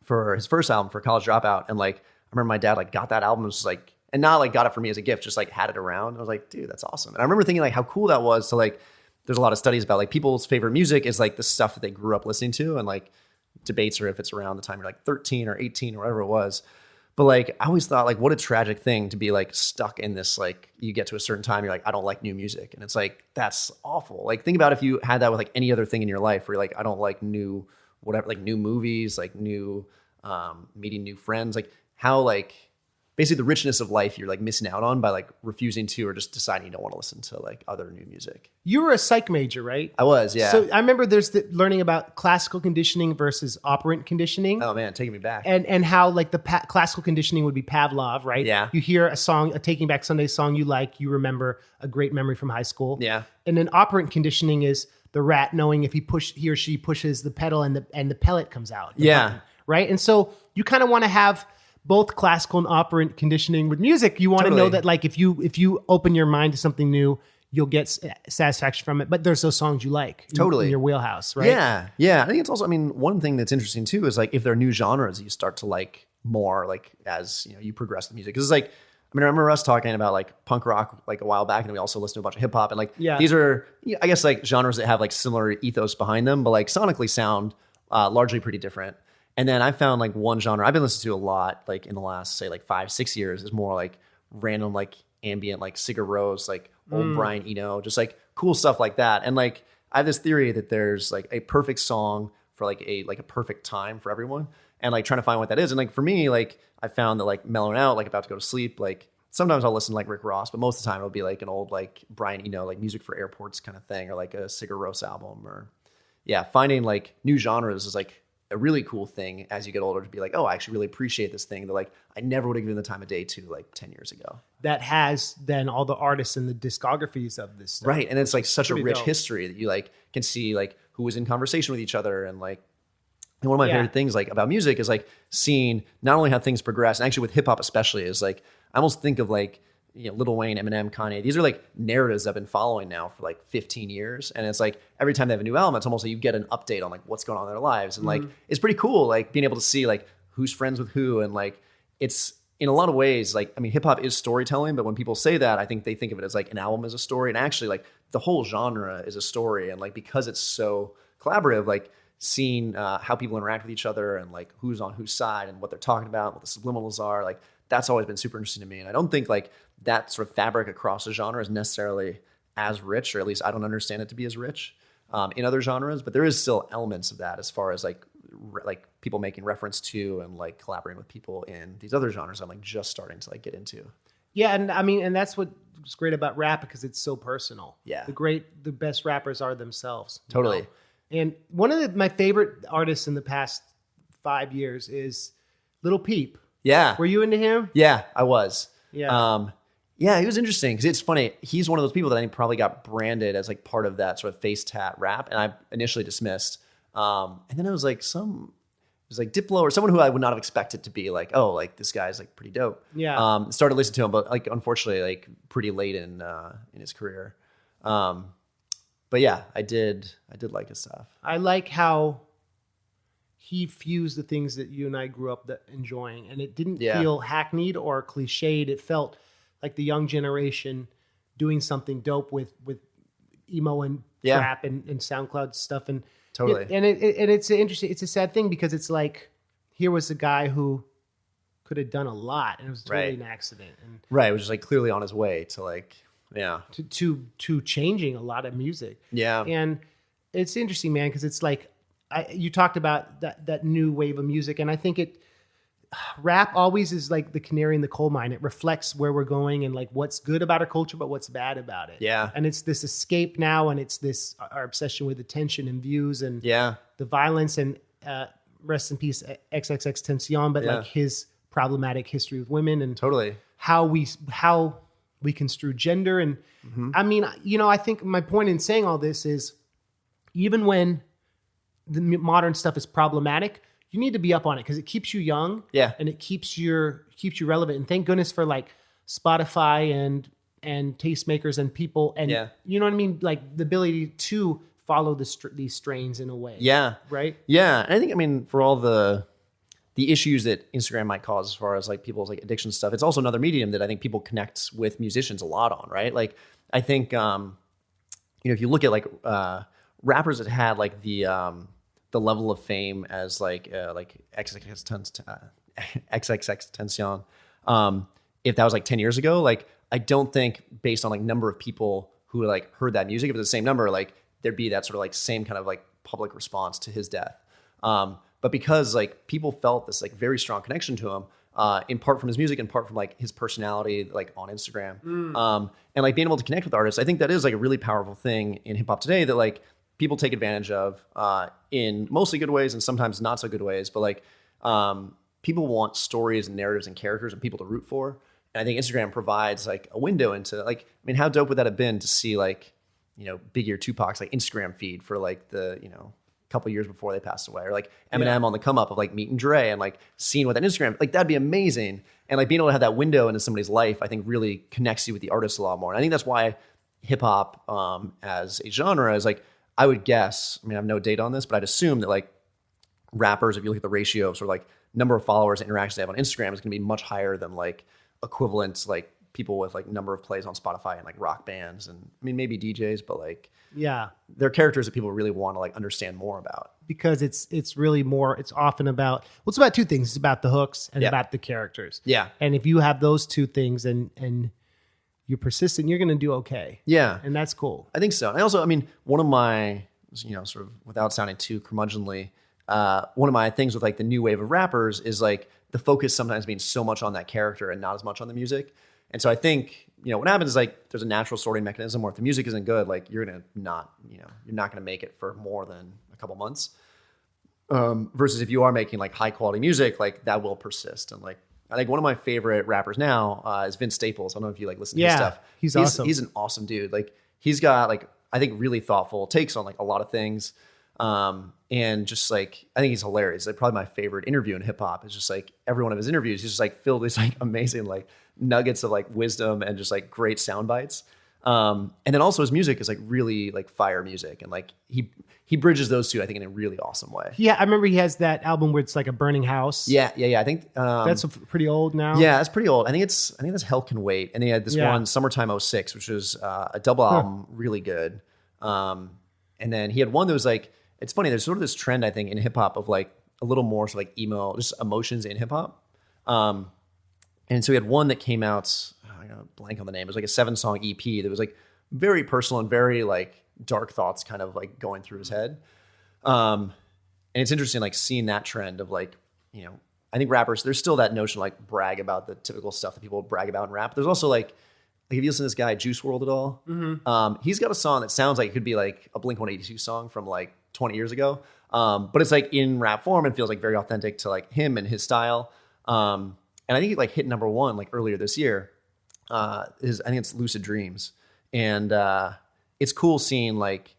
for his first album for College Dropout. And like I remember my dad like got that album and was just like, and not like got it for me as a gift, just like had it around. I was like, dude, that's awesome. And I remember thinking like how cool that was to like, there's a lot of studies about like people's favorite music is like the stuff that they grew up listening to, and like debates or if it's around the time you're like 13 or 18 or whatever it was. But like I always thought like what a tragic thing to be like stuck in this, like you get to a certain time you're like I don't like new music, and it's like that's awful. Like think about if you had that with like any other thing in your life where you're like I don't like new whatever, like new movies, like new meeting new friends, like how like basically the richness of life you're like missing out on by like refusing to or just deciding you don't want to listen to like other new music. You were a psych major, right? I was, yeah. So I remember there's learning about classical conditioning versus operant conditioning. Oh man, taking me back. And how like the classical conditioning would be Pavlov, right? Yeah. You hear a song, a Taking Back Sunday song you like, you remember a great memory from high school. Yeah. And then operant conditioning is the rat knowing if he or she pushes the pedal and the pellet comes out. Button, right? And so you kind of want to have both classical and operant conditioning with music. You want to know that like if you open your mind to something new, you'll get satisfaction from it. But there's those songs you like in your wheelhouse, right? Yeah. Yeah. I think it's also, I mean, one thing that's interesting too is like if there are new genres you start to like more like as you progress the music. Because it's like, I mean, I remember us talking about like punk rock like a while back, and we also listened to a bunch of hip hop, and like these are, I guess like genres that have like similar ethos behind them, but like sonically sound largely pretty different. And then I found like one genre I've been listening to a lot, like in the last say like 5-6 years, is more like random like ambient like Sigur Rós, like old Brian Eno, just like cool stuff like that. And like I have this theory that there's like a perfect song for like a perfect time for everyone, and like trying to find what that is. And like for me, like I found that like mellowing out, like about to go to sleep, like sometimes I'll listen to like Rick Ross, but most of the time it'll be like an old like Brian Eno, like music for airports kind of thing, or like a Sigur Rós album, or finding like new genres is like a really cool thing as you get older to be like, oh, I actually really appreciate this thing that like I never would have given the time of day to like 10 years ago. That has then all the artists and the discographies of this stuff. Right. And it's like such a rich dope history that you like can see like who was in conversation with each other. And like, and one of my favorite things like about music is like seeing not only how things progress, and actually with hip hop especially, is like I almost think of like Lil Wayne, Eminem, Kanye. These are like narratives I've been following now for like 15 years. And it's like every time they have a new album, it's almost like you get an update on like what's going on in their lives. And like, it's pretty cool, like being able to see like who's friends with who. And like, it's in a lot of ways, like, I mean, hip hop is storytelling, but when people say that, I think they think of it as like an album is a story. And actually like the whole genre is a story. And like, because it's so collaborative, like seeing how people interact with each other and like who's on whose side and what they're talking about, what the subliminals are, like that's always been super interesting to me. And I don't think like that sort of fabric across the genre is necessarily as rich, or at least I don't understand it to be as rich in other genres, but there is still elements of that as far as like people making reference to and like collaborating with people in these other genres I'm like just starting to like get into. Yeah. And I mean, and that's what's great about rap, because it's so personal. Yeah. The best rappers are themselves. Totally. And one of my favorite artists in the past 5 years is Lil Peep. Yeah. Were you into him? Yeah, I was. Yeah. Yeah, he was interesting because it's funny. He's one of those people that I think probably got branded as like part of that sort of face tat rap, and I initially dismissed. And then it was like Diplo or someone who I would not have expected to be like, oh, like this guy's like pretty dope. Yeah. Started listening to him, but like unfortunately, like pretty late in his career. But yeah, I did like his stuff. I like how he fused the things that you and I grew up enjoying, and it didn't feel hackneyed or cliched. It felt like the young generation doing something dope with emo and rap and SoundCloud stuff. And totally. It's interesting. It's a sad thing because it's like, here was a guy who could have done a lot, and it was totally an accident. And it was just like clearly on his way to like, to changing a lot of music. Yeah. And it's interesting, man, because it's like, you talked about that new wave of music, and I think rap always is like the canary in the coal mine. It reflects where we're going and like what's good about our culture, but what's bad about it. Yeah. And it's this escape now, and it's this our obsession with attention and views and the violence and rest in peace XXX Tentacion, but like his problematic history with women and totally how we construe gender. And I mean, I think my point in saying all this is even when the modern stuff is problematic, you need to be up on it because it keeps you young. Yeah. And it keeps you relevant. And thank goodness for like Spotify and tastemakers and people. And you know what I mean? Like the ability to follow these strains in a way. Yeah. Right? Yeah. And I think, I mean, for all the issues that Instagram might cause as far as like people's like addiction stuff, it's also another medium that I think people connect with musicians a lot on, right? Like I think, if you look at like rappers that had like the level of fame as like XXX Tentacion, if that was like 10 years ago, like I don't think based on like number of people who like heard that music, if it was the same number, like there'd be that sort of like same kind of like public response to his death. But because like people felt this like very strong connection to him, in part from his music, in part from like his personality, like on Instagram, and like being able to connect with artists, I think that is like a really powerful thing in hip hop today that like people take advantage of in mostly good ways and sometimes not so good ways. But like people want stories and narratives and characters and people to root for. And I think Instagram provides like a window into like, I mean, how dope would that have been to see like, Big Ear Tupac's like Instagram feed for like the, couple years before they passed away, or like Eminem on the come up of like meeting Dre and like seeing what that Instagram, like that'd be amazing. And like being able to have that window into somebody's life, I think really connects you with the artist a lot more. And I think that's why hip hop as a genre is like, I would guess, I mean, I have no data on this, but I'd assume that like rappers, if you look at the ratio of sort of like number of followers and interactions they have on Instagram is going to be much higher than like equivalent, like people with like number of plays on Spotify and like rock bands. And I mean, maybe DJs, but like, they're characters that people really want to like understand more about, because it's really more, it's often about, well, it's about two things. It's about the hooks and about the characters. Yeah. And if you have those two things and you're persistent, you're going to do okay. Yeah. And that's cool. I think so. And also, I mean, one of my, sort of without sounding too curmudgeonly, one of my things with like the new wave of rappers is like the focus sometimes being so much on that character and not as much on the music. And so I think, what happens is like there's a natural sorting mechanism where if the music isn't good, like you're going to not, you're not going to make it for more than a couple months. Versus if you are making like high quality music, like that will persist. And like, I think one of my favorite rappers now is Vince Staples. I don't know if you like listen to his stuff. He's awesome. He's an awesome dude. Like he's got like, I think really thoughtful takes on like a lot of things. And just like, I think he's hilarious. Like probably my favorite interview in hip hop is just like every one of his interviews, he's just like filled with like amazing, like nuggets of like wisdom and just like great sound bites. And then also his music is like really like fire music. And like he bridges those two, I think, in a really awesome way. Yeah. I remember he has that album where it's like a burning house. Yeah. I think, that's pretty old now. Yeah, it's pretty old. I think that's Hell Can Wait. And they had this one Summertime '06, which was a double album, really good. And then he had one that was like, it's funny, there's sort of this trend, I think, in hip hop of like a little more sort of like emo, just emotions in hip hop. And so he had one that came out, I got a blank on the name. It was like a 7-song EP that was like very personal and very like dark thoughts kind of like going through his head. And it's interesting, like seeing that trend of like, I think rappers, there's still that notion of like brag about the typical stuff that people brag about in rap. There's also like if you listen to this guy, Juice WRLD at all, he's got a song that sounds like it could be like a Blink-182 song from like 20 years ago. But it's like in rap form and feels like very authentic to like him and his style. And I think he like hit number 1 like earlier this year. I think it's Lucid Dreams. And it's cool seeing like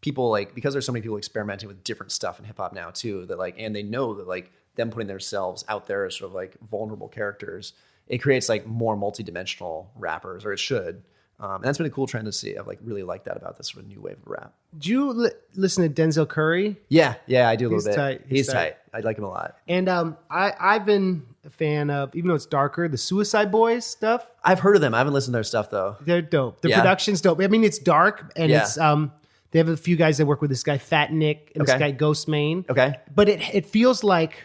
people like, because there's so many people experimenting with different stuff in hip hop now too, that like, and they know that like them putting themselves out there as sort of like vulnerable characters, it creates like more multidimensional rappers, or it should. And that's been a cool trend to see. I've like really liked that about this sort of new wave of rap. Do you listen to Denzel Curry? Yeah, I do a little bit. Tight. He's tight. I like him a lot. And I've been a fan of, even though it's darker, the Suicide Boys stuff. I've heard of them. I haven't listened to their stuff though. They're dope. The production's dope. I mean, it's dark, and it's they have a few guys that work with this guy Fat Nick and this guy Ghost Main. Okay, but it feels like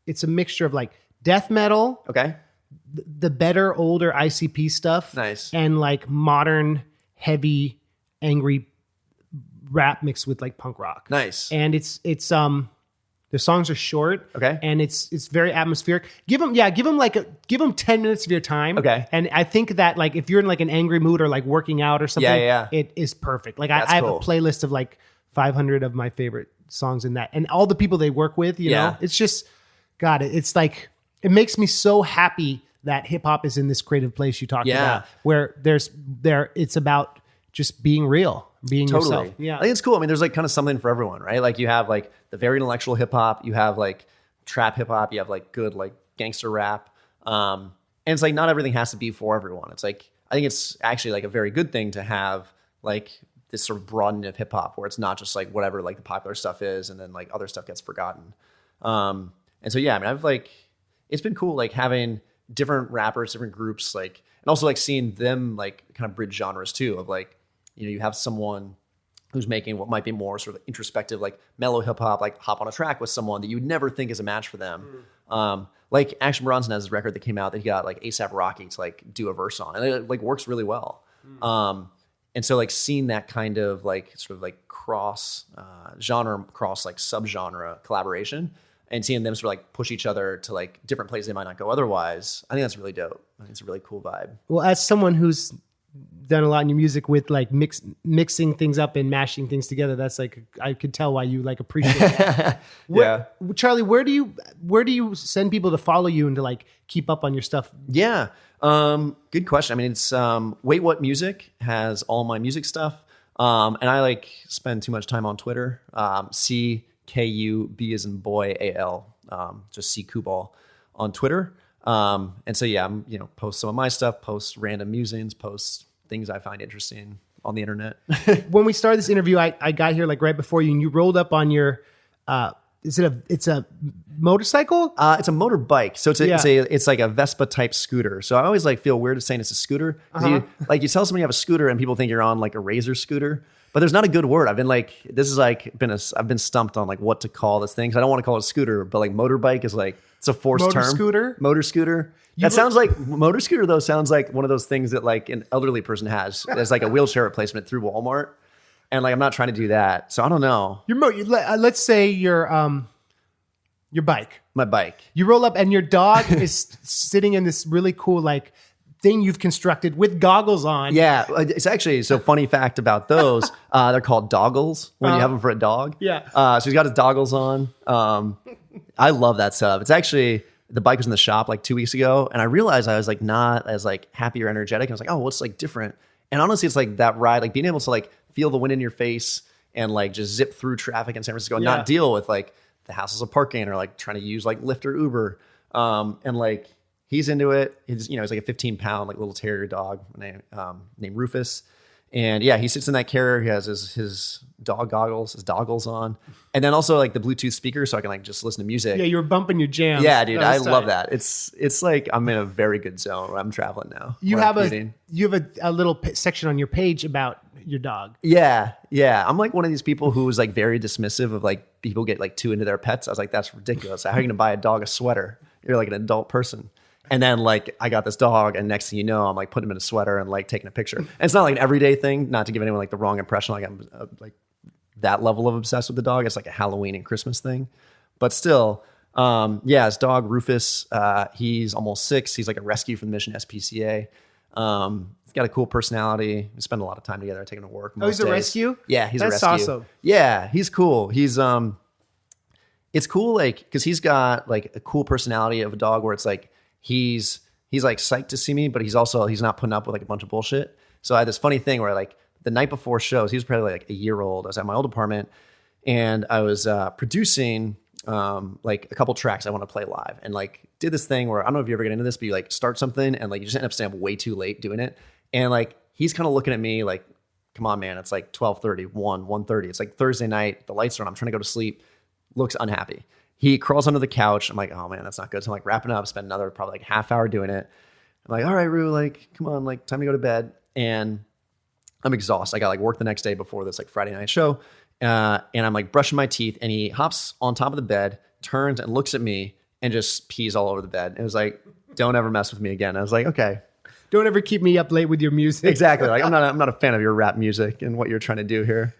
it's a mixture of like death metal. Okay. The better, older ICP stuff. Nice. And like modern, heavy, angry rap mixed with like punk rock. Nice. And it's the songs are short. Okay. And it's very atmospheric. Give them 10 minutes of your time. Okay. And I think that like if you're in like an angry mood or like working out or something, it is perfect. Like I have a playlist of like 500 of my favorite songs in that, and all the people they work with, you know, it's just, God, it's like, it makes me so happy that hip hop is in this creative place you talked about, where it's about just being real, being yourself. Yeah. I think it's cool. I mean, there's like kind of something for everyone, right? Like you have like the very intellectual hip hop, you have like trap hip hop, you have like good, like gangster rap. And it's like, not everything has to be for everyone. It's like, I think it's actually like a very good thing to have like this sort of broadening of hip hop where it's not just like whatever like the popular stuff is and then like other stuff gets forgotten. And so, yeah, I mean, I've like, it's been cool like having different rappers, different groups, like, and also like seeing them like kind of bridge genres too, of like, you know, you have someone who's making what might be more sort of introspective, like mellow hip hop, like hop on a track with someone that you would never think is a match for them. Like Action Bronson has this record that came out that he got like A$AP Rocky to like do a verse on, and it like works really well. And so like seeing that kind of like sort of like cross genre, cross like subgenre collaboration, and seeing them sort of like push each other to like different places they might not go otherwise, I think that's really dope. I think it's a really cool vibe. Well, as someone who's done a lot in your music with like mixing things up and mashing things together, that's like, I could tell why you like appreciate that. Chalie, where do you send people to follow you and to like keep up on your stuff? Yeah. Good question. I mean, it's Wait What Music has all my music stuff. And I like spend too much time on Twitter. CKUB as in boy AL. Just C Kubal on Twitter. And so yeah, I'm, you know, post some of my stuff, post random musings, post things I find interesting on the internet. When we started this interview, I got here like right before you, and you rolled up on your it's a motorcycle? It's a motorbike. So it's like a Vespa type scooter. So I always like feel weird saying it's a scooter. You tell somebody you have a scooter and people think you're on like a razor scooter, but there's not a good word. I've been stumped on like what to call this thing. 'Cause I don't want to call it a scooter, but like motorbike is like, it's a forced term. Motor scooter. Sounds like motor scooter though. Sounds like one of those things that like an elderly person has as like a wheelchair replacement through Walmart. And like, I'm not trying to do that. So I don't know. Let's say your bike. My bike. You roll up and your dog is sitting in this really cool like thing you've constructed with goggles on. Yeah. It's actually, so funny fact about those, they're called doggles when you have them for a dog. Yeah. So he's got his doggles on. I love that stuff. It's actually, the bike was in the shop like 2 weeks ago, and I realized I was like not as like happy or energetic. I was like, oh, what's like different? And honestly, it's like that ride, like being able to like feel the wind in your face and like just zip through traffic in San Francisco and not deal with like the hassles of parking or like trying to use like Lyft or Uber. And like he's into it. He's like a 15-pound like little terrier dog named Rufus. And yeah, he sits in that carrier. He has his dog goggles, his doggles on. And then also like the Bluetooth speaker so I can like just listen to music. Yeah, you were bumping your jams. Yeah, dude, I love that. It's like I'm in a very good zone where I'm traveling now. You have a little section on your page about your dog. Yeah. I'm like one of these people who was like very dismissive of like people get like too into their pets. I was like, that's ridiculous. How are you going to buy a dog a sweater? You're like an adult person. And then like I got this dog, and next thing you know, I'm like putting him in a sweater and like taking a picture. And it's not like an everyday thing, not to give anyone like the wrong impression. Like I'm like that level of obsessed with the dog. It's like a Halloween and Christmas thing, but still, his dog Rufus, he's almost 6. He's like a rescue from the Mission SPCA. He's got a cool personality. We spend a lot of time together. I take him to work. He's a rescue? Yeah, he's a rescue. That's awesome. Yeah, he's cool. He's it's cool like because he's got like a cool personality of a dog where it's like he's like psyched to see me, but he's not putting up with like a bunch of bullshit. So I had this funny thing where like the night before shows, he was probably like a year old. I was at my old apartment and I was producing like a couple tracks I want to play live, and like did this thing where I don't know if you ever get into this, but you like start something and like you just end up staying up way too late doing it. And like he's kind of looking at me like, come on, man, it's like 12:30, 1:30. It's like Thursday night, the lights are on, I'm trying to go to sleep. Looks unhappy. He crawls under the couch. I'm like, oh man, that's not good. So I'm like wrapping up, spend another probably like half hour doing it. I'm like, all right, Rue, like, come on, like time to go to bed. And I'm exhausted. I got like work the next day before this like Friday night show. And I'm like brushing my teeth, and he hops on top of the bed, turns and looks at me and just pees all over the bed. It was like, don't ever mess with me again. I was like, okay. Don't ever keep me up late with your music. Exactly. Like I'm not a fan of your rap music and what you're trying to do here.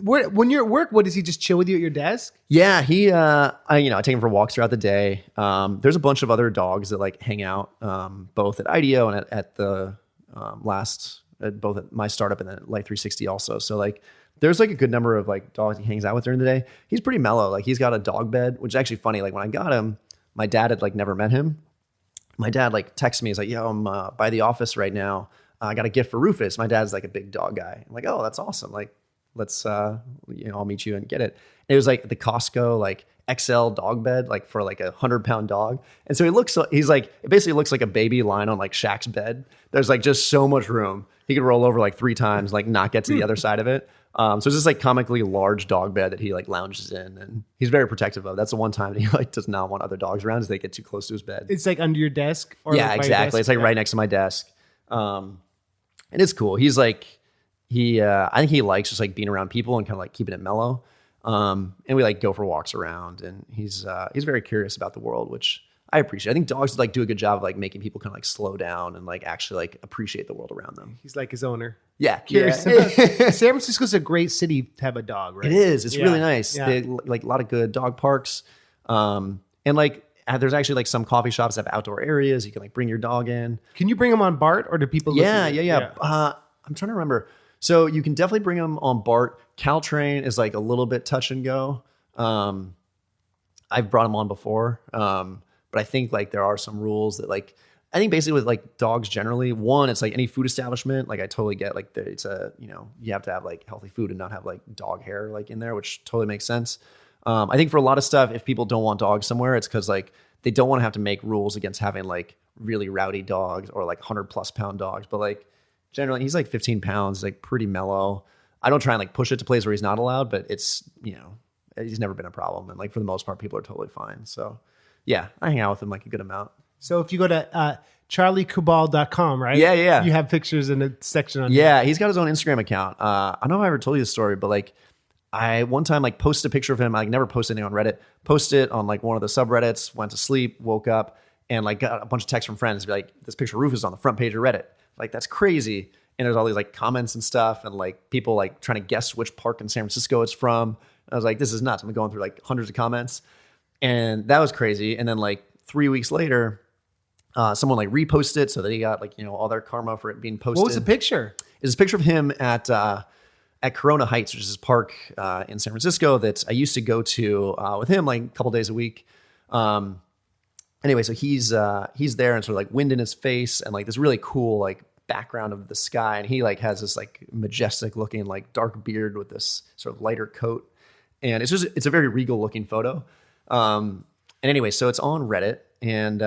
When you're at work, what does he just chill with you at your desk? Yeah, I take him for walks throughout the day. There's a bunch of other dogs that like hang out, both at IDEO and at the both at my startup and at Life 360 also. So like, there's like a good number of like dogs he hangs out with during the day. He's pretty mellow. Like he's got a dog bed, which is actually funny. Like when I got him, my dad had like never met him. My dad like texts me. He's like, yo, I'm by the office right now. I got a gift for Rufus. My dad's like a big dog guy. I'm like, oh, that's awesome. Like, let's, I'll meet you and get it. And it was like the Costco, like XL dog bed, like for like 100-pound dog. And so it basically looks like a baby lying on like Shaq's bed. There's like just so much room. He could roll over like 3 times, like not get to the other side of it. So it's just like comically large dog bed that he like lounges in, and he's very protective of. That's the one time that he like does not want other dogs around, is they get too close to his bed. It's like under your desk? Or yeah, like exactly. It's like right next to my desk. And it's cool. He's like, I think he likes just like being around people and kind of like keeping it mellow. And we like go for walks around, and he's very curious about the world, which I appreciate. I think dogs like do a good job of like making people kind of like slow down and like actually like appreciate the world around them. He's like his owner. Yeah. Curious. San Francisco's a great city to have a dog, right? It is. It's really nice. Yeah. They like a lot of good dog parks. And like there's actually like some coffee shops that have outdoor areas. You can like bring your dog in. Can you bring him on BART, or do people? Yeah. I'm trying to remember. So you can definitely bring them on BART. Caltrain is like a little bit touch and go. I've brought them on before. But I think like there are some rules that like, I think basically with like dogs generally, one, it's like any food establishment, like I totally get like it's you have to have like healthy food and not have like dog hair like in there, which totally makes sense. I think for a lot of stuff, if people don't want dogs somewhere, it's because like they don't want to have to make rules against having like really rowdy dogs or like 100+ pound dogs. But like generally he's like 15 pounds, like pretty mellow. I don't try and like push it to places where he's not allowed, but it's, he's never been a problem. And like for the most part, people are totally fine. So yeah, I hang out with him like a good amount. So if you go to ChalieKubal.com, right? Yeah. You have pictures in a section on Yeah, he's got his own Instagram account. I don't know if I ever told you this story, but like I one time like posted a picture of him. I never posted anything on Reddit. Posted it on like one of the subreddits, went to sleep, woke up, and like got a bunch of texts from friends be like, this picture of Rufus is on the front page of Reddit. Like, that's crazy. And there's all these like comments and stuff, and like people like trying to guess which park in San Francisco it's from. And I was like, this is nuts. I'm going through like hundreds of comments. And that was crazy. And then like 3 weeks later, someone like reposted it so that he got like, all their karma for it being posted. What was the picture? It's a picture of him at Corona Heights, which is this park in San Francisco that I used to go to with him like a couple days a week. Anyway, so he's there and sort of like wind in his face and like this really cool like background of the sky. And he like has this like majestic looking like dark beard with this sort of lighter coat. And it's a very regal looking photo. And anyway, so it's on Reddit, and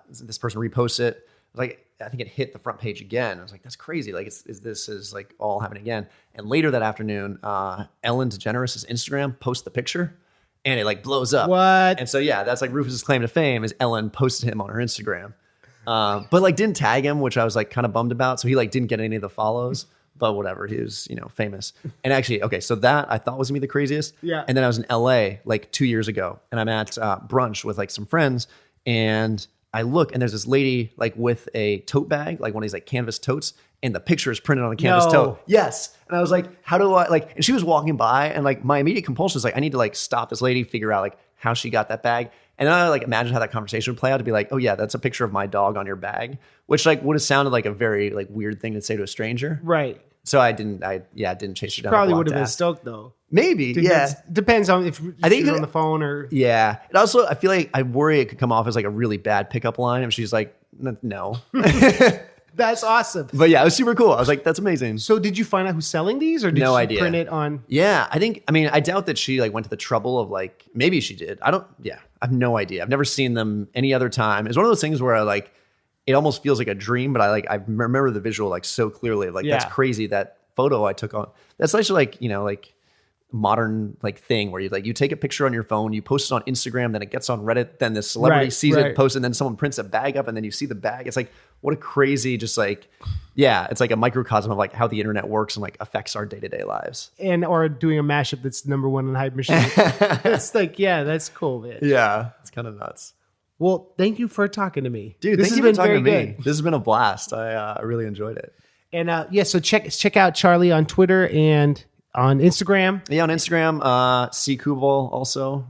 this person reposts it. Like, I think it hit the front page again. I was like, that's crazy. Like, this is like all happening again. And later that afternoon, Ellen DeGeneres' Instagram posts the picture, and it like blows up. What? And so yeah, that's like Rufus's claim to fame is Ellen posted him on her Instagram, but like didn't tag him, which I was like kind of bummed about. So he like didn't get any of the follows. But whatever, he was, famous. And actually, okay, so that I thought was gonna be the craziest. Yeah. And then I was in LA like 2 years ago, and I'm at brunch with like some friends, and I look, and there's this lady like with a tote bag, like one of these like canvas totes, and the picture is printed on a canvas tote. Yes. And I was like, how do I like? And she was walking by, and like my immediate compulsion is like, I need to like stop this lady, figure out like how she got that bag. And then I like imagine how that conversation would play out to be like, oh yeah, that's a picture of my dog on your bag, which like would have sounded like a very like weird thing to say to a stranger. Right. So I didn't chase her down. Probably would have been stoked though. Maybe, yeah. Depends on if I think she's on the phone or. Yeah. And also, I feel like I worry it could come off as like a really bad pickup line if she's like, no. That's awesome. But yeah, it was super cool. I was like, that's amazing. So did you find out who's selling these, or did No she idea. print it on? Yeah, I doubt that she like went to the trouble of like, maybe she did. I have no idea. I've never seen them any other time. It's one of those things where I like, it almost feels like a dream, but I remember the visual like so clearly. Like, that's crazy, that photo I took on. That's actually like, like modern like thing where you take a picture on your phone, you post it on Instagram, then it gets on Reddit, then the celebrity sees it, posts, and then someone prints a bag up, and then you see the bag. It's like, what a crazy, just like, yeah, it's like a microcosm of like how the internet works and like affects our day-to-day lives. And or doing a mashup that's number one in Hype Machine. It's like, yeah, that's cool, man. Yeah, it's kind of nuts. Well, thank you for talking to me. Dude, this thank has you been for talking very to me. good. This has been a blast. I really enjoyed it. And so check out Chalie on Twitter and on Instagram. Yeah, on Instagram, C Kubal also.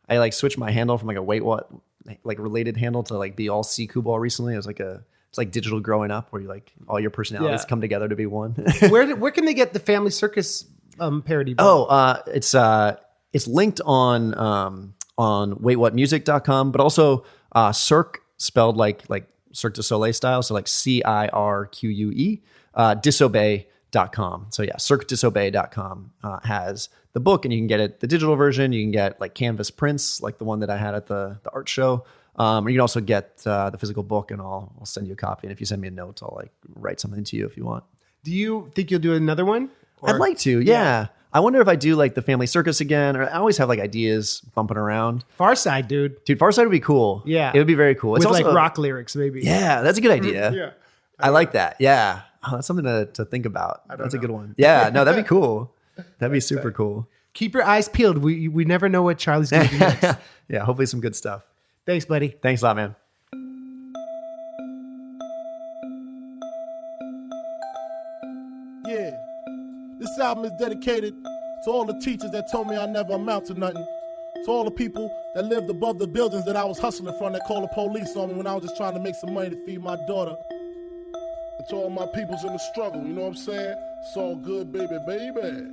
I like switched my handle from like a Wait What like related handle to like be all C Kubal recently. It was like it's like digital growing up where you like all your personalities come together to be one. Where can they get the Family Circus parody book? It's linked on waitwhatmusic.com, but also Cirque spelled like Cirque du Soleil style, so like CIRQUE, disobey.com. So yeah, cirquedisobey.com has the book, and you can get it the digital version. You can get like canvas prints, like the one that I had at the art show. Or you can also get the physical book, and I'll send you a copy. And if you send me a note, I'll like write something to you if you want. Do you think you'll do another one? I'd like to, yeah. I wonder if I do like the Family Circus again, or I always have like ideas bumping around. Far Side, dude. Far Side would be cool. Yeah. It would be very cool. With It's also, like rock lyrics, maybe. Yeah, that's a good idea. Yeah. I like that. Yeah. Oh, that's something to think about. That's a good one. Yeah, no, that'd be cool. That'd be super cool. Keep your eyes peeled. We never know what Charlie's going to do next. Yeah, hopefully some good stuff. Thanks, buddy. Thanks a lot, man. Yeah, this album is dedicated to all the teachers that told me I never amount to nothing. To all the people that lived above the buildings that I was hustling from that called the police on me when I was just trying to make some money to feed my daughter. And to all my peoples in the struggle, you know what I'm saying? It's all good, baby, baby.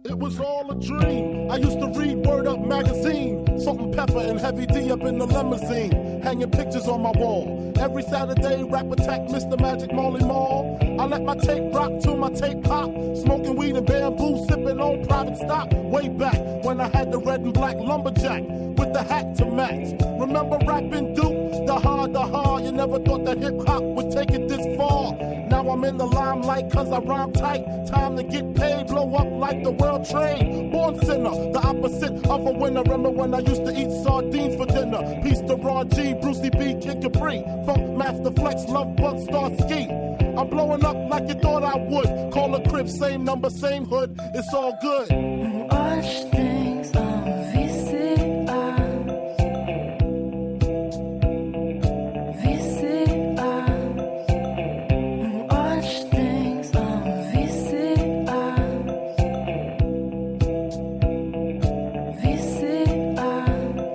It was all a dream. I used to read Word Up magazine, Salt and Pepper and Heavy D up in the limousine, hanging pictures on my wall. Every Saturday, rap attack, Mr. Magic Molly Mall. I let my tape rock till my tape pop, smoking weed and bamboo, sipping on private stock. Way back when I had the red and black lumberjack with the hat to match. Remember rapping Duke? The hard, you never thought that hip hop would take it this far. Now I'm in the limelight cause I rhyme tight. Time to get paid, blow up like the world trade. Born sinner, the opposite of a winner. Remember when I used to eat sardines for dinner? Peace to Ron G, Brucey B, Kid Capri, Funk Master Flex, Love Bug, Star Ski. I'm blowing up like you thought I would. Call a crib, same number, same hood. It's all good. Watch things on VCR. Watch things on VCR.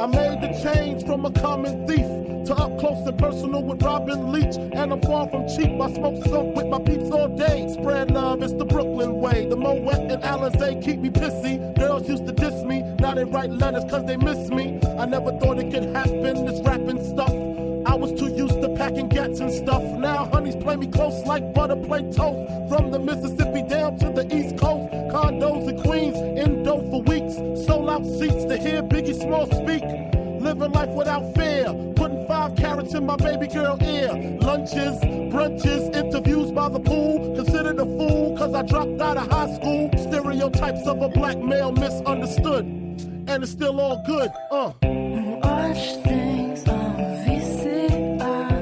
I made the change from a common thief to up close and personal with Robin Leach. And I'm far from cheap. I smoke skunk with my peeps all day. Spread love, it's the Brooklyn way. The Moet and Alizé keep me pissy. Girls used to diss me. Now they write letters cause they miss me. I never thought it could happen, this rapping stuff. I was too used to packing gats and stuff. Now honeys play me close like butter play toast. From the Mississippi down to the East Coast. Condos in Queens, indo for weeks. Sold out seats to hear Biggie Small speak. Living life without fear. Putting 5 carats in my baby girl ear. Lunches, brunches, interviews by the pool. Considered a fool cause I dropped out of high school. Stereotypes of a black male misunderstood. And it's still all good, Watch things on VCR.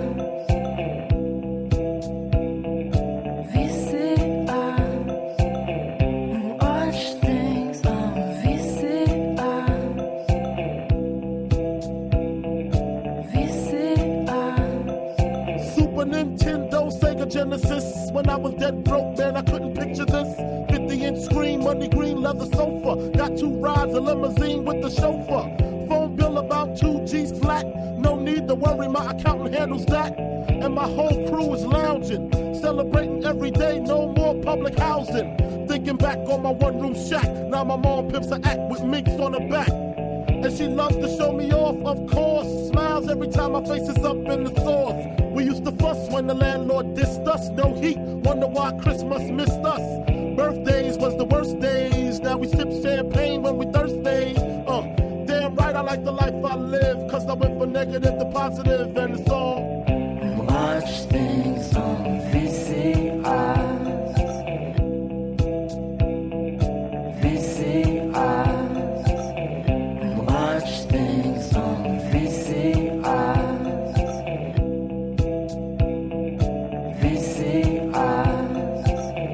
Watch things on VCR. Super Nintendo, Sega Genesis. When I was dead broke, man, I couldn't picture this. 50-inch screen, money green leather sofa. Got 2 rides, a limousine with the chauffeur. Phone bill about 2 G's flat. No need to worry, my accountant handles that. And my whole crew is lounging, celebrating every day, no more public housing. Thinking back on my one-room shack. Now my mom pimps a act with minks on her back. And she loves to show me off, of course. Smiles every time my face is up in the sauce. We used to fuss when the landlord dissed us. No heat, wonder why Christmas missed us. Birthdays was the worst days. Now we sip champagne when we thirsty. Damn right I like the life I live. Cause I went from negative to positive and it's all. Watch things on VCR. Watch things on VCR. VCR. 'Cause I know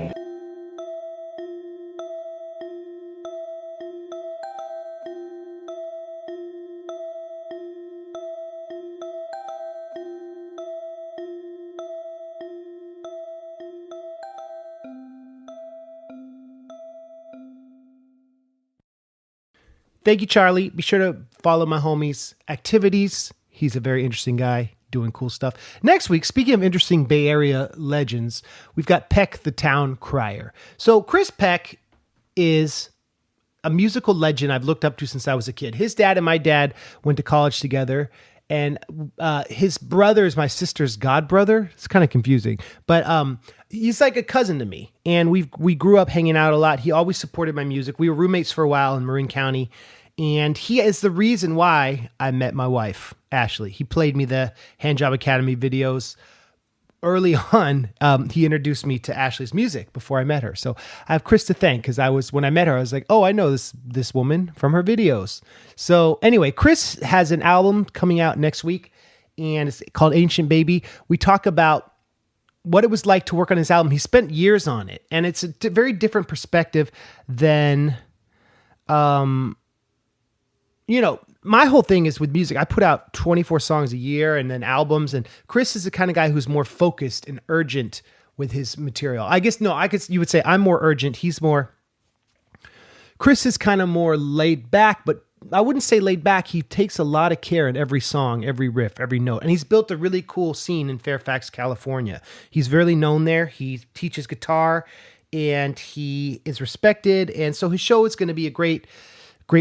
you got a thank you, Charlie. Be sure to follow my homie's activities. He's a very interesting guy doing cool stuff. Next week, speaking of interesting Bay Area legends, we've got Peck the Town Crier. So Chris Peck is a musical legend I've looked up to since I was a kid. His dad and my dad went to college together, and his brother is my sister's godbrother. It's kind of confusing, but he's like a cousin to me, and we grew up hanging out a lot. He always supported my music. We were roommates for a while in Marin County, and he is the reason why I met my wife, Ashley. He played me the Handjob Academy videos early on. He introduced me to Ashley's music before I met her. So I have Chris to thank, because when I met her, I was like, oh, I know this woman from her videos. So anyway, Chris has an album coming out next week, and it's called Ancient Baby. We talk about what it was like to work on his album. He spent years on it, and it's a very different perspective than, my whole thing is with music. I put out 24 songs a year and then albums, and Chris is the kind of guy who's more focused and urgent with his material. You would say I'm more urgent. Chris is kind of more laid back, but I wouldn't say laid back. He takes a lot of care in every song, every riff, every note. And he's built a really cool scene in Fairfax, California. He's really known there. He teaches guitar, and he is respected. And so his show is going to be a great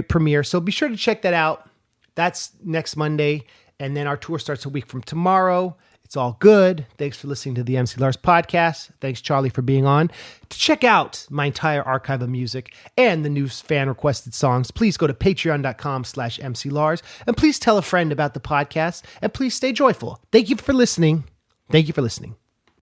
premiere. So be sure to check that out. That's next Monday. And then our tour starts a week from tomorrow. It's all good. Thanks for listening to the MC Lars podcast. Thanks, Charlie, for being on. To check out my entire archive of music and the new fan requested songs, please go to patreon.com/MCLars. And please tell a friend about the podcast. And please stay joyful. Thank you for listening. Thank you for listening.